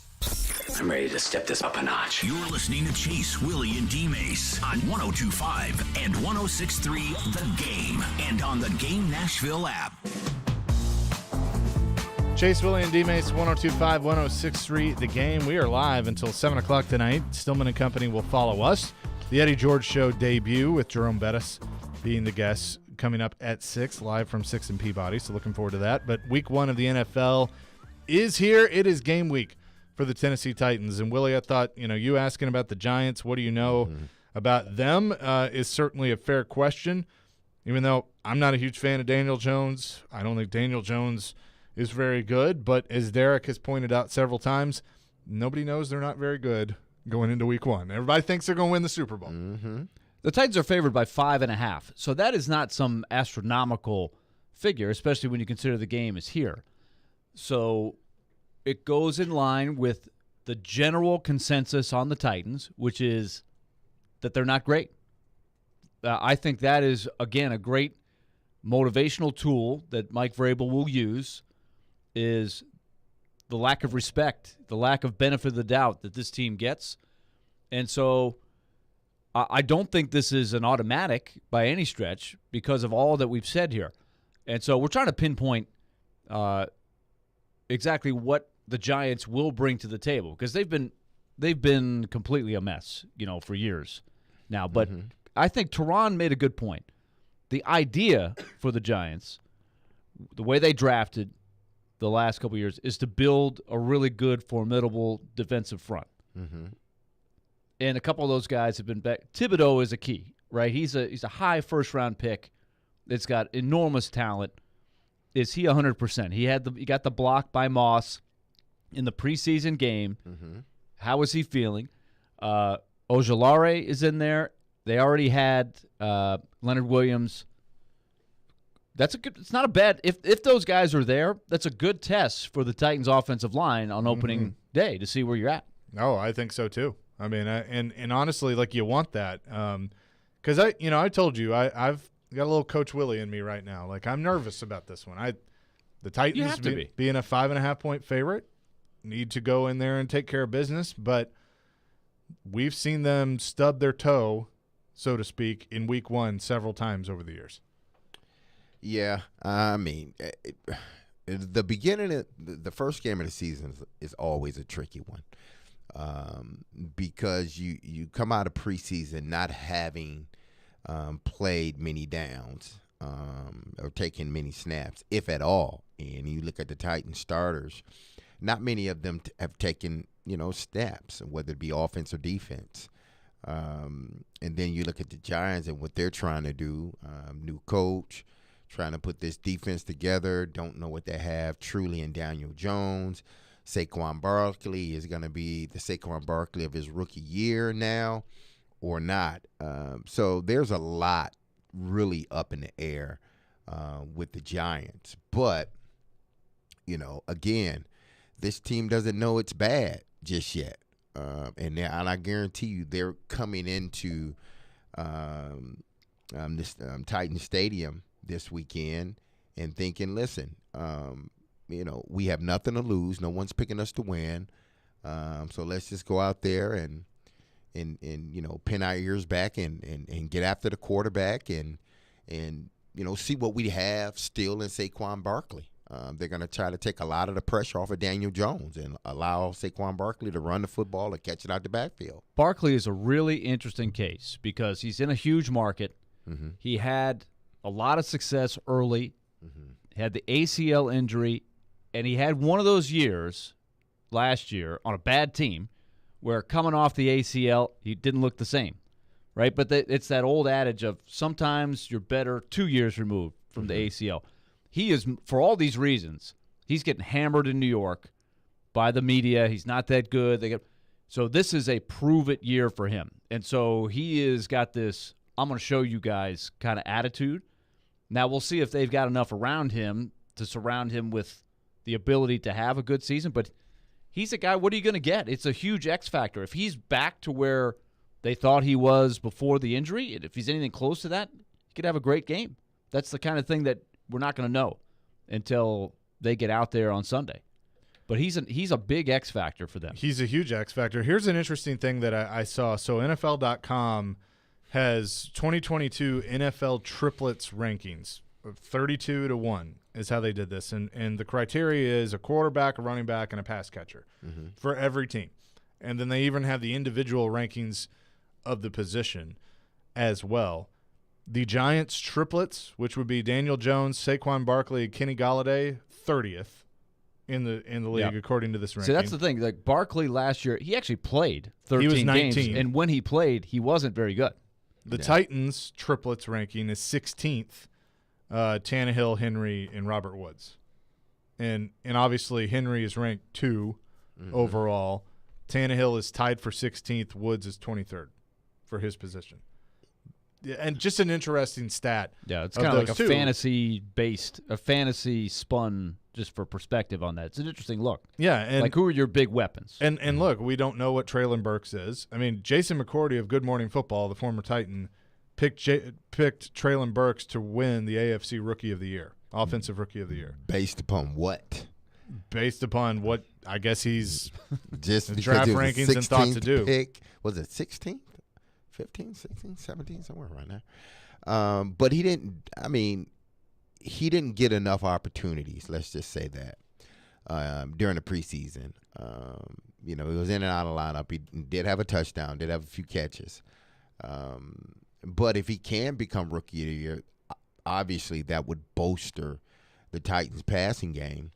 I'm ready to step this up a notch. You're listening to Chase, Willy, and D-Mase on 102.5 and 106.3 The Game and on the Game Nashville app. Chase, Willy, and D-Mase, 102.5, 106.3 The Game. We are live until 7 o'clock tonight. Stillman and Company will follow us. The Eddie George Show debut with Jerome Bettis being the guest coming up at 6, live from 6 in Peabody, so looking forward to that. But week 1 of the NFL is here. It is game week for the Tennessee Titans. And, Willie, I thought, you asking about the Giants, what do you know about them is certainly a fair question, even though I'm not a huge fan of Daniel Jones. I don't think Daniel Jones is very good, but as Derek has pointed out several times, nobody knows they're not very good going into week 1. Everybody thinks they're going to win the Super Bowl. Mm-hmm. The Titans are favored by 5.5, so that is not some astronomical figure, especially when you consider the game is here. So it goes in line with the general consensus on the Titans, which is that they're not great. I think that is, again, a great motivational tool that Mike Vrabel will use, is the lack of respect, the lack of benefit of the doubt that this team gets. And so I don't think this is an automatic by any stretch because of all that we've said here. And so we're trying to pinpoint exactly what the Giants will bring to the table, because they've been completely a mess, for years now. But I think Teron made a good point. The idea for the Giants, the way they drafted the last couple of years, is to build a really good, formidable defensive front. Mm-hmm. And a couple of those guys have been back. Thibodeau is a key, right? He's a high first-round pick that's got enormous talent. Is he 100%? He got the block by Moss in the preseason game. Mm-hmm. How is he feeling? Ojulari is in there. They already had Leonard Williams. That's a good. It's not a bad. If those guys are there, that's a good test for the Titans' offensive line on opening day to see where you're at. No, I think so too. I mean, and honestly, you want that, because I told you I've got a little Coach Willy in me right now. I'm nervous about this one. The Titans being a 5.5-point favorite need to go in there and take care of business, but we've seen them stub their toe, so to speak, in week 1 several times over the years. Yeah, I mean, the beginning of the first game of the season is always a tricky one, because you come out of preseason not having played many downs or taken many snaps, if at all. And you look at the Titans starters, not many of them have taken snaps, whether it be offense or defense. And then you look at the Giants and what they're trying to do, new coach, trying to put this defense together, don't know what they have truly in Daniel Jones. Saquon Barkley is going to be the Saquon Barkley of his rookie year now or not. So there's a lot really up in the air with the Giants. But, again, this team doesn't know it's bad just yet. And I guarantee you they're coming into this Titan Stadium this weekend and thinking, listen, we have nothing to lose. No one's picking us to win. So let's just go out there and pin our ears back and get after the quarterback and see what we have still in Saquon Barkley. They're going to try to take a lot of the pressure off of Daniel Jones and allow Saquon Barkley to run the football and catch it out the backfield. Barkley is a really interesting case because he's in a huge market. Mm-hmm. He had a lot of success early, had the ACL injury, and he had one of those years last year on a bad team where coming off the ACL, he didn't look the same, right? But it's that old adage of sometimes you're better 2 years removed from the ACL. He is, for all these reasons, he's getting hammered in New York by the media. He's not that good. So this is a prove-it year for him. And so he has got this, I'm going to show you guys kind of attitude. Now we'll see if they've got enough around him to surround him with the ability to have a good season. But he's a guy, what are you going to get? It's a huge X factor. If he's back to where they thought he was before the injury, and if he's anything close to that, he could have a great game. That's the kind of thing that we're not going to know until they get out there on Sunday. But he's a big X factor for them. He's a huge X factor. Here's an interesting thing that I saw. So NFL.com has 2022 NFL triplets rankings. 32-1 is how they did this. And the criteria is a quarterback, a running back, and a pass catcher for every team. And then they even have the individual rankings of the position as well. The Giants triplets, which would be Daniel Jones, Saquon Barkley, and Kenny Golladay, 30th in the league according to this ranking. See, that's the thing. Like Barkley last year, he actually played 13 he was 19. games, and when he played, he wasn't very good. The Titans triplets ranking is 16th. Tannehill, Henry, and Robert Woods and obviously Henry is ranked 2 overall. Tannehill is tied for 16th. Woods is 23rd for his position. Yeah, and just an interesting stat. Yeah, it's kind of like a fantasy spun just for perspective on that. It's an interesting look. Yeah, and like, who are your big weapons? And look, we don't know what Traylon Burks is. I mean, Jason McCourty of Good Morning Football, the former Titan, picked Traylon Burks to win the AFC Rookie of the Year, Offensive Rookie of the Year. Based upon what? Based upon what I guess he's just draft rankings and thought to do. Pick, was it 16th, 15th, 16th, 17th, somewhere around there. But he didn't. I mean, he didn't get enough opportunities. Let's just say that during the preseason. He was in and out of the lineup. He did have a touchdown. Did have a few catches. But if he can become Rookie of the Year, obviously that would bolster the Titans' passing game.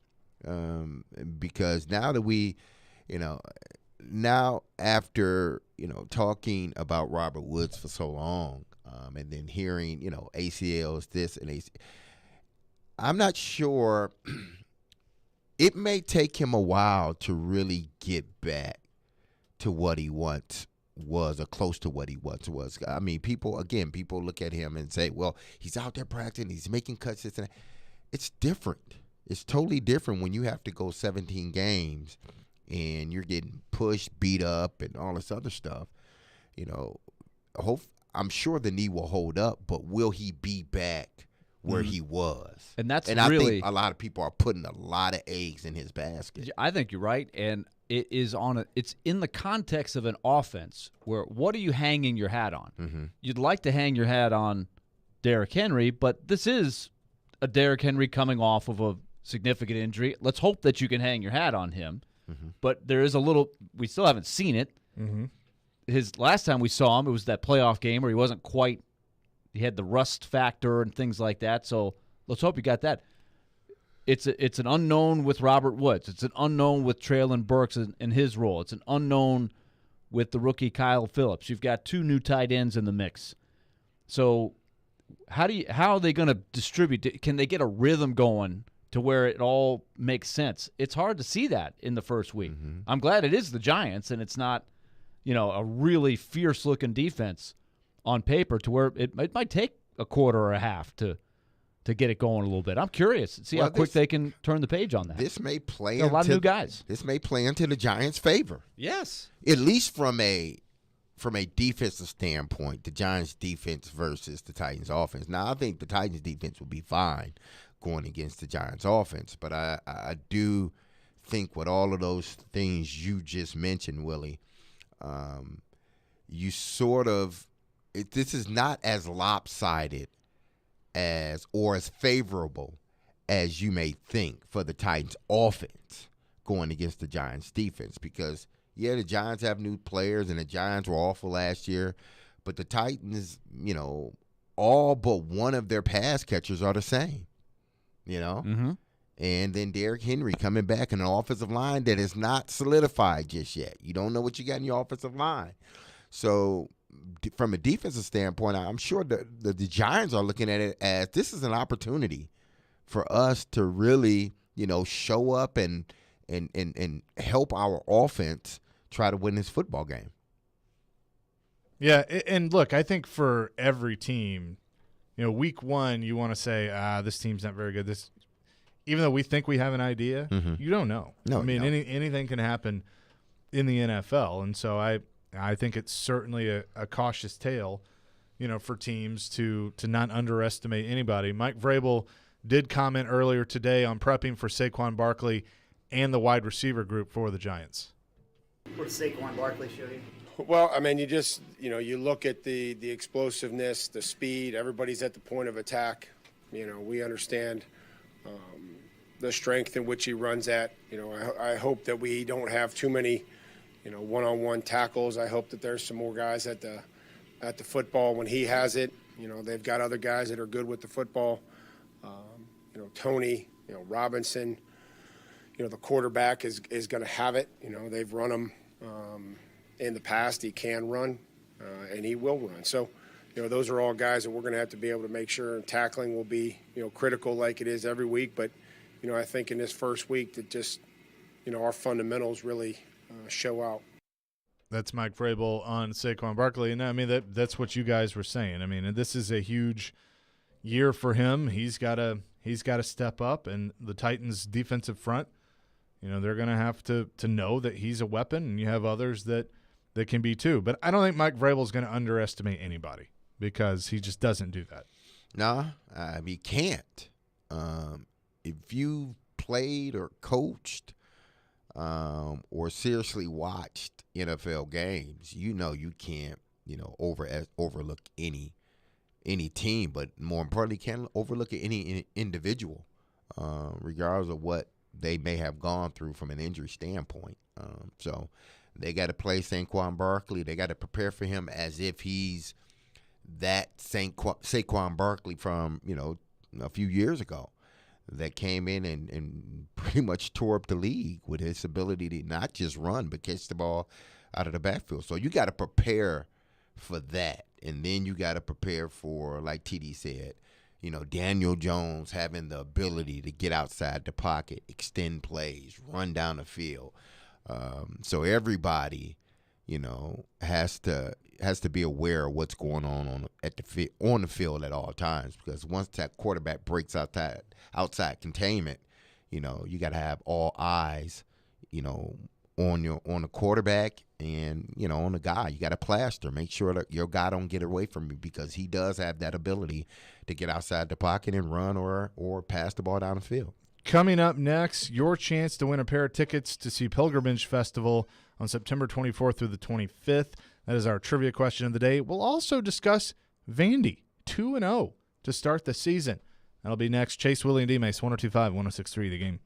Because now that now after, talking about Robert Woods for so long, and then hearing, ACLs, this and ACL, I'm not sure. It may take him a while to really get back to what he once was, or close to what he once was. I mean, people look at him and say, well, he's out there practicing, he's making cuts, this and that. It's different. It's totally different when you have to go 17 games and you're getting pushed, beat up, and all this other stuff. I'm sure the knee will hold up, but will he be back where he was? And I think a lot of people are putting a lot of eggs in his basket. I think you're right, and it's in the context of an offense where what are you hanging your hat on? Mm-hmm. You'd like to hang your hat on Derrick Henry, but this is a Derrick Henry coming off of a significant injury. Let's hope that you can hang your hat on him. Mm-hmm. But there is we still haven't seen it. Mm-hmm. His last time we saw him, it was that playoff game where he wasn't quite, he had the rust factor and things like that. So let's hope you got that. It's an unknown with Robert Woods. It's an unknown with Traylon Burks in his role. It's an unknown with the rookie Kyle Phillips. You've got 2 new tight ends in the mix. So how are they going to distribute? Can they get a rhythm going to where it all makes sense? It's hard to see that in the first week. Mm-hmm. I'm glad it is the Giants and it's not, a really fierce-looking defense on paper to where it might take a quarter or a half to get it going a little bit. I'm curious to see how quick they can turn the page on that. This may play a lot of new guys. This may play into the Giants' favor. Yes. At least from a defensive standpoint, the Giants' defense versus the Titans' offense. Now, I think the Titans' defense will be fine going against the Giants' offense, but I do think with all of those things you just mentioned, Willie, you sort of this is not as lopsided or as favorable as you may think for the Titans' offense going against the Giants' defense, because the Giants have new players and the Giants were awful last year, but the Titans, all but one of their pass catchers are the same, Mm-hmm. And then Derrick Henry coming back in an offensive line that is not solidified just yet. You don't know what you got in your offensive line. So from a defensive standpoint, I'm sure the Giants are looking at it as this is an opportunity for us to really, show up and help our offense try to win this football game. Yeah, and look, I think for every team, week 1 you want to say, this team's not very good. Even though we think we have an idea, you don't know. No, I mean, anything can happen in the NFL, and so I think it's certainly a cautious tale, for teams to not underestimate anybody. Mike Vrabel did comment earlier today on prepping for Saquon Barkley and the wide receiver group for the Giants. What did Saquon Barkley show you? Well, I mean, you just, you look at the explosiveness, the speed. Everybody's at the point of attack. We understand the strength in which he runs at. I hope that we don't have too many, one-on-one tackles. I hope that there's some more guys at the football when he has it. They've got other guys that are good with the football. Tony, Robinson. The quarterback is going to have it. They've run him in the past. He can run, and he will run. So, those are all guys that we're going to have to be able to make sure tackling will be, critical like it is every week. But, I think in this first week that just, our fundamentals really show out. That's Mike Vrabel on Saquon Barkley. And I mean, that's what you guys were saying. I mean, this is a huge year for him. He's got to step up, and the Titans defensive front, they're going to have to know that he's a weapon, and you have others that can be too. But I don't think Mike Vrabel is going to underestimate anybody because he just doesn't do that. No, he can't. If you played or coached or seriously watched NFL games, you can't, overlook any team, but more importantly, can't overlook any individual, regardless of what they may have gone through from an injury standpoint. So they got to play Saquon Barkley. They got to prepare for him as if he's that Saquon Barkley from, a few years ago that came in and pretty much tore up the league with his ability to not just run but catch the ball out of the backfield. So you got to prepare for that. And then you got to prepare for, like TD said, Daniel Jones having the ability to get outside the pocket, extend plays, run down the field. So everybody, has to be aware of what's going on the field at all times, because once that quarterback breaks outside containment, you got to have all eyes, on the quarterback and on the guy. You got to plaster, make sure that your guy don't get away from you, because he does have that ability to get outside the pocket and run or pass the ball down the field. Coming up next, your chance to win a pair of tickets to see Pilgrimage Festival on September 24th through the 25th. That is our trivia question of the day. We'll also discuss Vandy, 2-0 to start the season. That'll be next. Chase, Willy, and D-Mase, 102.5, 106.3 The Game.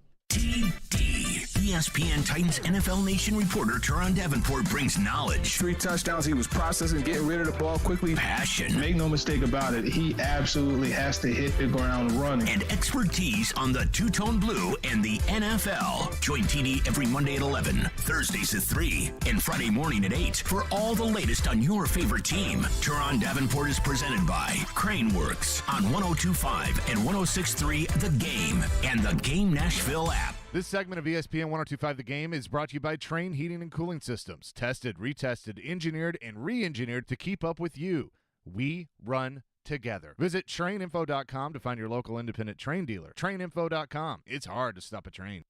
ESPN Titans NFL Nation reporter Teron Davenport brings knowledge. 3 touchdowns. He was processing, getting rid of the ball quickly. Passion. Make no mistake about it. He absolutely has to hit the ground running. And expertise on the two-tone blue and the NFL. Join TD every Monday at 11, Thursdays at 3, and Friday morning at 8 for all the latest on your favorite team. Teron Davenport is presented by Craneworks on 102.5 and 106.3 The Game and the Game Nashville app. This segment of ESPN 102.5 The Game is brought to you by Trane Heating and Cooling Systems. Tested, retested, engineered, and re-engineered to keep up with you. We run together. Visit TraneInfo.com to find your local independent Trane dealer. TraneInfo.com. It's hard to stop a train.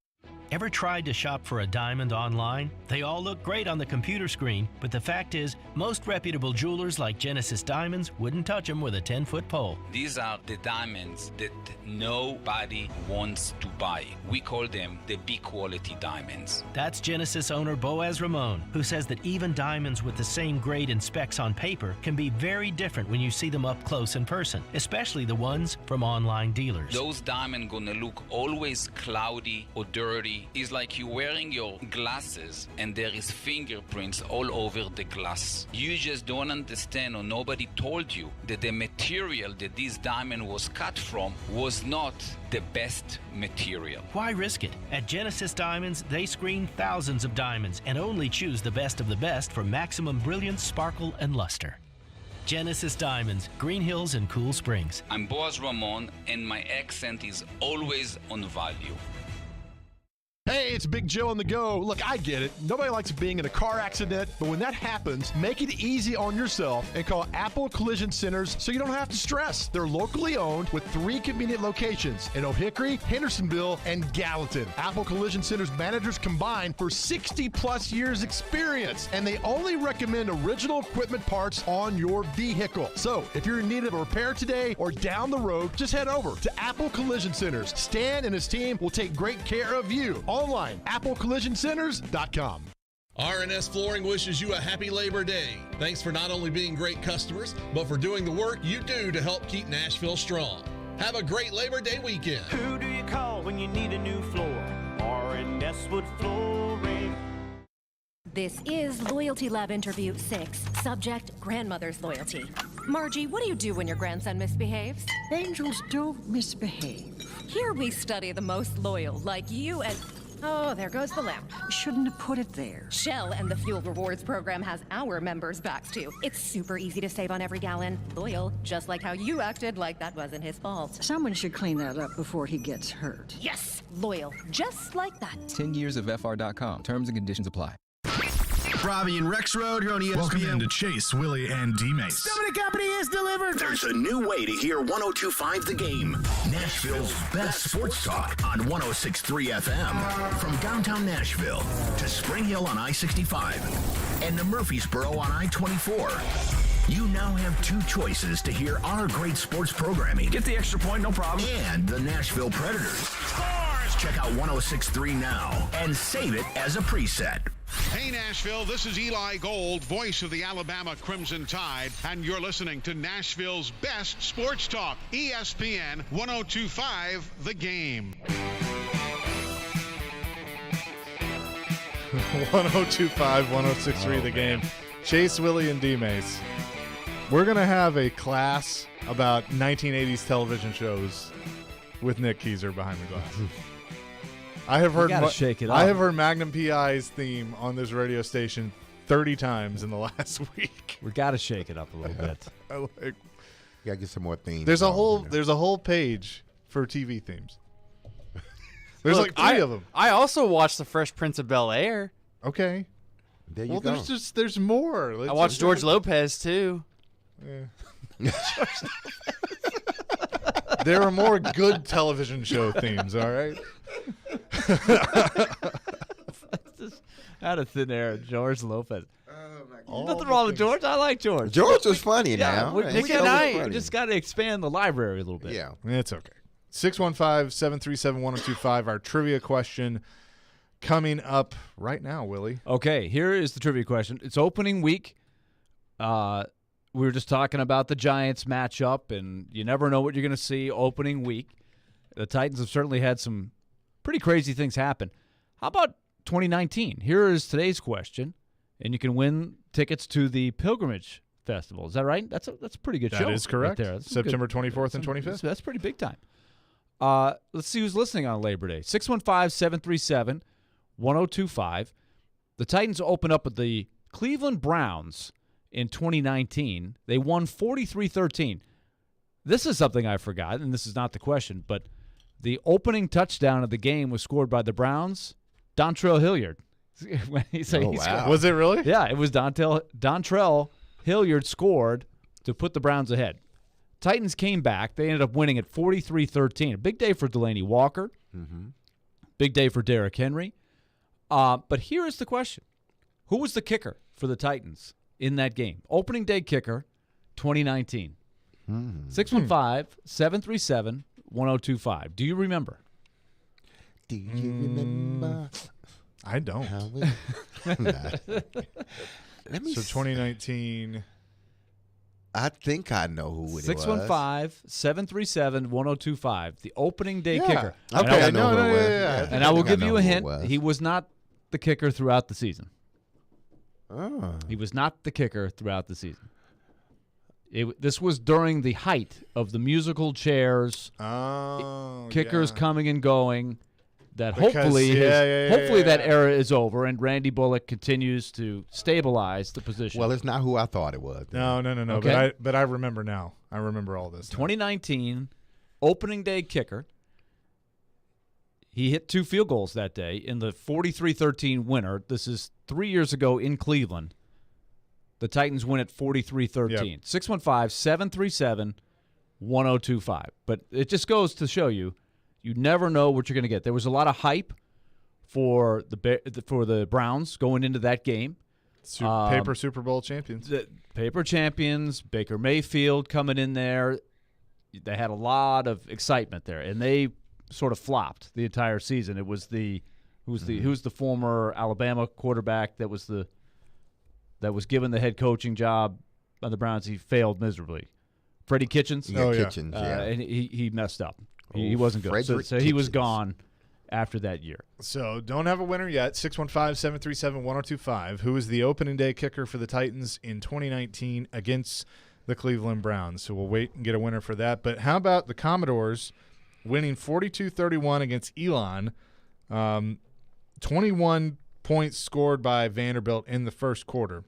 Ever tried to shop for a diamond online? They all look great on the computer screen, but the fact is, most reputable jewelers like Genesis Diamonds wouldn't touch them with a 10-foot pole. These are the diamonds that nobody wants to buy. We call them the B-quality diamonds. That's Genesis owner Boaz Ramon, who says that even diamonds with the same grade and specs on paper can be very different when you see them up close in person, especially the ones from online dealers. Those diamonds gonna look always cloudy or dirty. It's like you're wearing your glasses and there is fingerprints all over the glass. You just don't understand, or nobody told you that the material that this diamond was cut from was not the best material. Why risk it? At Genesis Diamonds, they screen thousands of diamonds and only choose the best of the best for maximum brilliance, sparkle, and luster. Genesis Diamonds, Green Hills and Cool Springs. I'm Boaz Ramon, and my accent is always on value. Hey, it's Big Joe on the go. Look, I get it. Nobody likes being in a car accident, but when that happens, make it easy on yourself and call Apple Collision Centers so you don't have to stress. They're locally owned with 3 convenient locations in O'Hickory, Hendersonville, and Gallatin. Apple Collision Centers managers combined for 60-plus years experience, and they only recommend original equipment parts on your vehicle. So, if you're in need of a repair today or down the road, just head over to Apple Collision Centers. Stan and his team will take great care of you. Online, applecollisioncenters.com. R&S Flooring wishes you a happy Labor Day. Thanks for not only being great customers, but for doing the work you do to help keep Nashville strong. Have a great Labor Day weekend. Who do you call when you need a new floor? R&S Wood Flooring. This is Loyalty Lab Interview 6. Subject, grandmother's loyalty. Margie, what do you do when your grandson misbehaves? Angels don't misbehave. Here we study the most loyal, like you and... Oh, there goes the lamp. Shouldn't have put it there. Shell and the Fuel Rewards program has our members' backs, too. It's super easy to save on every gallon. Loyal, just like how you acted like that wasn't his fault. Someone should clean that up before he gets hurt. Yes, loyal, just like that. 10 years of FR.com. Terms and conditions apply. Robbie and Rex Road here on ESPN. Welcome into Chase, Willy, and D-Mase. Somebody Company is delivered. There's a new way to hear 102.5 The Game. Nashville's best sports talk on 106.3 FM. From downtown Nashville to Spring Hill on I-65 and to Murfreesboro on I-24. You now have two choices to hear our great sports programming. Get the extra point, no problem. And the Nashville Predators. Scores! Check out 106.3 now and save it as a preset. Hey, Nashville, this is Eli Gold, voice of the Alabama Crimson Tide, and you're listening to Nashville's best sports talk, ESPN 102.5 The Game. 102.5, 106.3 The Game. Chase, Willy, and D-Mase. We're going to have a class about 1980s television shows with Nick Keyser behind the glass. I have heard shake it up. I have heard Magnum PI's theme on this radio station 30 times in the last week. We got to shake it up a little bit. Gotta get some more themes. There's a whole page for TV themes. There's like three of them. I also watched The Fresh Prince of Bel-Air. Okay. There you go. There's more. I watched George Lopez too. Yeah. There are more good television show themes, all right? Just out of thin air, George Lopez. Oh, nothing wrong with George. I like George. George was funny Yeah, now. Nick and I just got to expand the library a little bit. Yeah. It's okay. 615-737-1025, our trivia question coming up right now, Willy. Okay, here is the trivia question. It's opening week. We were just talking about the Giants matchup, and you never know what you're going to see opening week. The Titans have certainly had some pretty crazy things happen. How about 2019? Here is today's question, and you can win tickets to the Pilgrimage Festival. Is that right? That's a pretty good show. That is correct. Right there. That's September 24th and 25th. That's pretty big time. Let's see who's listening on Labor Day. 615-737-1025. The Titans open up with the Cleveland Browns in 2019. They won 43-13. This is something I forgot, and this is not the question, but the opening touchdown of the game was scored by the Browns, Dontrell Hilliard. Wow. Was it really? Yeah, it was Dontrell Hilliard scored to put the Browns ahead. Titans came back. They ended up winning at 43-13. A big day for Delaney Walker. Mm-hmm. Big day for Derrick Henry. But here is the question. Who was the kicker for the Titans in that game? Opening day kicker, 2019. 615-737-1025. Do you remember? Do you remember? I don't. Let me 2019. I think I know who it was. 615-737-1025. The opening day kicker. Okay, and I will give you a hint. He was not the kicker throughout the season. Oh. He was not the kicker throughout the season. This was during the height of the musical chairs, kickers coming and going. That hopefully that era is over, and Randy Bullock continues to stabilize the position. Well, it's not who I thought it was. No. Okay. But I remember now. I remember all this. 2019 opening day kicker. He hit 2 field goals that day in the 43-13 winner. This is 3 years ago in Cleveland. The Titans win at 43-13. 615-737-1025. But it just goes to show you, you never know what you're going to get. There was a lot of hype for the Browns going into that game. Paper Super Bowl champions. Paper champions, Baker Mayfield coming in there. They had a lot of excitement there, and they sort of flopped the entire season. It was who's the former Alabama quarterback that was given the head coaching job by the Browns. He failed miserably. Freddie Kitchens. Kitchens. And he messed up. He wasn't good. So he was gone after that year. So don't have a winner yet. 615-737-1025. Who is the opening day kicker for the Titans in 2019 against the Cleveland Browns? So we'll wait and get a winner for that. But how about the Commodores winning 42-31 against Elon? 21 points scored by Vanderbilt in the first quarter.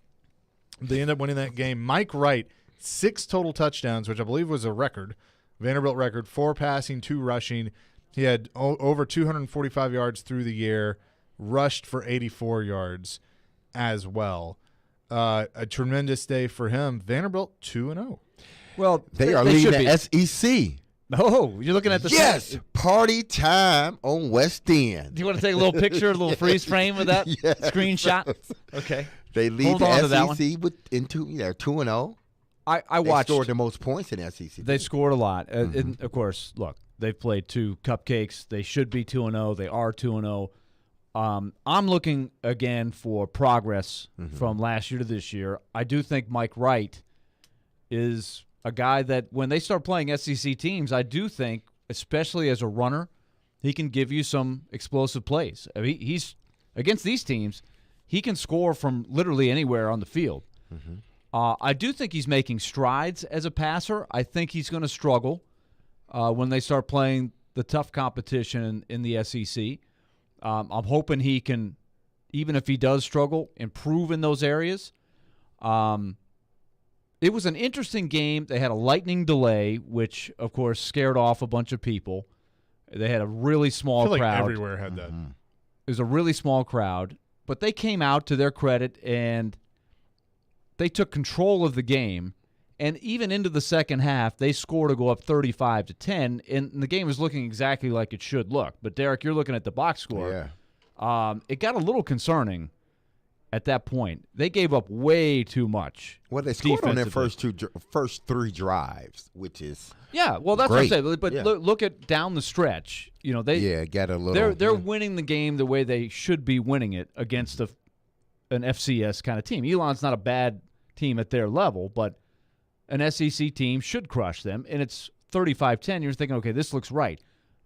They end up winning that game. Mike Wright, 6 total touchdowns, which I believe was a record, Vanderbilt record, 4 passing, 2 rushing. He had over 245 yards through the year, rushed for 84 yards as well. A tremendous day for him. Vanderbilt 2-0. Well, they are leading the SEC. Oh, you're looking at the party time on West End. Do you want to take a little picture, a little freeze frame of that screenshot? Okay. They lead the SEC they're 2-0. I watched. They scored the most points in SEC. They scored a lot. And of course, look, they've played 2 cupcakes. They should be 2-0. They are 2-0. I'm looking again for progress from last year to this year. I do think Mike Wright is a guy that when they start playing SEC teams, I do think, especially as a runner, he can give you some explosive plays. I mean, he's against these teams, he can score from literally anywhere on the field. I do think he's making strides as a passer. I think he's going to struggle when they start playing the tough competition in the SEC. I'm hoping he can, even if he does struggle, improve in those areas. It was an interesting game. They had a lightning delay, which, of course, scared off a bunch of people. They had a really small crowd. Like everywhere had that. It was a really small crowd, but they came out to their credit, and they took control of the game. And even into the second half, they scored to go up 35-10, and the game was looking exactly like it should look. But, Derek, you're looking at the box score. Yeah. It got a little concerning at that point. They gave up way too much. Well, they scored on their first 3 drives, which is well, that's great. what I'm saying. But look at down the stretch. You know, they got a little. They're winning the game the way they should be winning it against an FCS kind of team. Elon's not a bad team at their level, but an SEC team should crush them, and it's 35-10. You're thinking, okay, this looks right.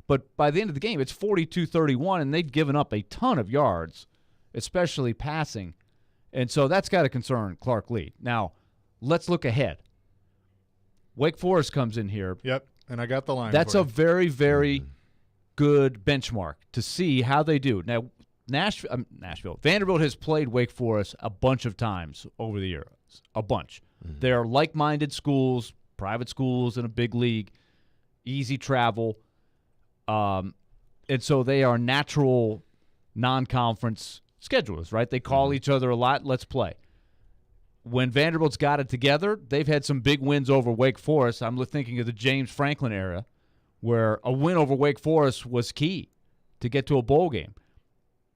But by the end of the game, it's 42-31, and they'd given up a ton of yards, especially passing. And so that's got to concern Clark Lee. Now, let's look ahead. Wake Forest comes in here. Yep, and I got the line. That's for a you. very, very good benchmark to see how they do. Now, Nashville, Vanderbilt has played Wake Forest a bunch of times over the years, a bunch. They're like-minded schools, private schools in a big league, easy travel. And so they are natural non-conference schedulers, right? They call each other a lot, let's play. When Vanderbilt's got it together, they've had some big wins over Wake Forest. I'm thinking of the James Franklin era, where a win over Wake Forest was key to get to a bowl game.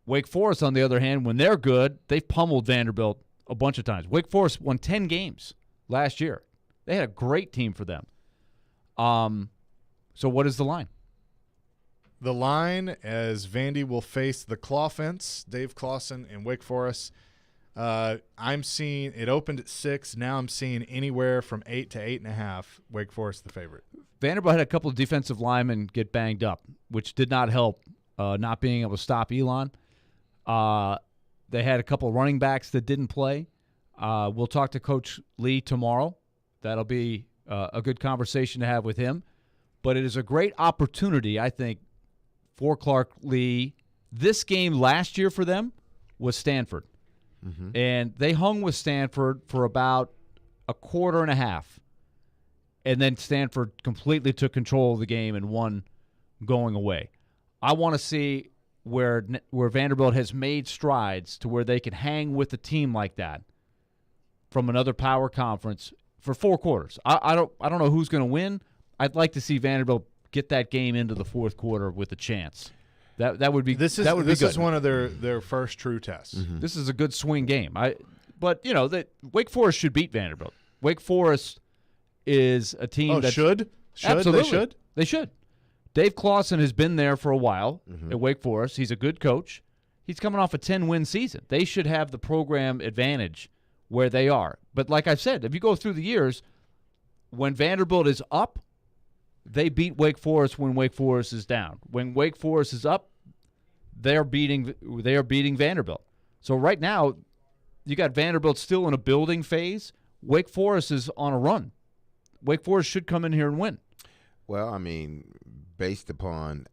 Wake Forest, on the other hand, when they're good, they've pummeled Vanderbilt a bunch of times. Wake Forest won 10 games last year. They had a great team for them. So what is the line? The line, as Vandy will face the Claw Fence, Dave Clawson and Wake Forest. I'm seeing it opened at 6. Now I'm seeing anywhere from 8 to 8.5. Wake Forest the favorite. Vanderbilt had a couple of defensive linemen get banged up, which did not help not being able to stop Elon. They had a couple of running backs that didn't play. We'll talk to Coach Lee tomorrow. That'll be a good conversation to have with him. But it is a great opportunity, I think, for Clark Lee. This game last year for them was Stanford. And they hung with Stanford for about a quarter and a half. And then Stanford completely took control of the game and won going away. I want to see where Vanderbilt has made strides to where they can hang with a team like that from another power conference for 4 quarters. I don't know who's going to win. I'd like to see Vanderbilt get that game into the 4th quarter with a chance. That would be this is one of their first true tests. This is a good swing game. But you know that Wake Forest should beat Vanderbilt. Wake Forest is a team that should. Absolutely. They should. Dave Clawson has been there for a while at Wake Forest. He's a good coach. He's coming off a 10-win season. They should have the program advantage where they are. But like I said, if you go through the years, when Vanderbilt is up, they beat Wake Forest when Wake Forest is down. When Wake Forest is up, they are beating Vanderbilt. So right now, you got Vanderbilt still in a building phase. Wake Forest is on a run. Wake Forest should come in here and win. Well, I mean, based upon,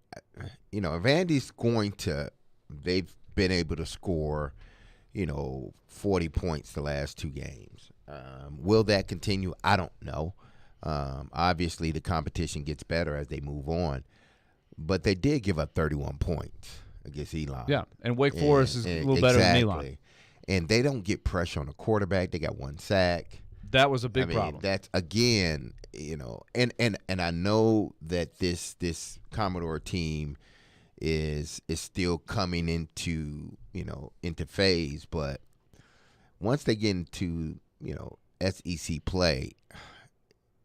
Vandy's going to, they've been able to score, 40 points the last 2 games. Will that continue? I don't know. Obviously, the competition gets better as they move on. But they did give up 31 points against Elon. Yeah, and Wake Forest is a little better than Elon. And they don't get pressure on the quarterback. They got 1 sack. That was a big problem. That's, again, and I know that this Commodore team is still coming into phase, but once they get into SEC play,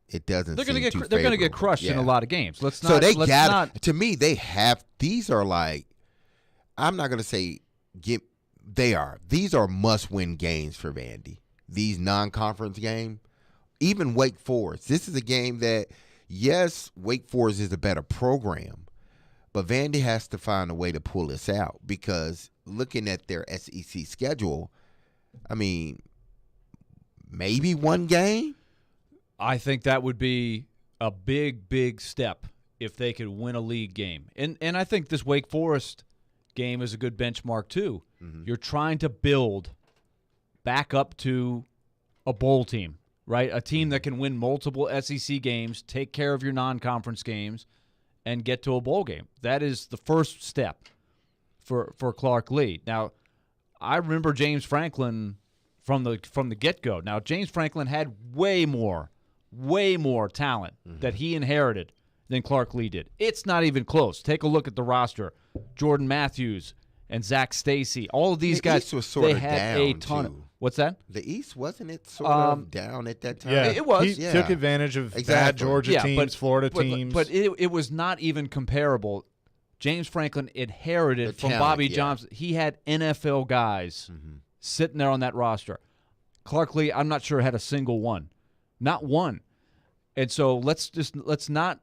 it doesn't. They're going to get crushed in a lot of games. To me, they have. These are like, I'm not going to say these are must-win games for Vandy. These non-conference games, even Wake Forest. This is a game that, yes, Wake Forest is a better program, but Vandy has to find a way to pull this out because looking at their SEC schedule, I mean, maybe 1 game. I think that would be a big, big step if they could win a league game. And I think this Wake Forest game is a good benchmark too. Mm-hmm. You're trying to build back up to a bowl team, right? A team that can win multiple SEC games, take care of your non-conference games, and get to a bowl game. That is the first step for Clark Lee. Now, I remember James Franklin from the get-go. Now, James Franklin had way more talent that he inherited than Clark Lee did. It's not even close. Take a look at the roster. Jordan Matthews and Zach Stacy. All of these guys, East was sort they of had down a ton too. What's that? The East, wasn't it sort of down at that time? Yeah, it was. He took advantage of bad Georgia teams, Florida teams. But it was not even comparable. James Franklin inherited from Bobby Johnson. He had NFL guys sitting there on that roster. Clark Lee, I'm not sure had a single one. Not one. And so let's not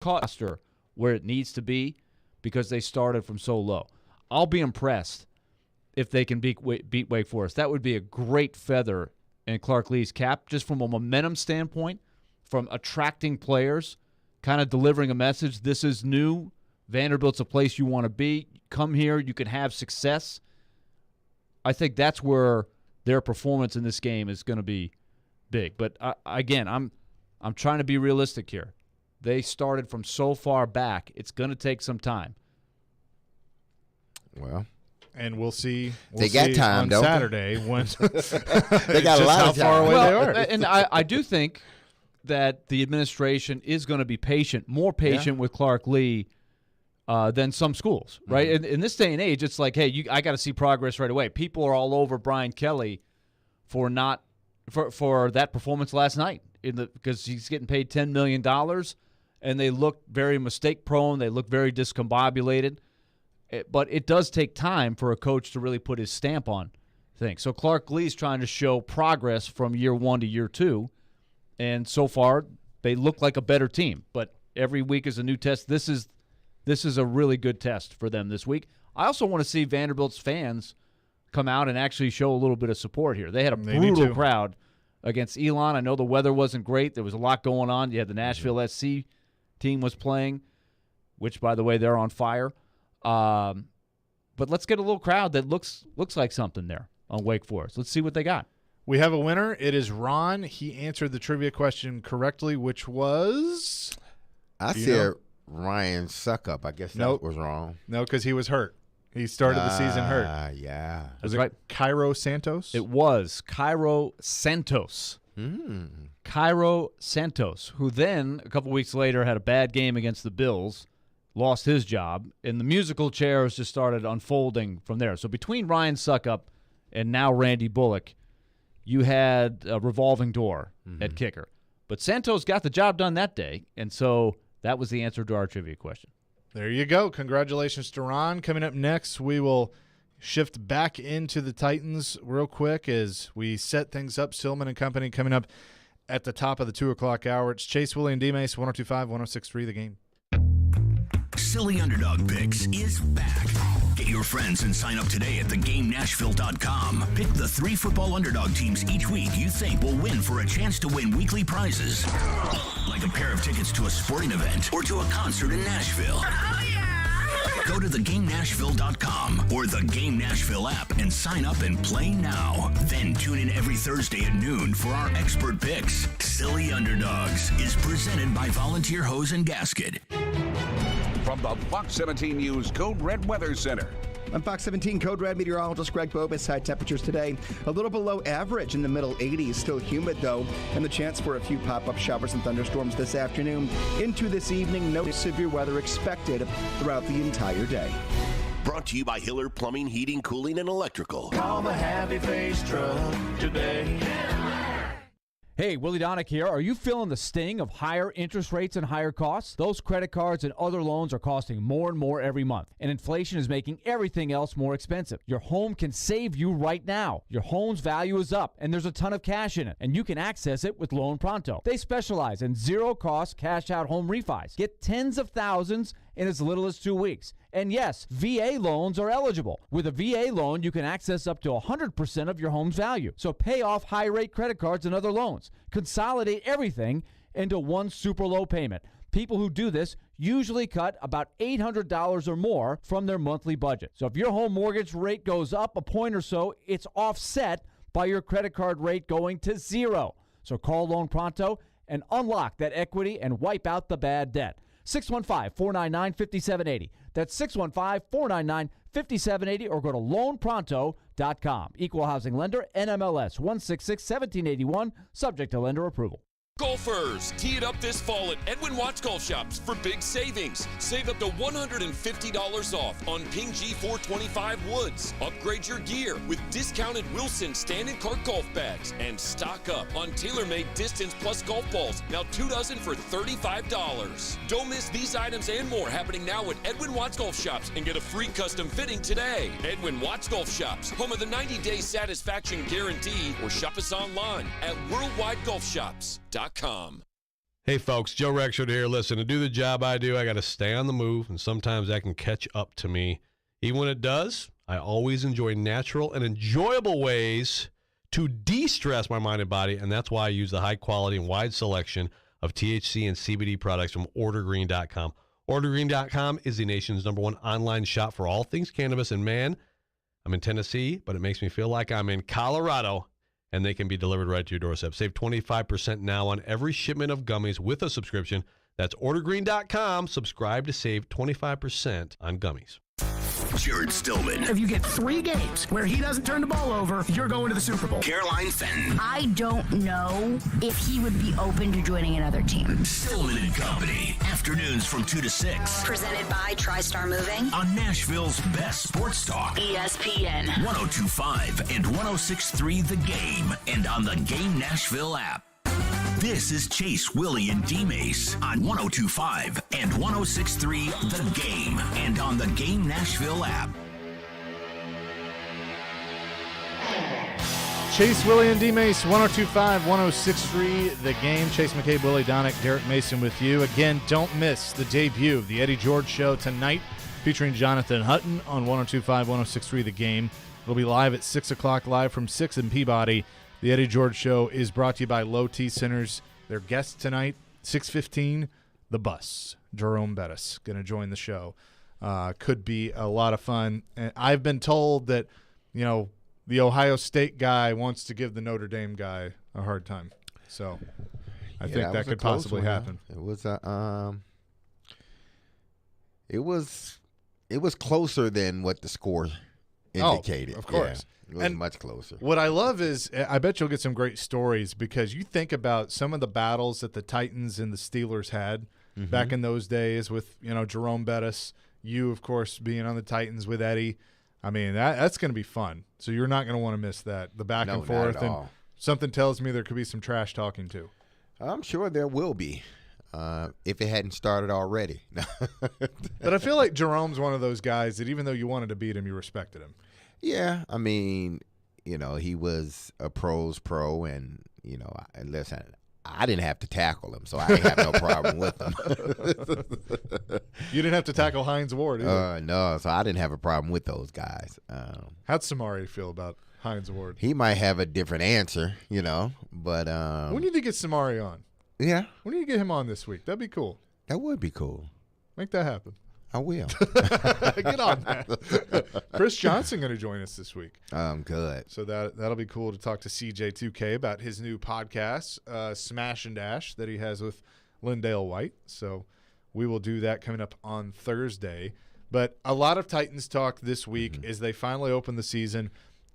roster where it needs to be because they started from so low. I'll be impressed if they can beat Wake Forest. That would be a great feather in Clark Lee's cap just from a momentum standpoint, from attracting players, kind of delivering a message. This is new. Vanderbilt's a place you want to be. Come here. You can have success. I think that's where their performance in this game is going to be big. But again, I'm trying to be realistic here. They started from so far back. It's going to take some time. Well, and we'll see. They got time on don't Saturday when they got a lot of time. How far away they are. And I do think that the administration is going to be patient, more patient with Clark Lee than some schools, right? In this day and age, it's like, hey, I got to see progress right away. People are all over Brian Kelly for that performance last night because he's getting paid $10 million, and they look very mistake-prone. They look very discombobulated. But it does take time for a coach to really put his stamp on things. So Clark Lee's trying to show progress from year 1 to year 2, and so far they look like a better team. But every week is a new test. This is a really good test for them this week. I also want to see Vanderbilt's fans come out and actually show a little bit of support here. They had a brutal crowd against Elon. I know the weather wasn't great. There was a lot going on. You had the Nashville SC team was playing, which, by the way, they're on fire. But let's get a little crowd that looks like something there on Wake Forest. Let's see what they got. We have a winner. It is Ron. He answered the trivia question correctly, which was? I said Ryan Suckup. I guess that was wrong. No, because he was hurt. He started the season hurt. Yeah. Was it Cairo Santos? It was Cairo Santos. Cairo Santos, who then, a couple weeks later, had a bad game against the Bills, lost his job, and the musical chairs just started unfolding from there. So between Ryan Suckup and now Randy Bullock, you had a revolving door at kicker. But Santos got the job done that day, and so that was the answer to our trivia question. There you go. Congratulations to Ron. Coming up next, we will shift back into the Titans real quick as we set things up. Silman and Company coming up at the top of the 2 o'clock hour. It's Chase, Willy, and D-Mase, 102.5, 106.3 The Game. Silly Underdog Picks is back. Get your friends and sign up today at thegamenashville.com. Pick the 3 football underdog teams each week you think will win for a chance to win weekly prizes. Like a pair of tickets to a sporting event or to a concert in Nashville. Go to thegamenashville.com or the Game Nashville app and sign up and play now. Then tune in every Thursday at noon for our expert picks. Silly Underdogs is presented by Volunteer Hose and Gasket. From the Fox 17 News Code Red Weather Center. I'm Fox 17 Code Red meteorologist Greg Bobus. High temperatures today a little below average in the middle 80s. Still humid, though, and the chance for a few pop-up showers and thunderstorms this afternoon. Into this evening, no severe weather expected throughout the entire day. Brought to you by Hiller Plumbing, Heating, Cooling, and Electrical. Call the Happy Face Truck today. Hey, Willy Donick here. Are you feeling the sting of higher interest rates and higher costs? Those credit cards and other loans are costing more and more every month, and inflation is making everything else more expensive. Your home can save you right now. Your home's value is up, and there's a ton of cash in it, and you can access it with Loan Pronto. They specialize in zero-cost cash-out home refis. Get tens of thousands in as little as 2 weeks. And yes, VA loans are eligible. With a VA loan, you can access up to 100% of your home's value. So pay off high-rate credit cards and other loans. Consolidate everything into one super low payment. People who do this usually cut about $800 or more from their monthly budget. So if your home mortgage rate goes up a point or so, it's offset by your credit card rate going to zero. So call Loan Pronto and unlock that equity and wipe out the bad debt. 615-499-5780. That's 615-499-5780 or go to loanpronto.com. Equal housing lender, NMLS 166-1781, subject to lender approval. Golfers, tee it up this fall at Edwin Watts Golf Shops for big savings. Save up to $150 off on Ping G425 woods. Upgrade your gear with discounted Wilson stand and cart golf bags. And stock up on TaylorMade Distance Plus golf balls. Now 2 dozen for $35. Don't miss these items and more happening now at Edwin Watts Golf Shops and get a free custom fitting today. Edwin Watts Golf Shops, home of the 90-day satisfaction guarantee, or shop us online at worldwidegolfshops.com. Hey folks, Joe Rexford here. Listen, to do the job I do, I got to stay on the move, and sometimes that can catch up to me. Even when it does, I always enjoy natural and enjoyable ways to de-stress my mind and body, and that's why I use the high quality and wide selection of THC and CBD products from OrderGreen.com. OrderGreen.com is the nation's #1 online shop for all things cannabis, and man, I'm in Tennessee, but it makes me feel like I'm in Colorado, and they can be delivered right to your doorstep. Save 25% now on every shipment of gummies with a subscription. That's OrderGreen.com. Subscribe to save 25% on gummies. Jared Stillman. If you get 3 games where he doesn't turn the ball over, you're going to the Super Bowl. Caroline Fenton. I don't know if he would be open to joining another team. Stillman and Company. Afternoons from 2 to 6. Presented by TriStar Moving. On Nashville's best sports talk. ESPN. 102.5 and 106.3 The Game. And on the Game Nashville app. This is Chase, Willy, and D-Mase on 102.5 and 106.3 The Game. And on the Game Nashville app. Chase, Willy, and D-Mase, 102.5, 106.3 The Game. Chase McCabe, Willy Donick, Derek Mason with you. Again, don't miss the debut of the Eddie George Show tonight, featuring Jonathan Hutton on 102.5, 106.3 The Game. It'll be live at 6 o'clock, live from 6 in Peabody. The Eddie George Show is brought to you by Low T Centers. Their guest tonight, 6:15, The Bus. Jerome Bettis going to join the show. Could be a lot of fun. And I've been told that, the Ohio State guy wants to give the Notre Dame guy a hard time. So I think that could possibly happen. It was it was closer than what the score indicated. Oh, of course. Yeah. It was much closer. What I love is I bet you'll get some great stories, because you think about some of the battles that the Titans and the Steelers had back in those days with, Jerome Bettis, you, of course, being on the Titans with Eddie. I mean, that's going to be fun. So you're not going to want to miss that, the back and forth. And something tells me there could be some trash talking too. I'm sure there will be, if it hadn't started already. But I feel like Jerome's one of those guys that even though you wanted to beat him, you respected him. Yeah, I mean, he was a pro's pro, and listen, I didn't have to tackle him, so I didn't have no problem with him. You didn't have to tackle Hines Ward either. No, so I didn't have a problem with those guys. How'd Samari feel about Hines Ward? He might have a different answer, but we need to get Samari on. Yeah. We need to get him on this week. That'd be cool. That would be cool. Make that happen. I will. Get on that. Chris Johnson going to join us this week. Good. So that'll be cool to talk to CJ2K about his new podcast, Smash and Dash, that he has with Lindale White. So we will do that coming up on Thursday. But a lot of Titans talk this week as they finally open the season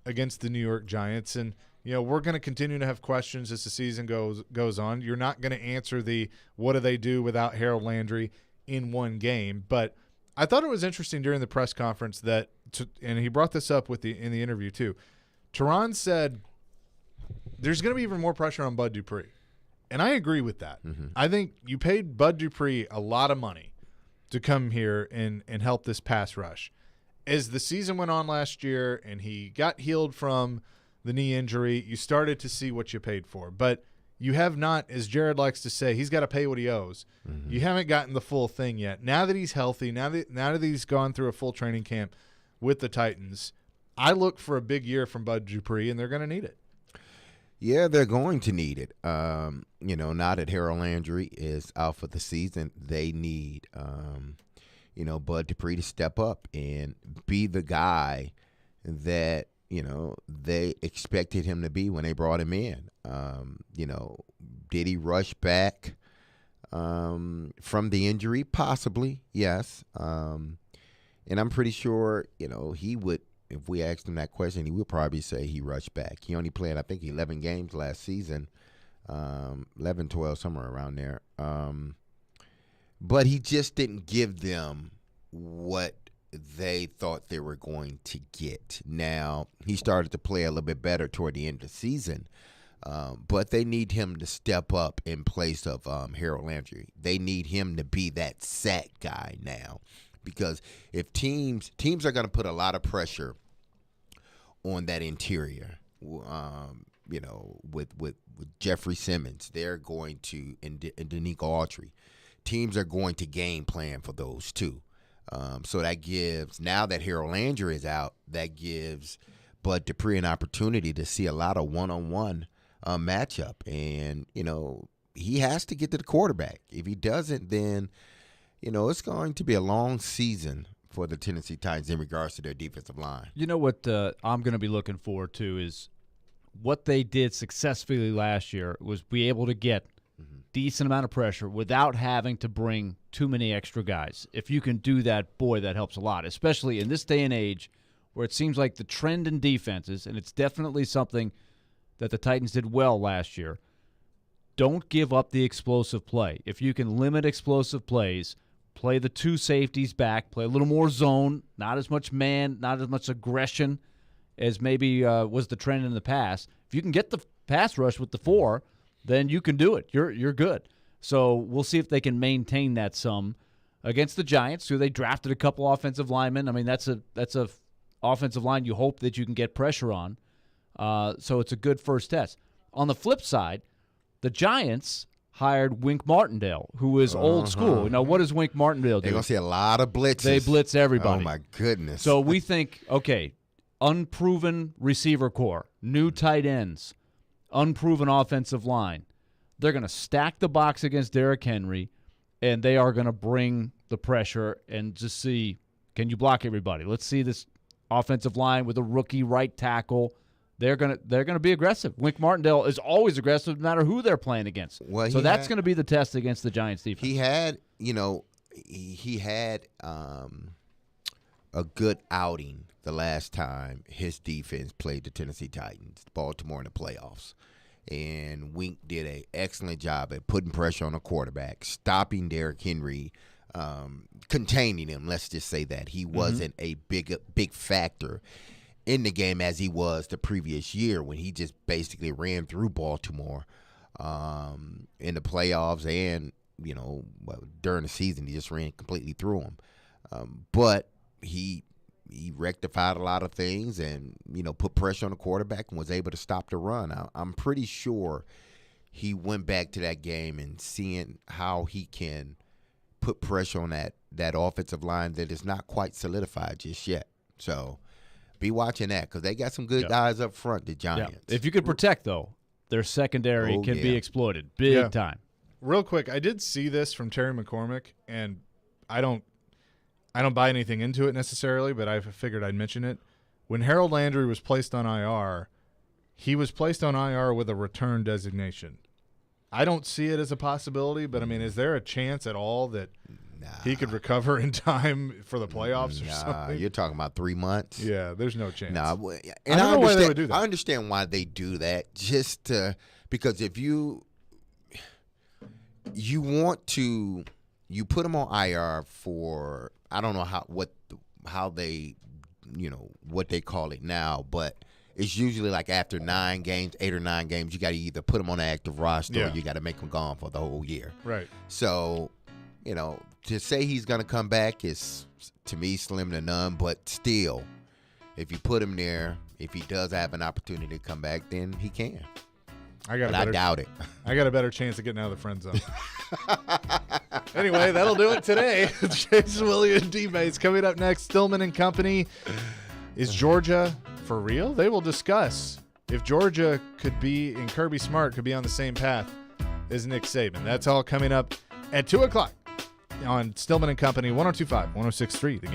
against the New York Giants. And, we're going to continue to have questions as the season goes on. You're not going to answer the what do they do without Harold Landry in one game. But I thought it was interesting during the press conference that, and he brought this up in the interview too, Teron said there's going to be even more pressure on Bud Dupree. And I agree with that. I think you paid Bud Dupree a lot of money to come here and help this pass rush. As the season went on last year and he got healed from the knee injury, you started to see what you paid for. But you have not, as Jared likes to say, he's got to pay what he owes. You haven't gotten the full thing yet. Now that he's healthy, now that he's gone through a full training camp with the Titans, I look for a big year from Bud Dupree, and they're going to need it. Yeah, they're going to need it. Now that Harold Landry is out for the season, they need, Bud Dupree to step up and be the guy that, they expected him to be when they brought him in. Did he rush back from the injury? Possibly, yes. And I'm pretty sure, he would, if we asked him that question, he would probably say he rushed back. He only played, I think, 11 games last season, 11, 12, somewhere around there. But he just didn't give them what they thought they were going to get. Now, he started to play a little bit better toward the end of the season, but they need him to step up in place of Harold Landry. They need him to be that sack guy now, because if teams are going to put a lot of pressure on that interior, with Jeffrey Simmons, they're going to, and Danique Autry, teams are going to game plan for those two. So that gives, now that Harold Landry is out, that gives Bud Dupree an opportunity to see a lot of one-on-one matchup. And, he has to get to the quarterback. If he doesn't, then, it's going to be a long season for the Tennessee Titans in regards to their defensive line. You know what I'm going to be looking forward to is what they did successfully last year was be able to get decent amount of pressure without having to bring too many extra guys. If you can do that, boy, that helps a lot, especially in this day and age where it seems like the trend in defenses, and it's definitely something that the Titans did well last year, don't give up the explosive play. If you can limit explosive plays, play the two safeties back, play a little more zone, not as much man, not as much aggression as maybe was the trend in the past. If you can get the pass rush with the four, then you can do it. You're good. So we'll see if they can maintain that some against the Giants, who they drafted a couple offensive linemen. I mean, that's a offensive line you hope that you can get pressure on. So it's a good first test. On the flip side, the Giants hired Wink Martindale, who is old school. Now, what does Wink Martindale do? They're going to see a lot of blitzes. They blitz everybody. Oh, my goodness. So we think, okay, unproven receiver core, new tight ends, unproven offensive line. They're going to stack the box against Derrick Henry, and they are going to bring the pressure and just see, can you block everybody? Let's see this offensive line with a rookie right tackle. They're gonna be aggressive. Wink Martindale is always aggressive, no matter who they're playing against. Well, so that's going to be the test against the Giants defense. He had, he had a good outing the last time his defense played the Tennessee Titans, Baltimore in the playoffs. And Wink did an excellent job at putting pressure on the quarterback, stopping Derrick Henry, containing him. Let's just say that. He wasn't a big factor in the game as he was the previous year when he just basically ran through Baltimore in the playoffs and, during the season he just ran completely through them. But he rectified a lot of things and, put pressure on the quarterback and was able to stop the run. I'm pretty sure he went back to that game and seeing how he can put pressure on that offensive line that is not quite solidified just yet. So be watching that because they got some good guys up front, the Giants. If you could protect, though, their secondary can be exploited big time. Real quick, I did see this from Terry McCormick, and I don't buy anything into it necessarily, but I figured I'd mention it. When Harold Landry was placed on IR, he was placed on IR with a return designation. I don't see it as a possibility, but, I mean, is there a chance at all that he could recover in time for the playoffs or something? You're talking about 3 months? Yeah, there's no chance. And I don't know why they would do that. I understand why they do that, because if you put them on IR for, I don't know how they, what they call it now, but it's usually like after 9 games, 8 or 9 games, you got to either put them on an active roster or you got to make them gone for the whole year. Right. So, to say he's going to come back is, to me, slim to none. But still, if you put him there, if he does have an opportunity to come back, then he can. I doubt it. I got a better chance of getting out of the friend zone. Anyway, that'll do it today. Chase, Willy, and D-Mase. Coming up next, Stillman and Company. Is Georgia for real? They will discuss if Georgia could be, and Kirby Smart could be on the same path as Nick Saban. That's all coming up at 2 o'clock on Stillman and Company, 102.5, 106.3, The Game.